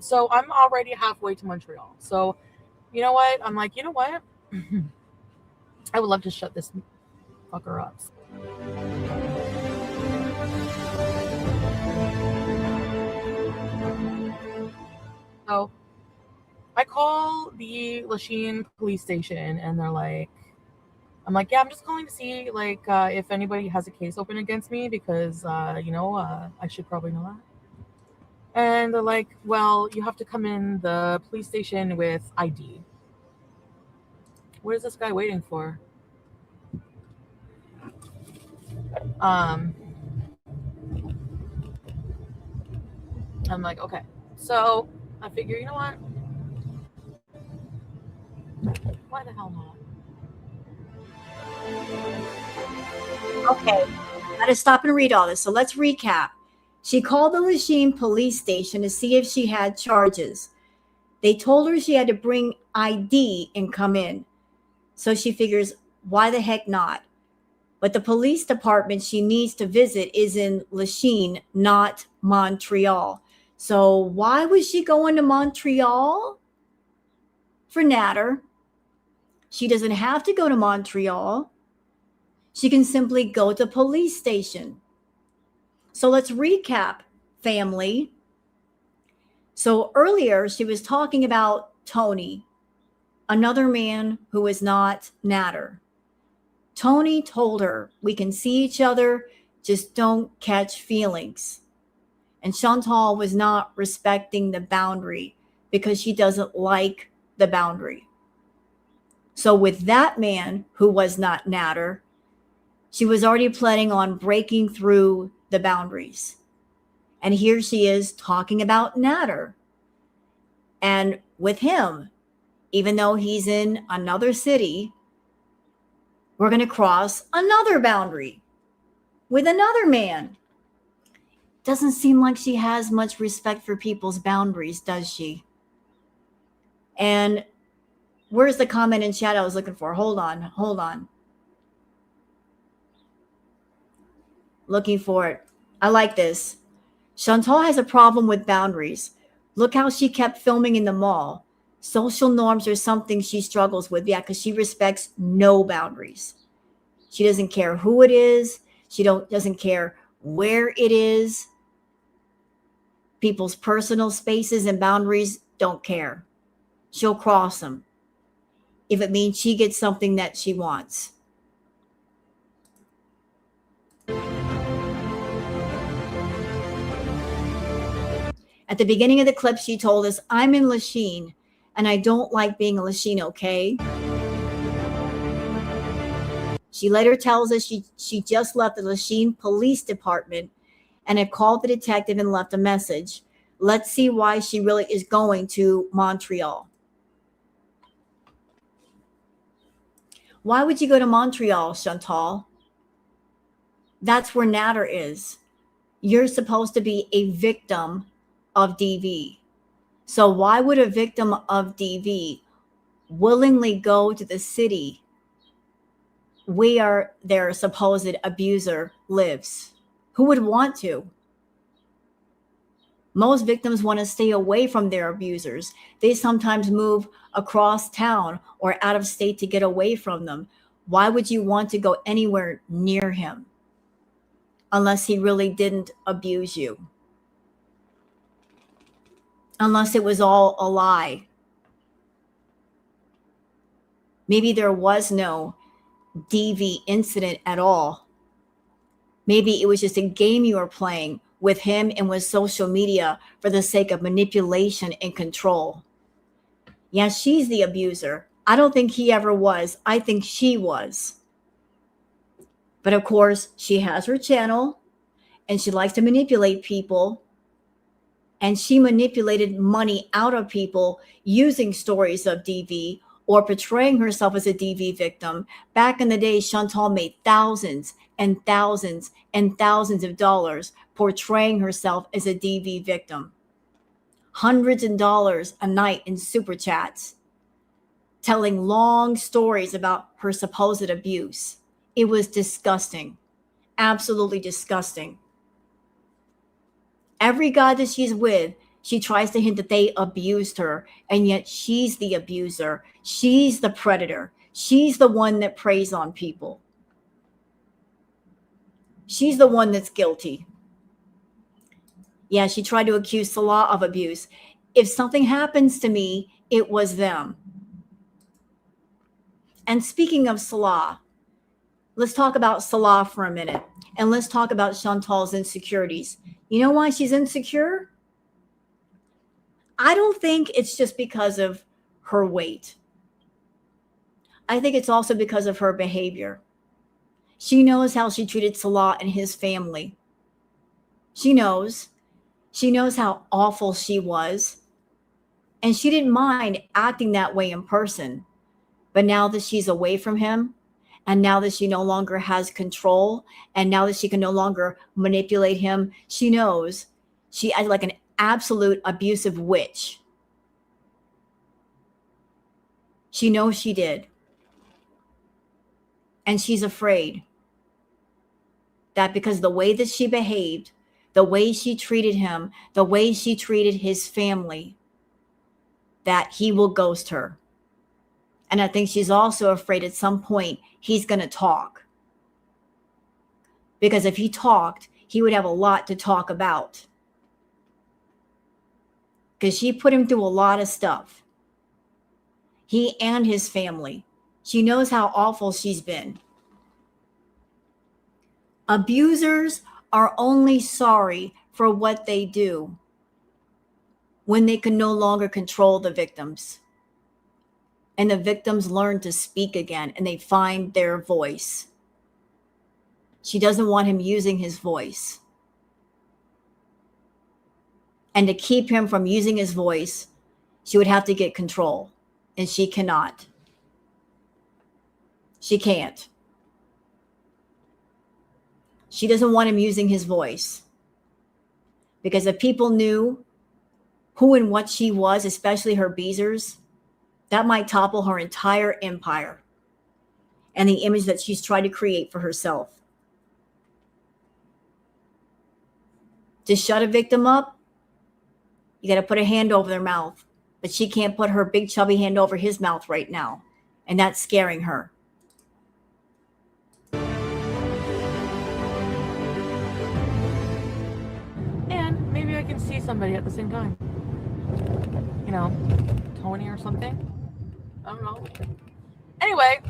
So I'm already halfway to Montreal. So, you know what? I'm like, you know what? I would love to shut this fucker up. So I call the Lachine police station, and they're like, I'm like, yeah, I'm just calling to see like if anybody has a case open against me, because I should probably know that. And they're like, well, you have to come in the police station with ID. What is this guy waiting for? I'm like, okay. So I figure, you know what? Why the hell not? Okay, gotta stop and read all this. So let's recap. She called the Lachine police station to see if she had charges. They told her she had to bring ID and come in. So she figures, why the heck not? But the police department she needs to visit is in Lachine, not Montreal. So why was she going to Montreal? For Natter. She doesn't have to go to Montreal. She can simply go to police station. So let's recap, family. So earlier she was talking about Tony, another man who is not Natter. Tony told her, we can see each other, just don't catch feelings. And Shantel was not respecting the boundary because she doesn't like the boundary. So with that man who was not Natter, she was already planning on breaking through the boundaries. And here she is talking about Natter. And with him, even though he's in another city, we're going to cross another boundary with another man. Doesn't seem like she has much respect for people's boundaries, does she? And where's the comment in chat I was looking for? Hold on. Looking for it. I like this. Shantel has a problem with boundaries. Look how she kept filming in the mall. Social norms are something she struggles with. Yeah, because she respects no boundaries. She doesn't care who it is. She doesn't care where it is. People's personal spaces and boundaries, don't care. She'll cross them if it means she gets something that she wants. At the beginning of the clip, she told us, I'm in Lachine, and I don't like being a Lachine, okay? She later tells us she just left the Lachine Police Department and had called the detective and left a message. Let's see why she really is going to Montreal. Why would you go to Montreal, Shantel? That's where Natter is. You're supposed to be a victim of DV. So why would a victim of DV willingly go to the city where their supposed abuser lives? Who would want to? Most victims want to stay away from their abusers. They sometimes move across town or out of state to get away from them. Why would you want to go anywhere near him? unless he really didn't abuse you. Unless it was all a lie. Maybe there was no DV incident at all. Maybe it was just a game you were playing with him and with social media for the sake of manipulation and control. Yeah, she's the abuser. I don't think he ever was. I think she was. But of course, she has her channel and she likes to manipulate people. And she manipulated money out of people using stories of DV or portraying herself as a DV victim. Back in the day, Shantel made thousands and thousands and thousands of dollars portraying herself as a DV victim. Hundreds of dollars a night in super chats, telling long stories about her supposed abuse. It was disgusting, absolutely disgusting. Every guy that she's with, she tries to hint that they abused her, and yet she's the abuser. She's the predator. She's the one that preys on people. She's the one that's guilty. Yeah, she tried to accuse Salah of abuse. If something happens to me, it was them. And speaking of Salah, let's talk about Salah for a minute. And let's talk about Chantal's insecurities. You know why she's insecure? I don't think it's just because of her weight. I think it's also because of her behavior. She knows how she treated Salah and his family. She knows. She knows how awful she was. And she didn't mind acting that way in person. But now that she's away from him, and now that she no longer has control, and now that she can no longer manipulate him, she knows she acted like an absolute abusive witch. She knows she did. And she's afraid that because the way that she behaved, the way she treated him, the way she treated his family, that he will ghost her. And I think she's also afraid at some point he's going to talk. Because if he talked, he would have a lot to talk about. Because she put him through a lot of stuff. He and his family. She knows how awful she's been. Abusers are only sorry for what they do when they can no longer control the victims. And the victims learn to speak again and they find their voice. She doesn't want him using his voice. And to keep him from using his voice, she would have to get control. And she cannot. She can't. She doesn't want him using his voice. Because if people knew who and what she was, especially her beezers, that might topple her entire empire and the image that she's tried to create for herself. To shut a victim up, you got to put a hand over their mouth. But she can't put her big chubby hand over his mouth right now. And that's scaring her. And maybe I can see somebody at the same time. You know, Tony or something. I don't know. Anyway.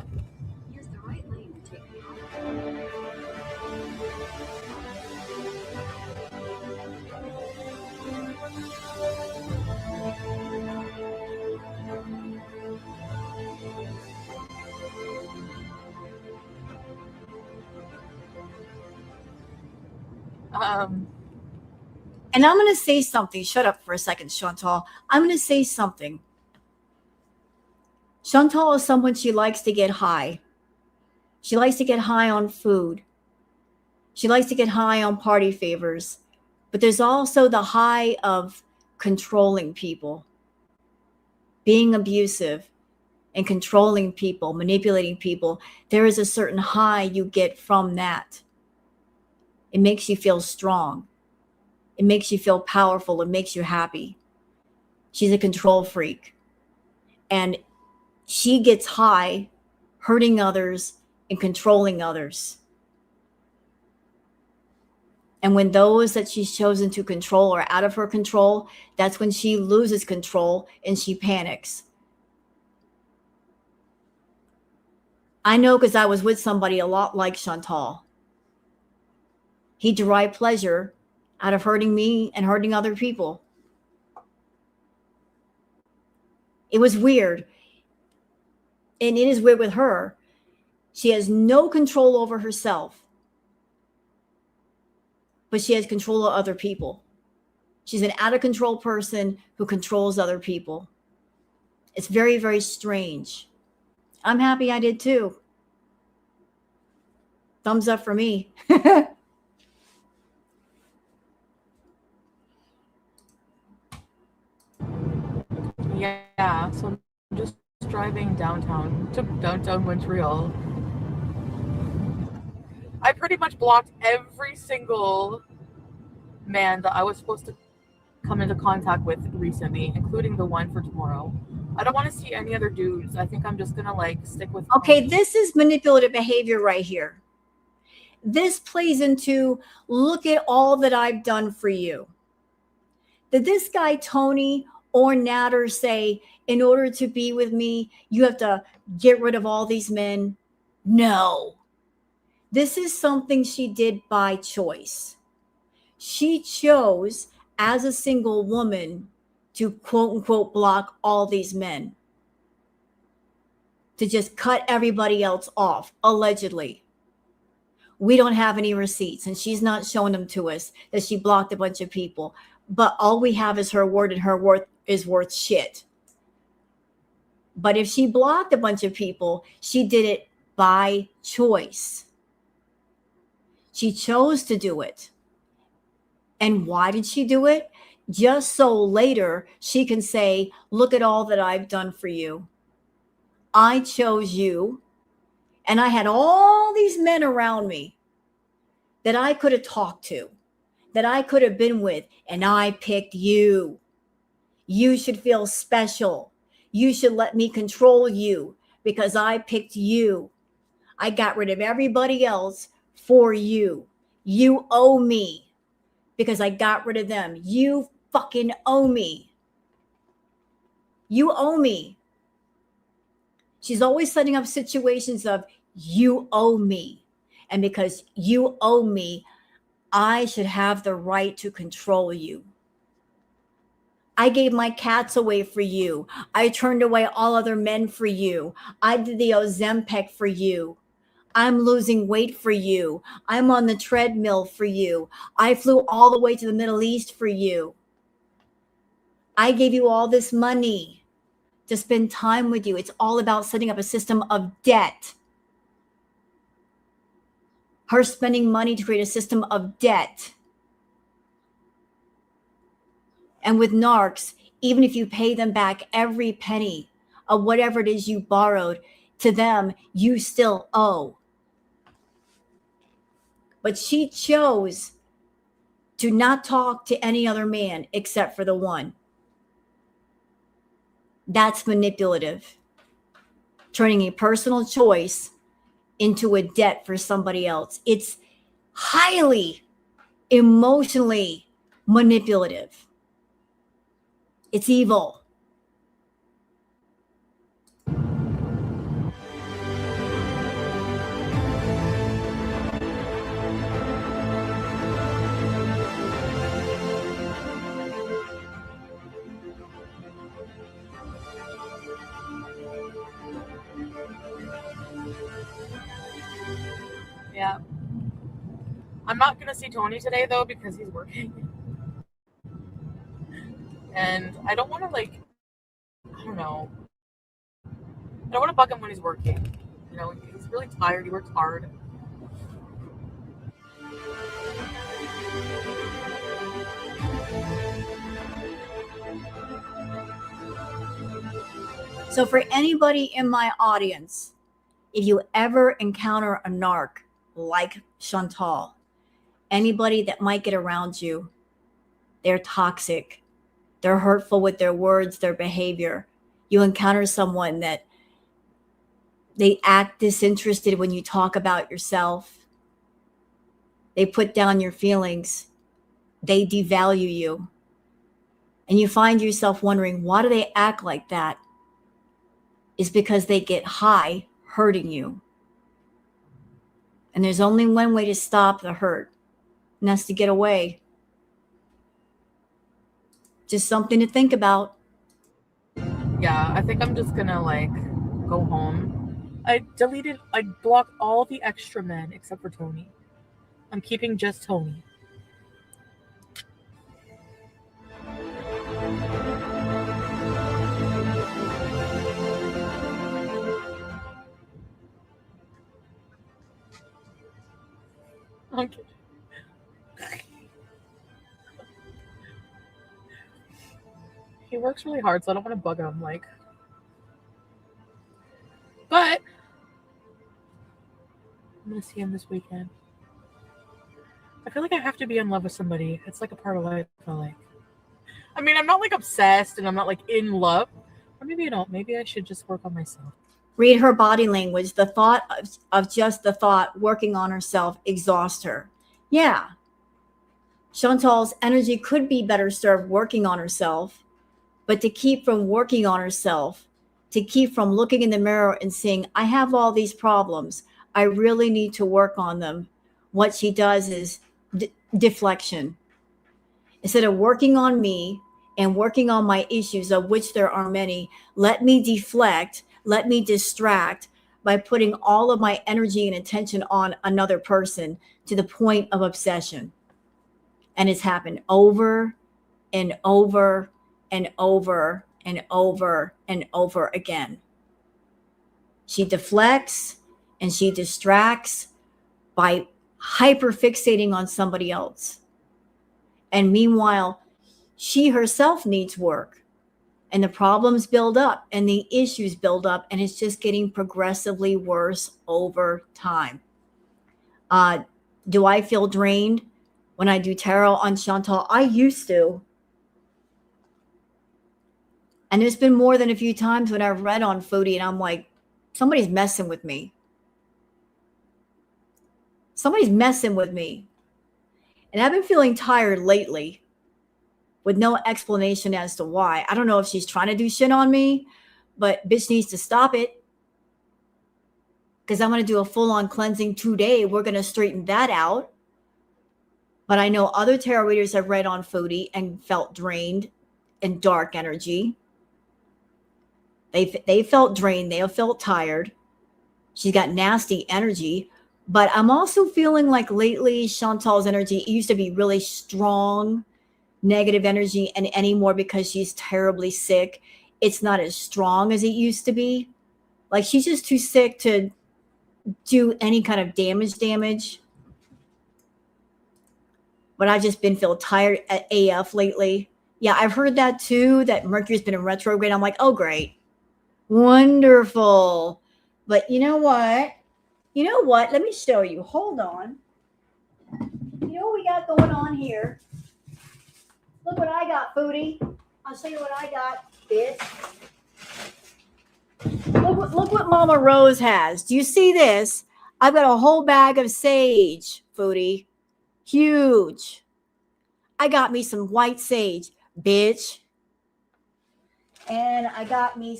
Here's the right lane to take me home. And I'm going to say something. Shut up for a second, Chantal. I'm going to say something. Chantal is someone, she likes to get high. She likes to get high on food. She likes to get high on party favors. But there's also the high of controlling people, being abusive and controlling people, manipulating people. There is a certain high you get from that. It makes you feel strong. It makes you feel powerful. It makes you happy. She's a control freak. And she gets high, hurting others and controlling others. And when those that she's chosen to control are out of her control, that's when she loses control and she panics. I know because I was with somebody a lot like Chantal. He derived pleasure out of hurting me and hurting other people. It was weird. And it is weird with her. She has no control over herself, but she has control of other people. She's an out of control person who controls other people. It's very, very strange. I'm happy I did too. Thumbs up for me. Yeah, so I'm just driving downtown to downtown Montreal. I pretty much blocked every single man that I was supposed to come into contact with recently, including the one for tomorrow. I don't want to see any other dudes. I think I'm just gonna like stick with Okay, Tony. this is manipulative behavior right here. This plays into, look at all that I've done for you. Did this guy Tony or Natter say, in order to be with me, you have to get rid of all these men? No. This is something she did by choice. She chose as a single woman to quote unquote block all these men, to just cut everybody else off, allegedly. We don't have any receipts, and she's not showing them to us that she blocked a bunch of people. But all we have is her word, and her word is worth shit. But if she blocked a bunch of people, she did it by choice. She chose to do it. And why did she do it? Just so later she can say, look at all that I've done for you. I chose you, and I had all these men around me that I could have talked to, that I could have been with, and I picked you. You should feel special. You should let me control you because I picked you. I got rid of everybody else for you. You owe me because I got rid of them. You fucking owe me. You owe me. She's always setting up situations of, you owe me. And because you owe me, I should have the right to control you. I gave my cats away for you. I turned away all other men for you. I did the Ozempic for you. I'm losing weight for you. I'm on the treadmill for you. I flew all the way to the Middle East for you. I gave you all this money to spend time with you. It's all about setting up a system of debt. Her spending money to create a system of debt. And with narcs, even if you pay them back every penny of whatever it is you borrowed, to them, you still owe. But she chose to not talk to any other man except for the one. That's manipulative. Turning a personal choice into a debt for somebody else. It's highly emotionally manipulative. It's evil. Yeah. I'm not gonna see Tony today though because he's working. And I don't wanna I don't know. I don't wanna bug him when he's working. You know, he's really tired, he works hard. So for anybody in my audience, if you ever encounter a narc like Chantal, anybody that might get around you, they're toxic. They're hurtful with their words, their behavior. You encounter someone that they act disinterested when you talk about yourself. They put down your feelings. They devalue you. And you find yourself wondering, why do they act like that? It's because they get high hurting you. And there's only one way to stop the hurt, and that's to get away. Just something to think about. Yeah, I think I'm just gonna like go home. I blocked all the extra men except for Tony. I'm keeping just Tony. Okay. He works really hard, so I don't want to bug him. But I'm gonna see him this weekend. I feel like I have to be in love with somebody. It's like a part of life. I mean, I'm not like obsessed, and I'm not like in love. Or maybe I don't. Maybe I should just work on myself. Read her body language. The thought of just the thought working on herself exhausts her. Yeah. Chantal's energy could be better served working on herself, but to keep from working on herself, to keep from looking in the mirror and saying, I have all these problems, I really need to work on them, what she does is deflection. Instead of working on me and working on my issues, of which there are many, let me deflect, let me distract by putting all of my energy and attention on another person to the point of obsession. And it's happened over and over and over and over and over again. She deflects and she distracts by hyperfixating on somebody else. And meanwhile, she herself needs work. And the problems build up and the issues build up, and it's just getting progressively worse over time. Do I feel drained when I do tarot on Chantal? I used to. And there's been more than a few times when I've read on Foodie and I'm like, somebody's messing with me. Somebody's messing with me. And I've been feeling tired lately with no explanation as to why. I don't know if she's trying to do shit on me, but bitch needs to stop it. Because I'm going to do a full-on cleansing today. We're going to straighten that out. But I know other tarot readers have read on Foodie and felt drained and dark energy. They felt drained. They felt tired. She's got nasty energy. But I'm also feeling like lately Chantal's energy used to be really strong, negative energy, and anymore because she's terribly sick, it's not as strong as it used to be. Like she's just too sick to do any kind of damage. But I've just been feeling tired at AF lately. Yeah, I've heard that too, that Mercury's been in retrograde. I'm like, oh, great. Wonderful. But you know what? Let me show you. Hold on. You know what we got going on here? Look what I got, Foodie. I'll show you what I got, bitch. Look what Mama Rose has. Do you see this? I've got a whole bag of sage, Foodie. Huge. I got me some white sage, bitch. And I got me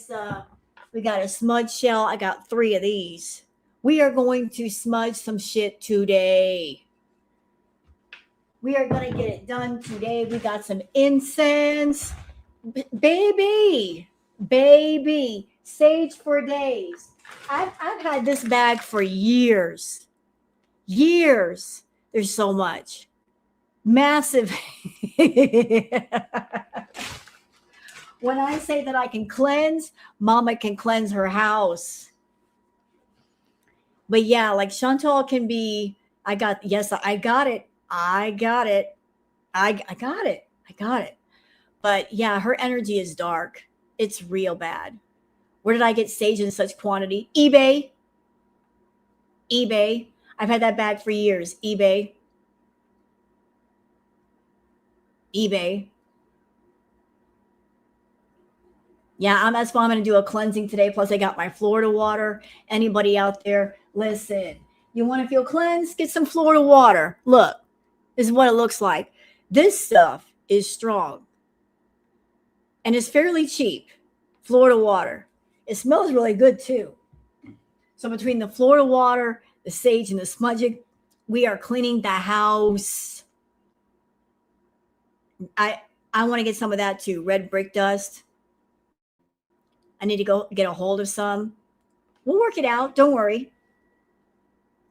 we got a smudge shell. I got 3 of these. We are going to smudge some shit today. We are going to get it done today. We got some incense. Baby. Sage for days. I've had this bag for years. There's so much. Massive. When I say that I can cleanse, Mama can cleanse her house. But yeah, like Chantal can be, I got it. But yeah, her energy is dark. It's real bad. Where did I get sage in such quantity? eBay. I've had that bag for years. eBay. Yeah, that's why I'm going to do a cleansing today. Plus, I got my Florida water. Anybody out there, listen. You want to feel cleansed? Get some Florida water. Look, this is what it looks like. This stuff is strong and it's fairly cheap. Florida water. It smells really good too. So between the Florida water, the sage, and the smudging, we are cleaning the house. I want to get some of that too. Red brick dust. I need to go get a hold of some. We'll work it out. Don't worry.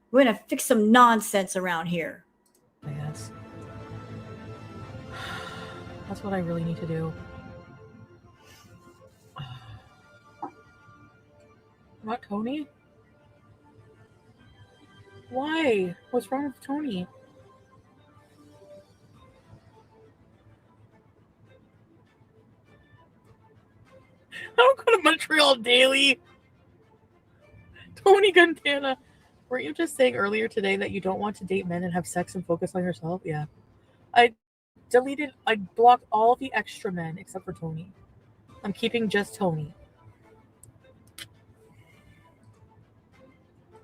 We're going to fix some nonsense around here. Yes. That's what I really need to do. Not Tony? Why? What's wrong with Tony? I don't go to Montreal daily. Tony Guntana. Weren't you just saying earlier today that you don't want to date men and have sex and focus on yourself? Yeah. I blocked all the extra men except for Tony. I'm keeping just Tony.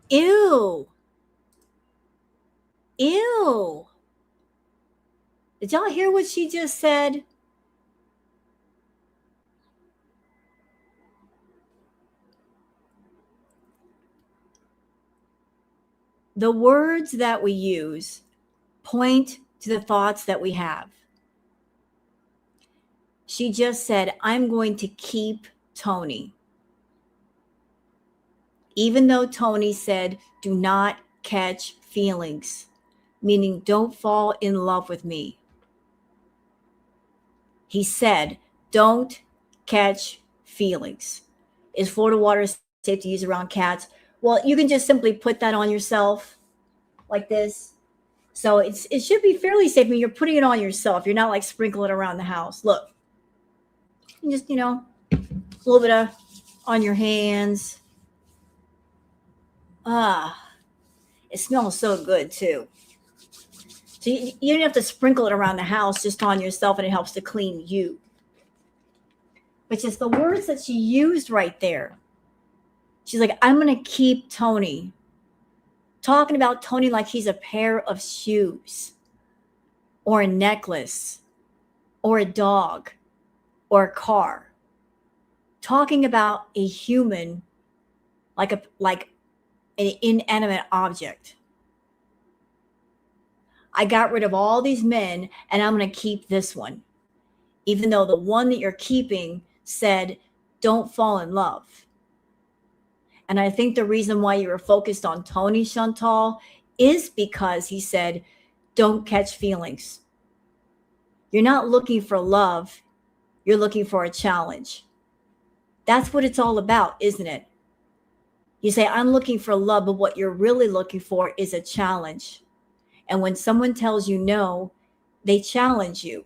Ew. Ew. Did y'all hear what she just said? The words that we use point to the thoughts that we have. She just said, I'm going to keep Tony. Even though Tony said, do not catch feelings, meaning don't fall in love with me. He said, don't catch feelings. Is Florida water safe to use around cats? Well, you can just simply put that on yourself like this. So it should be fairly safe. I mean, you're putting it on yourself. You're not like sprinkling it around the house. Look, you just, a little bit of on your hands. It smells so good too. So you don't have to sprinkle it around the house, just on yourself, and it helps to clean you. But just the words that she used right there. She's like, I'm going to keep Tony. Talking about Tony like he's a pair of shoes or a necklace or a dog or a car. Talking about a human like an inanimate object. I got rid of all these men and I'm going to keep this one. Even though the one that you're keeping said, don't fall in love. And I think the reason why you were focused on Tony, Chantal, is because he said, don't catch feelings. You're not looking for love. You're looking for a challenge. That's what it's all about, isn't it? You say, I'm looking for love, but what you're really looking for is a challenge. And when someone tells you no, they challenge you.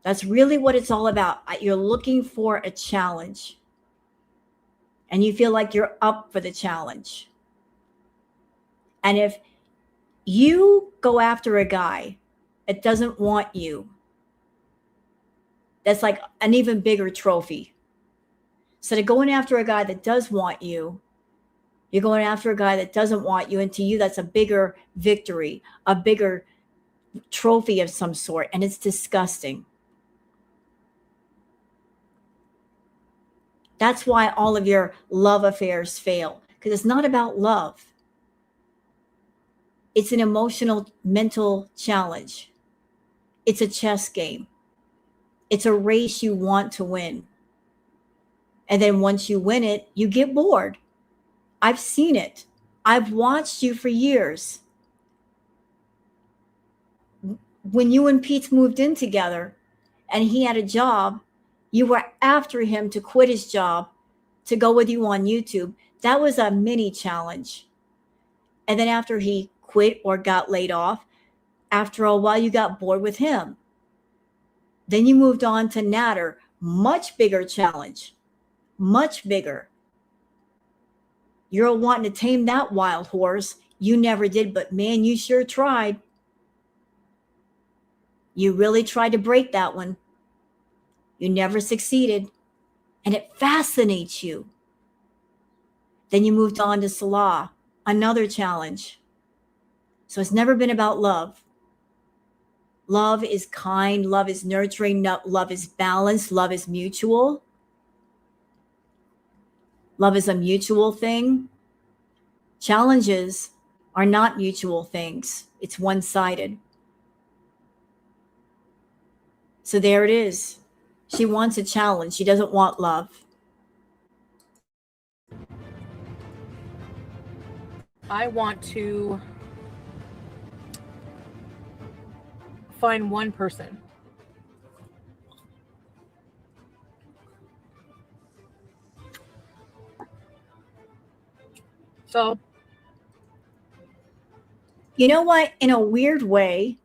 That's really what it's all about. You're looking for a challenge. And you feel like you're up for the challenge. And if you go after a guy that doesn't want you, that's like an even bigger trophy. Instead of going after a guy that does want you, you're going after a guy that doesn't want you. And to you, that's a bigger victory, a bigger trophy of some sort. And it's disgusting. That's why all of your love affairs fail, because it's not about love. It's an emotional, mental challenge. It's a chess game. It's a race you want to win. And then once you win it, you get bored. I've seen it. I've watched you for years. When you and Peeps moved in together and he had a job, you were after him to quit his job to go with you on YouTube. That was a mini challenge. And then after he quit or got laid off, after a while, you got bored with him. Then you moved on to Natter, much bigger challenge, much bigger. You're wanting to tame that wild horse. You never did, but man, you sure tried. You really tried to break that one. You never succeeded. And it fascinates you Then you moved on to Salah, another challenge. So it's never been about love. Love is kind. Love is nurturing. Love is balanced. Love is mutual. Love is a mutual thing. Challenges are not mutual things. It's one-sided. So there it is. She wants a challenge. She doesn't want love. I want to find one person so you know what? In a weird way,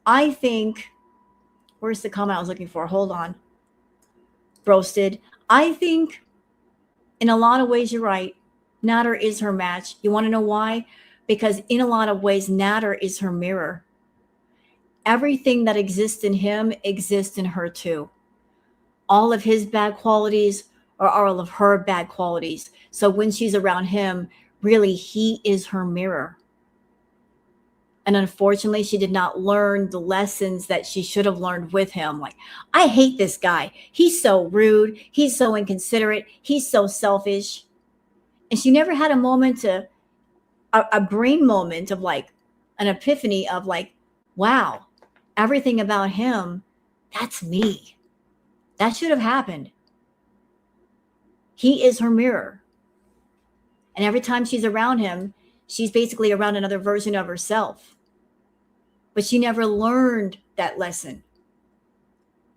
I think, where's the comment I was looking for? Hold on. Roasted. I think in a lot of ways, you're right. Natter is her match. You want to know why? Because in a lot of ways, Natter is her mirror. Everything that exists in him exists in her too. All of his bad qualities are all of her bad qualities. So when she's around him, really, he is her mirror. And unfortunately, she did not learn the lessons that she should have learned with him. Like, I hate this guy. He's so rude. He's so inconsiderate. He's so selfish. And she never had a moment a brain moment of like an epiphany of like, wow, everything about him, that's me. That should have happened. He is her mirror. And every time she's around him, she's basically around another version of herself. But she never learned that lesson.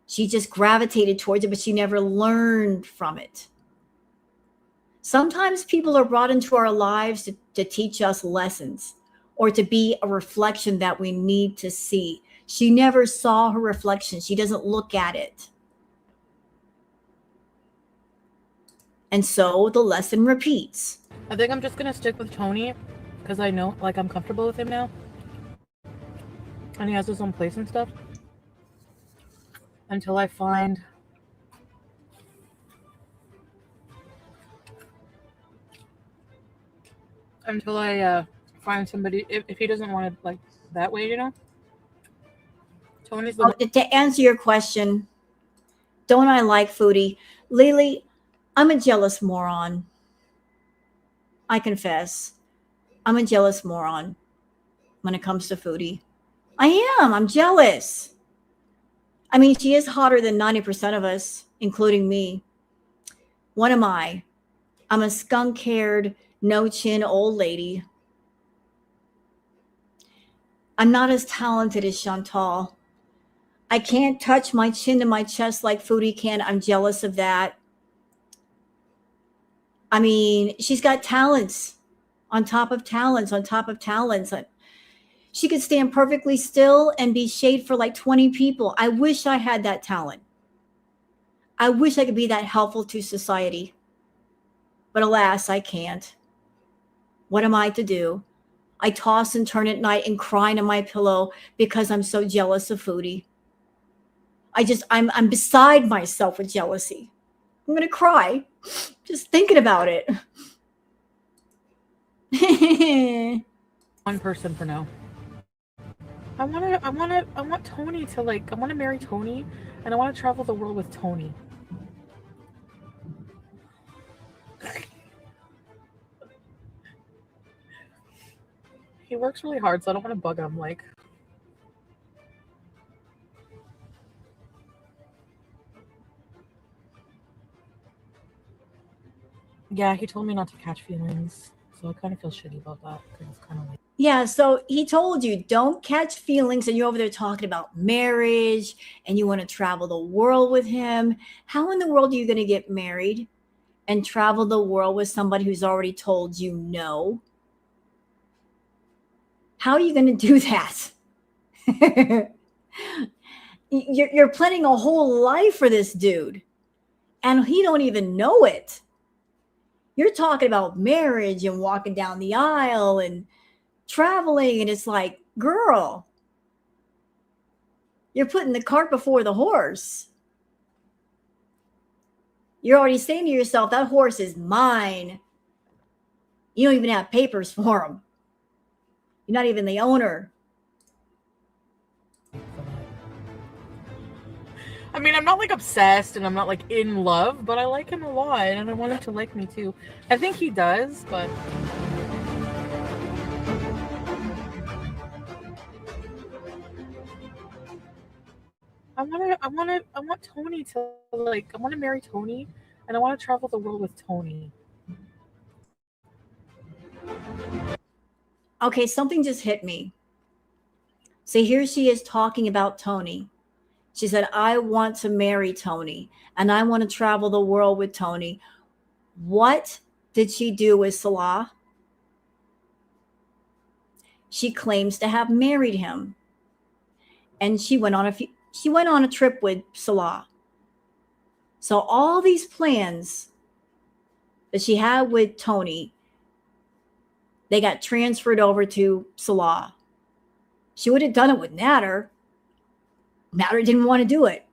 She just gravitated towards it, but she never learned from it. Sometimes people are brought into our lives to teach us lessons or to be a reflection that we need to see. She never saw her reflection. She doesn't look at it. And so the lesson repeats. I think I'm just gonna stick with Tony because I know, like, I'm comfortable with him now, and he has his own place and stuff. Until I find somebody. If he doesn't want it like that way, you know. Tony's the one. To answer your question, don't I like Foodie? Lily, I'm a jealous moron. I confess. I'm a jealous moron when it comes to Foodie. I am. I'm jealous. I mean, she is hotter than 90% of us, including me. What am I? I'm a skunk-haired, no-chin old lady. I'm not as talented as Shantel. I can't touch my chin to my chest like Foodie can. I'm jealous of that. I mean, she's got talents on top of talents on top of talents. She could stand perfectly still and be shade for like 20 people. I wish I had that talent. I wish I could be that helpful to society. But alas, I can't. What am I to do? I toss and turn at night and cry into my pillow because I'm so jealous of Foodie. I'm beside myself with jealousy. I'm going to cry just thinking about it. One person for now. I want Tony to like. I want to marry Tony, and I want to travel the world with Tony. He works really hard, so I don't want to bug him. Like, yeah, he told me not to catch feelings, so I kind of feel shitty about that because it's kind of like. Yeah, so he told you don't catch feelings, and you're over there talking about marriage and you want to travel the world with him. How in the world are you going to get married and travel the world with somebody who's already told you no? How are you going to do that? You're planning a whole life for this dude, and he don't even know it. You're talking about marriage and walking down the aisle and traveling, and it's like, girl, you're putting the cart before the horse. You're already saying to yourself, that horse is mine. You don't even have papers for them. You're not even the owner. I mean, I'm not like obsessed and I'm not like in love, but I like him a lot and I want him to like me too. I think he does, but I want Tony to like, I want to marry Tony and I want to travel the world with Tony. Okay, something just hit me. So here she is talking about Tony. She said, I want to marry Tony and I want to travel the world with Tony. What did she do with Salah? She claims to have married him. And she went on a trip with Salah. So all these plans that she had with Tony, they got transferred over to Salah. She would have done it with Natter. Natter didn't want to do it.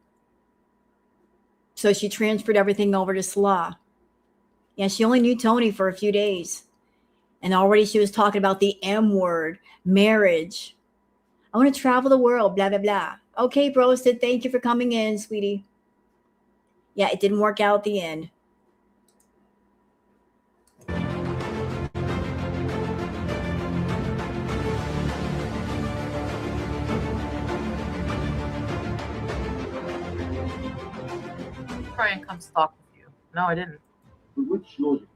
So she transferred everything over to Salah. Yeah, she only knew Tony for a few days. And already she was talking about the M word, marriage. I want to travel the world, blah, blah, blah. Okay, bro, said thank you for coming in, sweetie. Yeah, it didn't work out at the end. Try and come stalk with you. No, I didn't. Which logic?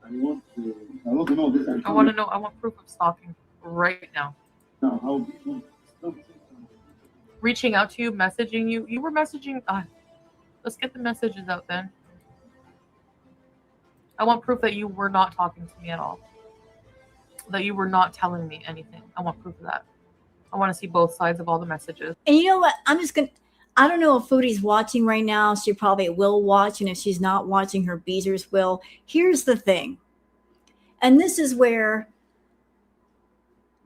I want to know this. I want to know. I want proof of stalking right now. Now, how? Reaching out to you, messaging you. You were messaging. Let's get the messages out then. I want proof that you were not talking to me at all. That you were not telling me anything. I want proof of that. I want to see both sides of all the messages. And you know what? I don't know if Foodie's watching right now. She probably will watch. And if she's not watching, her Beezers will. Here's the thing. And this is where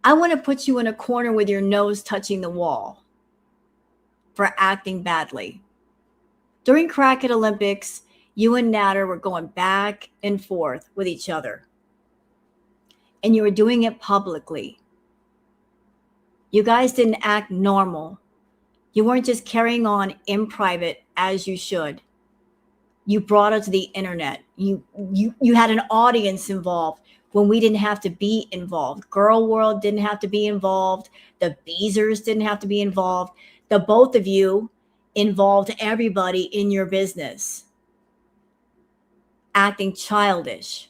I want to put you in a corner with your nose touching the wall for acting badly. During Crackhead Olympics, you and Natter were going back and forth with each other. And you were doing it publicly. You guys didn't act normal. You weren't just carrying on in private as you should. You brought it to the internet. You had an audience involved when we didn't have to be involved. Girl World didn't have to be involved. The Beezers didn't have to be involved. The both of you involved everybody in your business. Acting childish.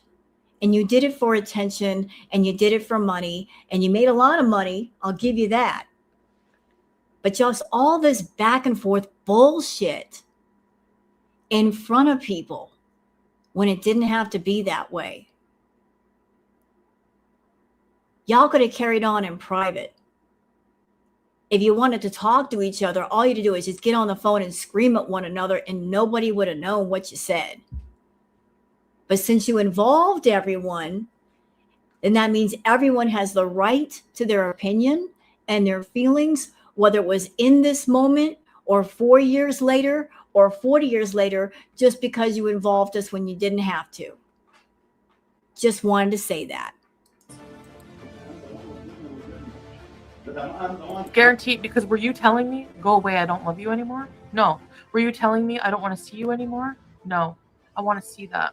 And you did it for attention and you did it for money and you made a lot of money. I'll give you that. But just all this back and forth bullshit in front of people when it didn't have to be that way. Y'all could have carried on in private. If you wanted to talk to each other, all you had to do is just get on the phone and scream at one another and nobody would have known what you said. But since you involved everyone, then that means everyone has the right to their opinion and their feelings, whether it was in this moment or 4 years later or 40 years later, just because you involved us when you didn't have to. Just wanted to say that. Guaranteed, because were you telling me, go away, I don't love you anymore? No. Were you telling me I don't want to see you anymore? No. I want to see that.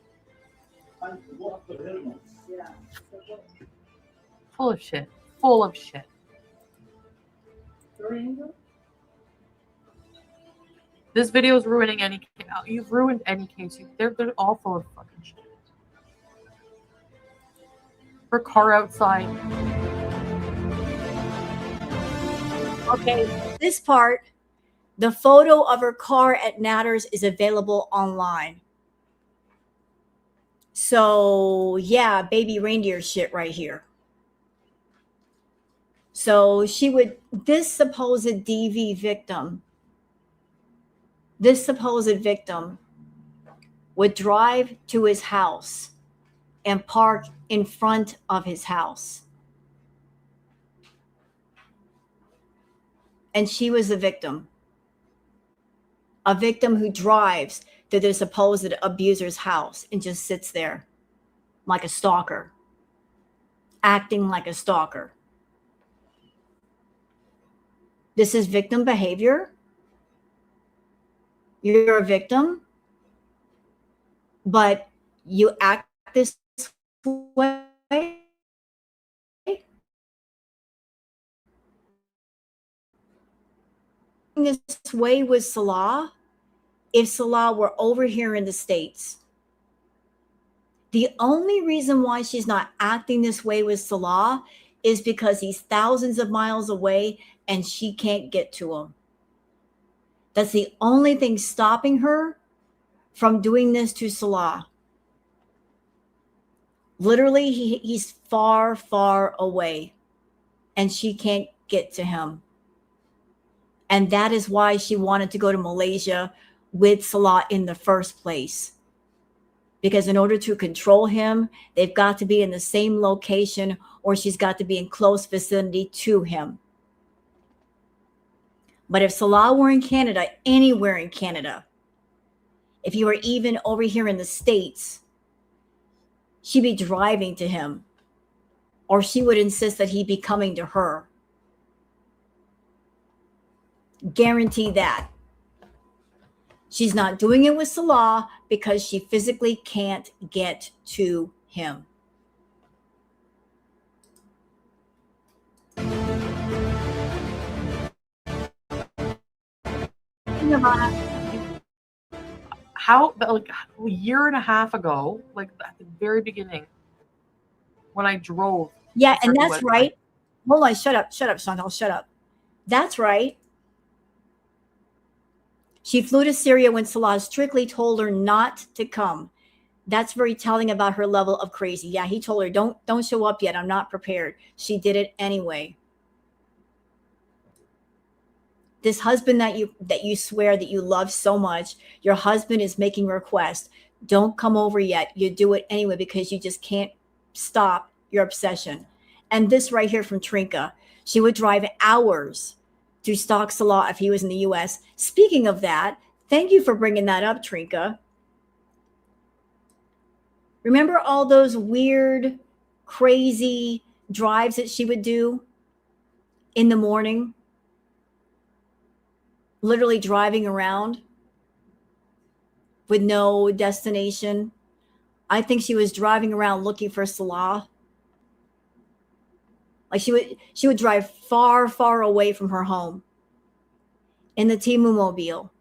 Full of shit. Full of shit. This video is ruining any case. You've ruined any case. They're all full of fucking shit. Her car outside. Okay, this part, the photo of her car at Natter's is available online. So yeah, baby reindeer shit right here. So this supposed victim would drive to his house and park in front of his house. And she was the victim. A victim who drives to the supposed abuser's house and just sits there. like a stalker, acting like a stalker. This is victim behavior. You're a victim, but you act this way. This way with Salah, if Salah were over here in the States. The only reason why she's not acting this way with Salah is because he's thousands of miles away and she can't get to him. That's the only thing stopping her from doing this to Salah. Literally, he's far, far away and she can't get to him. And that is why she wanted to go to Malaysia with Salah in the first place. Because in order to control him, they've got to be in the same location or she's got to be in close vicinity to him. But if Salah were in Canada, anywhere in Canada, if you were even over here in the States, she'd be driving to him, or she would insist that he be coming to her. Guarantee that. She's not doing it with Salah because she physically can't get to him. How, like a year and a half ago, like at the very beginning, when I drove. Yeah, and that's right. Hold on, shut up, Shantel, shut up. That's right. She flew to Syria when Salah strictly told her not to come. That's very telling about her level of crazy. Yeah, he told her, don't show up yet. I'm not prepared. She did it anyway. This husband that you swear that you love so much, your husband is making requests. Don't come over yet. You do it anyway because you just can't stop your obsession. And this right here from Trinka, she would drive hours to stalk Salah if he was in the US. Speaking of that, thank you for bringing that up, Trinka. Remember all those weird, crazy drives that she would do in the morning? Literally driving around with no destination. I think she was driving around looking for Salah. Like she would drive far, far away from her home in the Timu mobile,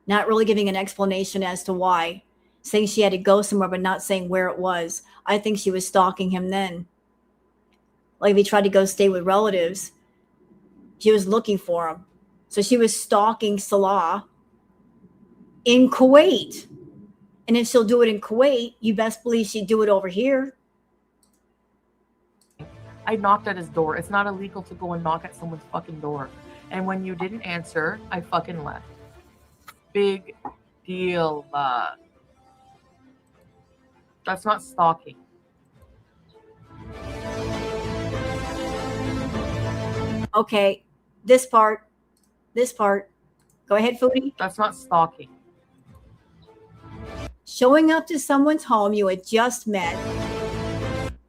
not really giving an explanation as to why, saying she had to go somewhere but not saying where it was. I think she was stalking him then. Like if he tried to go stay with relatives, she was looking for him. So she was stalking Salah in Kuwait. And if she'll do it in Kuwait, you best believe she'd do it over here. I knocked at his door. It's not illegal to go and knock at someone's fucking door. And when you didn't answer, I fucking left. Big deal. That's not stalking. Okay, this part. Go ahead, Foodie. That's not stalking. Showing up to someone's home you had just met,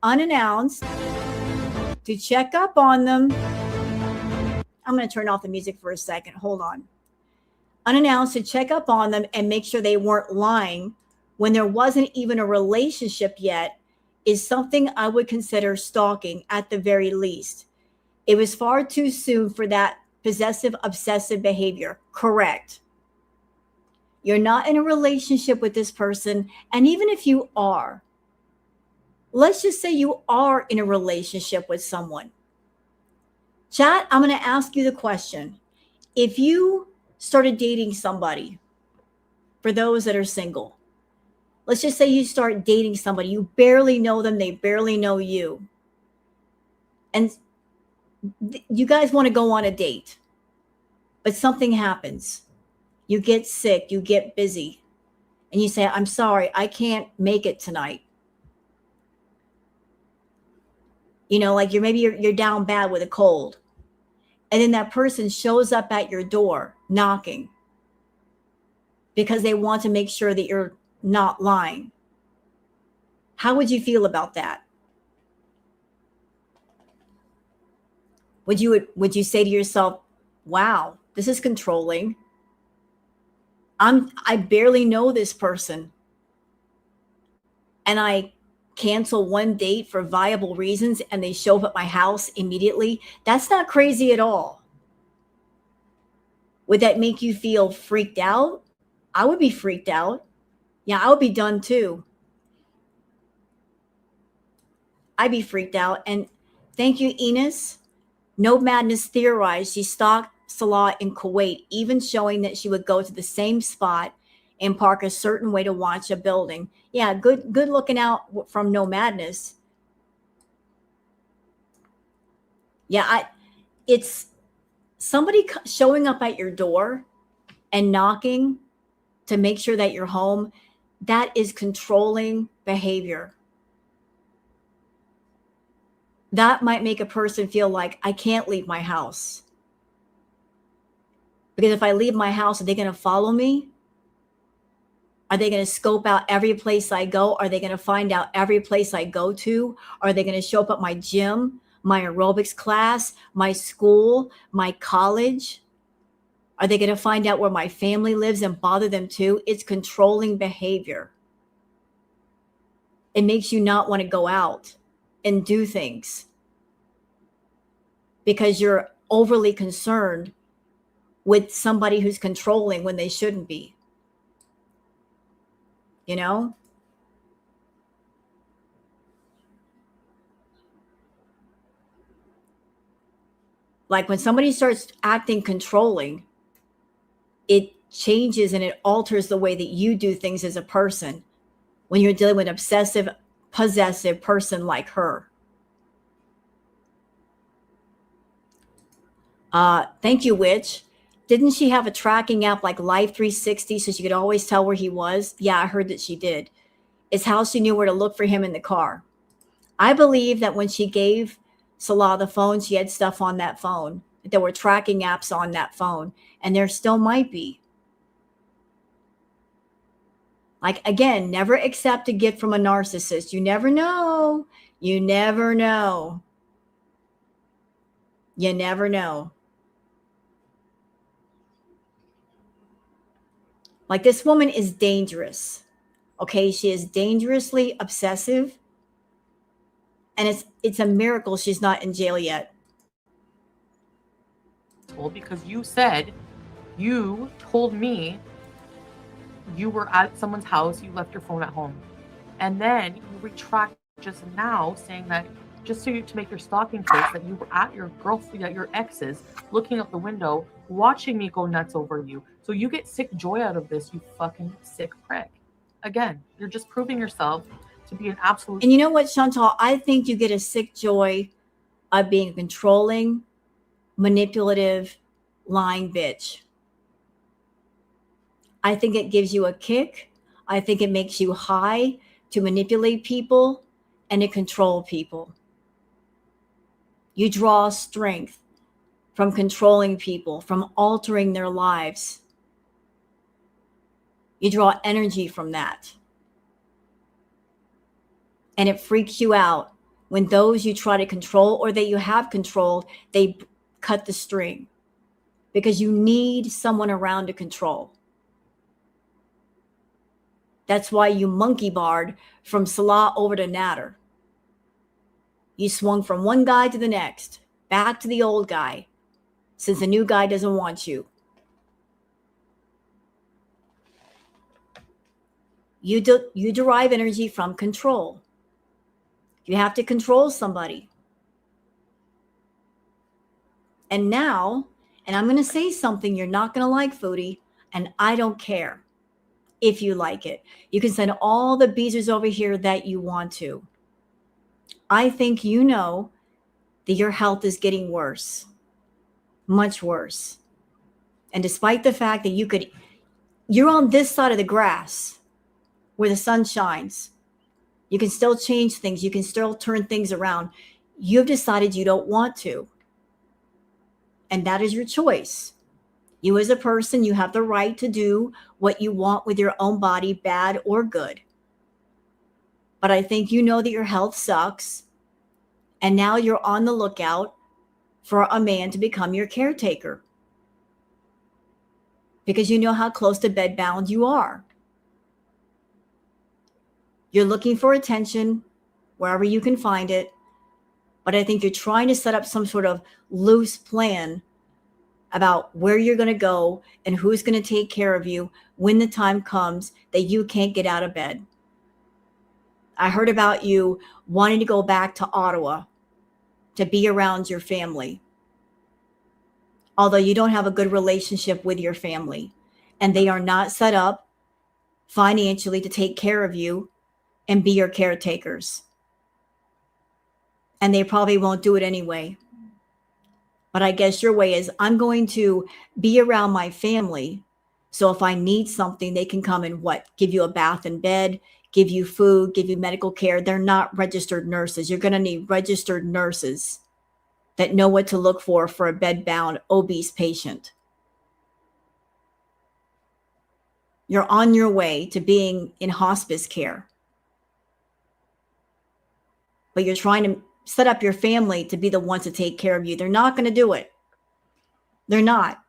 unannounced, to check up on them. I'm going to turn off the music for a second. Hold on. Unannounced, to check up on them and make sure they weren't lying when there wasn't even a relationship yet is something I would consider stalking at the very least. It was far too soon for that possessive, obsessive behavior. Correct. You're not in a relationship with this person. And even if you are, let's just say you are in a relationship with someone. Chat, I'm going to ask you the question. If you started dating somebody, for those that are single, let's just say you start dating somebody, you barely know them, they barely know you. And you guys want to go on a date, but something happens. You get sick, you get busy, and you say, I'm sorry, I can't make it tonight. You know, like you're down bad with a cold. And then that person shows up at your door knocking because they want to make sure that you're not lying. How would you feel about that? Would you say to yourself, wow, this is controlling. I barely know this person, and I cancel one date for viable reasons and they show up at my house immediately? That's not crazy at all. Would that make you feel freaked out? I would be freaked out. Yeah, I would be done too. I'd be freaked out. And thank you, Enos. No Madness theorized she stalked Salah in Kuwait, even showing that she would go to the same spot and park a certain way to watch a building. Yeah, good looking out from No Madness. Yeah, it's somebody showing up at your door and knocking to make sure that you're home. That is controlling behavior. That might make a person feel like, I can't leave my house. Because if I leave my house, are they going to follow me? Are they going to scope out every place I go? Are they going to find out every place I go to? Are they going to show up at my gym, my aerobics class, my school, my college? Are they going to find out where my family lives and bother them too? It's controlling behavior. It makes you not want to go out and do things because you're overly concerned with somebody who's controlling when they shouldn't be. You know? Like when somebody starts acting controlling, it changes and it alters the way that you do things as a person when you're dealing with an obsessive, possessive person like her. Thank you, Witch. Didn't she have a tracking app like Life 360 so she could always tell where he was? Yeah, I heard that she did. It's how she knew where to look for him in the car. I believe that when she gave Salah the phone, she had stuff on that phone. There were tracking apps on that phone, and there still might be. Like, again, never accept a gift from a narcissist. You never know. You never know. You never know. Like, this woman is dangerous. Okay, she is dangerously obsessive. And it's a miracle she's not in jail yet. Because you told me you were at someone's house, you left your phone at home. And then you retract just now saying that just so to make your stalking case that you were at your girlfriend, at your ex's, looking out the window, watching me go nuts over you. So you get sick joy out of this, you fucking sick prick. Again, you're just proving yourself to be an absolute. And you know what, Chantal? I think you get a sick joy of being a controlling, manipulative, lying bitch. I think it gives you a kick. I think it makes you high to manipulate people and to control people. You draw strength from controlling people, from altering their lives. You draw energy from that. And it freaks you out when those you try to control or that you have controlled, they cut the string because you need someone around to control. That's why you monkey barred from Salah over to Natter. You swung from one guy to the next, back to the old guy, since the new guy doesn't want you. You derive energy from control. You have to control somebody. And now, and I'm going to say something you're not going to like, Foodie, and I don't care if you like it. You can send all the beezers over here that you want to. I think you know that your health is getting worse, much worse. And despite the fact that you're on this side of the grass where the sun shines, you can still change things. You can still turn things around. You've decided you don't want to. And that is your choice. You as a person, you have the right to do what you want with your own body, bad or good. but I think you know that your health sucks. And now you're on the lookout for a man to become your caretaker because you know how close to bedbound you are. You're looking for attention wherever you can find it. But I think you're trying to set up some sort of loose plan about where you're going to go and who's going to take care of you when the time comes that you can't get out of bed. I heard about you wanting to go back to Ottawa to be around your family, although you don't have a good relationship with your family and they are not set up financially to take care of you and be your caretakers. And they probably won't do it anyway. But I guess your way is, I'm going to be around my family. So if I need something, they can come and give you a bath and bed, give you food, give you medical care. They're not registered nurses. You're going to need registered nurses that know what to look for a bedbound, obese patient. You're on your way to being in hospice care. But you're trying to set up your family to be the ones to take care of you. They're not going to do it. They're not.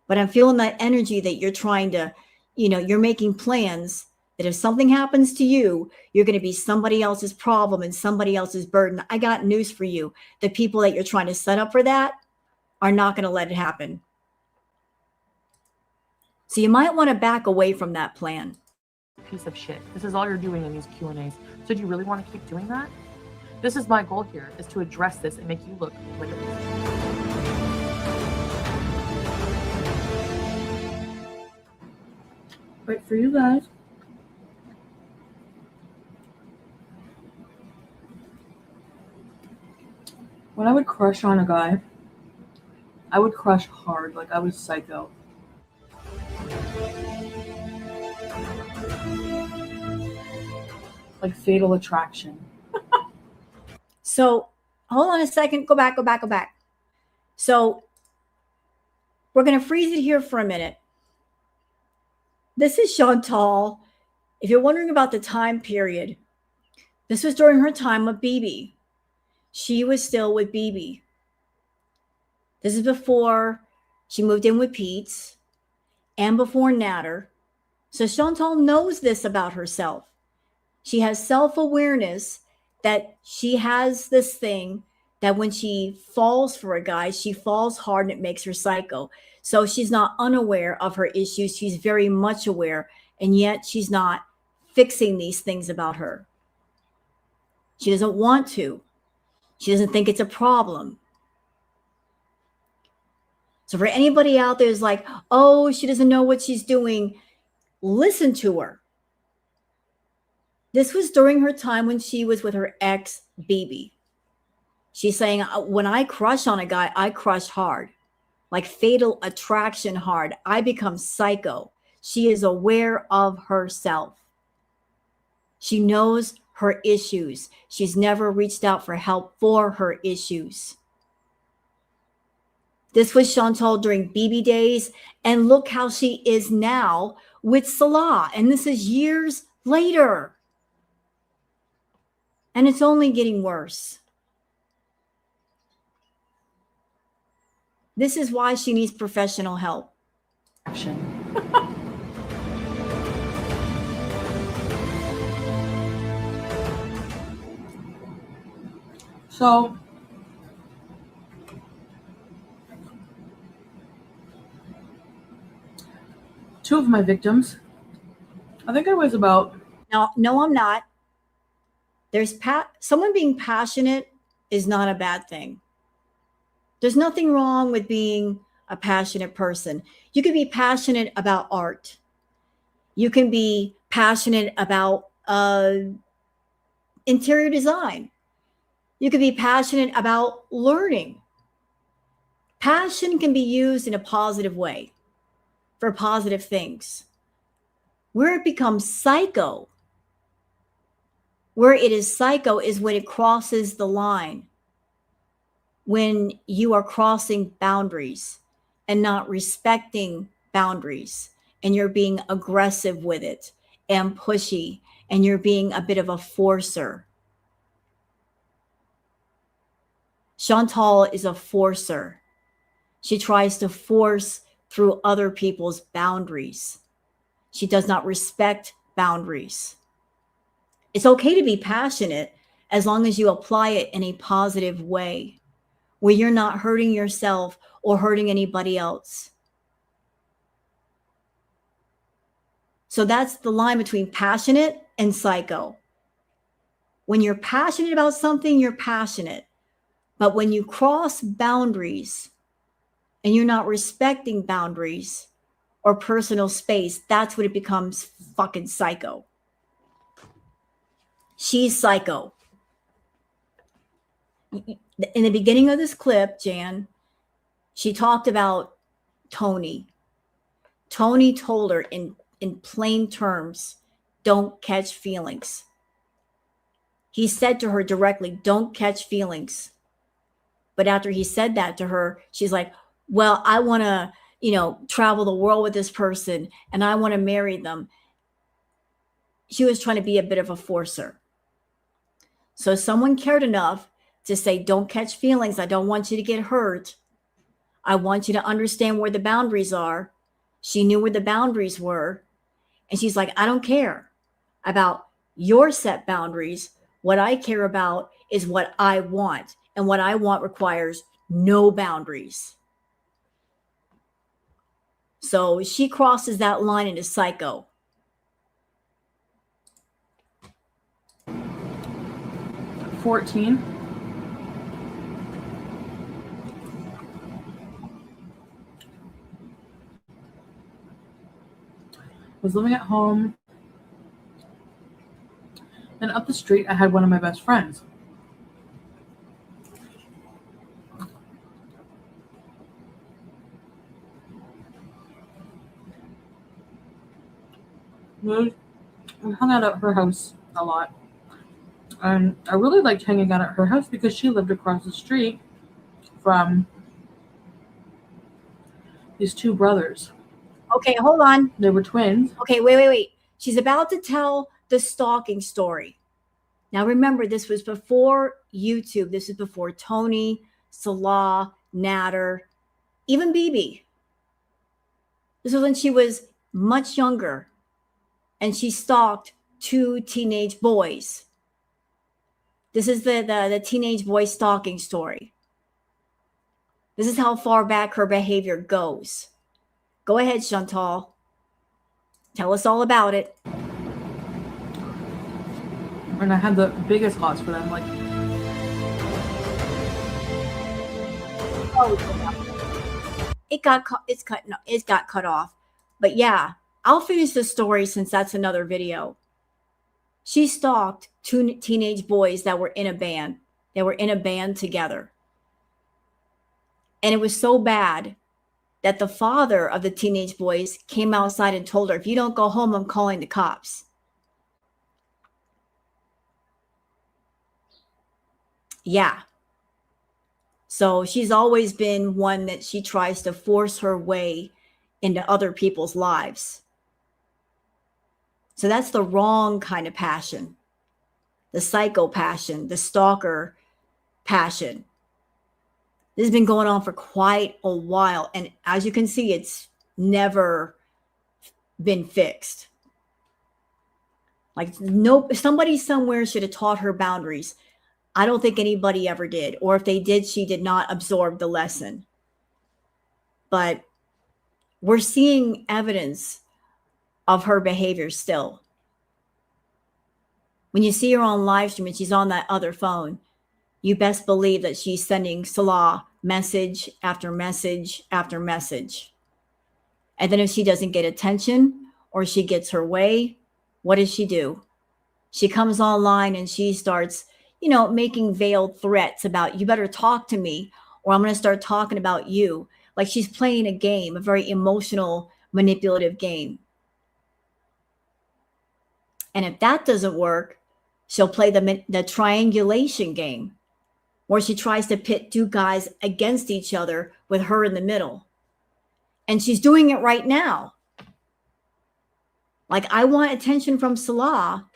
But I'm feeling that energy that you're trying to, you're making plans that if something happens to you, you're going to be somebody else's problem and somebody else's burden. I got news for you. The people that you're trying to set up for that are not going to let it happen. So you might want to back away from that plan. Piece of shit. This is all you're doing in these Q&As. So do you really want to keep doing that? This is my goal here, is to address this and make you look like a piece. But for you guys, when I would crush on a guy, I would crush hard, like I was psycho. Like Fatal Attraction. So hold on a second. Go back. So we're going to freeze it here for a minute. This is Shantel. If you're wondering about the time period, this was during her time with BB. She was still with BB. This is before she moved in with Peeps and before Natter. So Shantel knows this about herself. She has self-awareness that she has this thing that when she falls for a guy, she falls hard and it makes her psycho. So she's not unaware of her issues. She's very much aware, and yet she's not fixing these things about her. She doesn't want to. She doesn't think it's a problem. So for anybody out there who's like, oh, she doesn't know what she's doing, listen to her. This was during her time when she was with her ex, BB. She's saying, when I crush on a guy, I crush hard, like Fatal Attraction hard. I become psycho. She is aware of herself. She knows her issues. She's never reached out for help for her issues. This was Shantel during BB days, and look how she is now with Salah. And this is years later. And it's only getting worse. This is why she needs professional help. So, two of my victims, I think I was about... No, I'm not. There's someone being passionate is not a bad thing. There's nothing wrong with being a passionate person. You can be passionate about art. You can be passionate about interior design. You can be passionate about learning. Passion can be used in a positive way for positive things. Where it becomes psycho, where it is psycho is when it crosses the line, when you are crossing boundaries and not respecting boundaries, and you're being aggressive with it and pushy and you're being a bit of a forcer. Chantal is a forcer. She tries to force through other people's boundaries. She does not respect boundaries. It's okay to be passionate as long as you apply it in a positive way, where you're not hurting yourself or hurting anybody else. So that's the line between passionate and psycho. When you're passionate about something, you're passionate. But when you cross boundaries and you're not respecting boundaries or personal space, that's when it becomes fucking psycho. She's psycho. In the beginning of this clip, Jan, she talked about Tony. Tony told her in plain terms, don't catch feelings. He said to her directly, don't catch feelings. But after he said that to her, she's like, well, I want to, travel the world with this person and I want to marry them. She was trying to be a bit of a forcer. So someone cared enough to say, don't catch feelings. I don't want you to get hurt. I want you to understand where the boundaries are. She knew where the boundaries were. And she's like, I don't care about your set boundaries. What I care about is what I want. And what I want requires no boundaries. So she crosses that line into psycho. $14. Was living at home, and up the street I had one of my best friends. We hung out at her house a lot, and I really liked hanging out at her house because she lived across the street from these two brothers. Okay, hold on. They were twins. Okay, wait. She's about to tell the stalking story. Now remember, this was before YouTube. This is before Tony, Salah, Natter, even BB. This was when she was much younger and she stalked 2 teenage boys. This is the teenage boy stalking story. This is how far back her behavior goes. Go ahead, Chantal. Tell us all about it. And I had the biggest loss for them. Like, it got cut off. But yeah, I'll finish the story since that's another video. She stalked 2 teenage boys that were in a band. They were in a band together. And it was so bad that the father of the teenage boys came outside and told her, if you don't go home, I'm calling the cops. Yeah. So she's always been one that she tries to force her way into other people's lives. So that's the wrong kind of passion. The psycho passion, the stalker passion. This has been going on for quite a while. And as you can see, it's never been fixed. Like, no, somebody somewhere should have taught her boundaries. I don't think anybody ever did. Or if they did, she did not absorb the lesson. But we're seeing evidence of her behavior still. When you see her on live stream and she's on that other phone, you best believe that she's sending Salah message after message after message. And then if she doesn't get attention or she gets her way, what does she do? She comes online and she starts, making veiled threats about, you better talk to me or I'm going to start talking about you. Like she's playing a game, a very emotional, manipulative game. And if that doesn't work, she'll play the triangulation game, where she tries to pit 2 guys against each other with her in the middle. And she's doing it right now. Like, I want attention from Salah,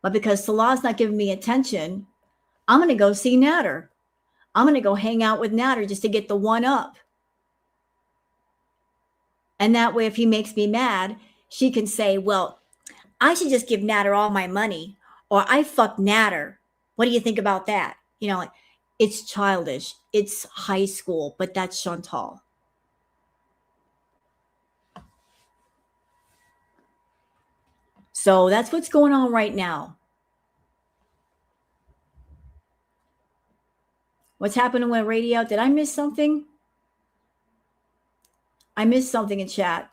But because Salah's not giving me attention, I'm going to go see Natter. I'm going to go hang out with Natter just to get the one up. And that way, if he makes me mad, she can say, well, I should just give Natter all my money, or I fuck Natter. What do you think about that? You know, like, it's childish. It's high school, but that's Shantel. So that's what's going on right now. What's happening with radio? Did I miss something? I missed something in chat.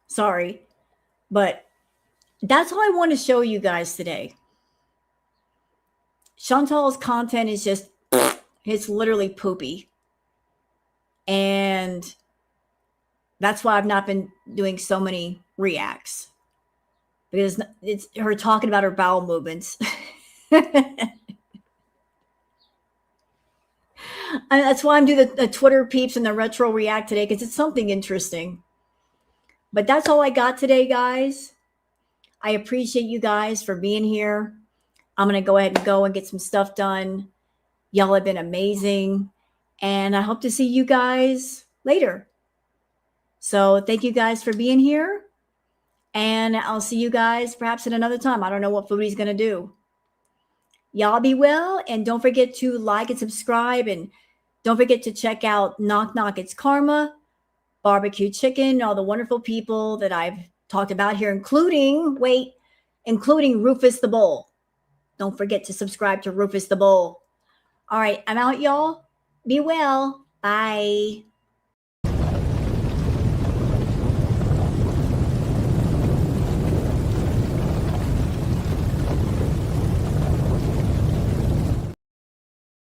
Sorry, but that's all I want to show you guys today. Chantal's content is just, it's literally poopy. And that's why I've not been doing so many reacts. Because it's her talking about her bowel movements. And that's why I'm doing the Twitter peeps and the retro react today, because it's something interesting. But that's all I got today, guys. I appreciate you guys for being here. I'm going to go ahead and go and get some stuff done. Y'all have been amazing. And I hope to see you guys later. So thank you guys for being here. And I'll see you guys perhaps at another time. I don't know what Foodie's going to do. Y'all be well. And don't forget to like and subscribe. And don't forget to check out Knock Knock It's Karma, Barbecue Chicken, all the wonderful people that I've talked about here, including Rufus the Bull. Don't forget to subscribe to Rufus the Bull. All right, I'm out, y'all. Be well. Bye.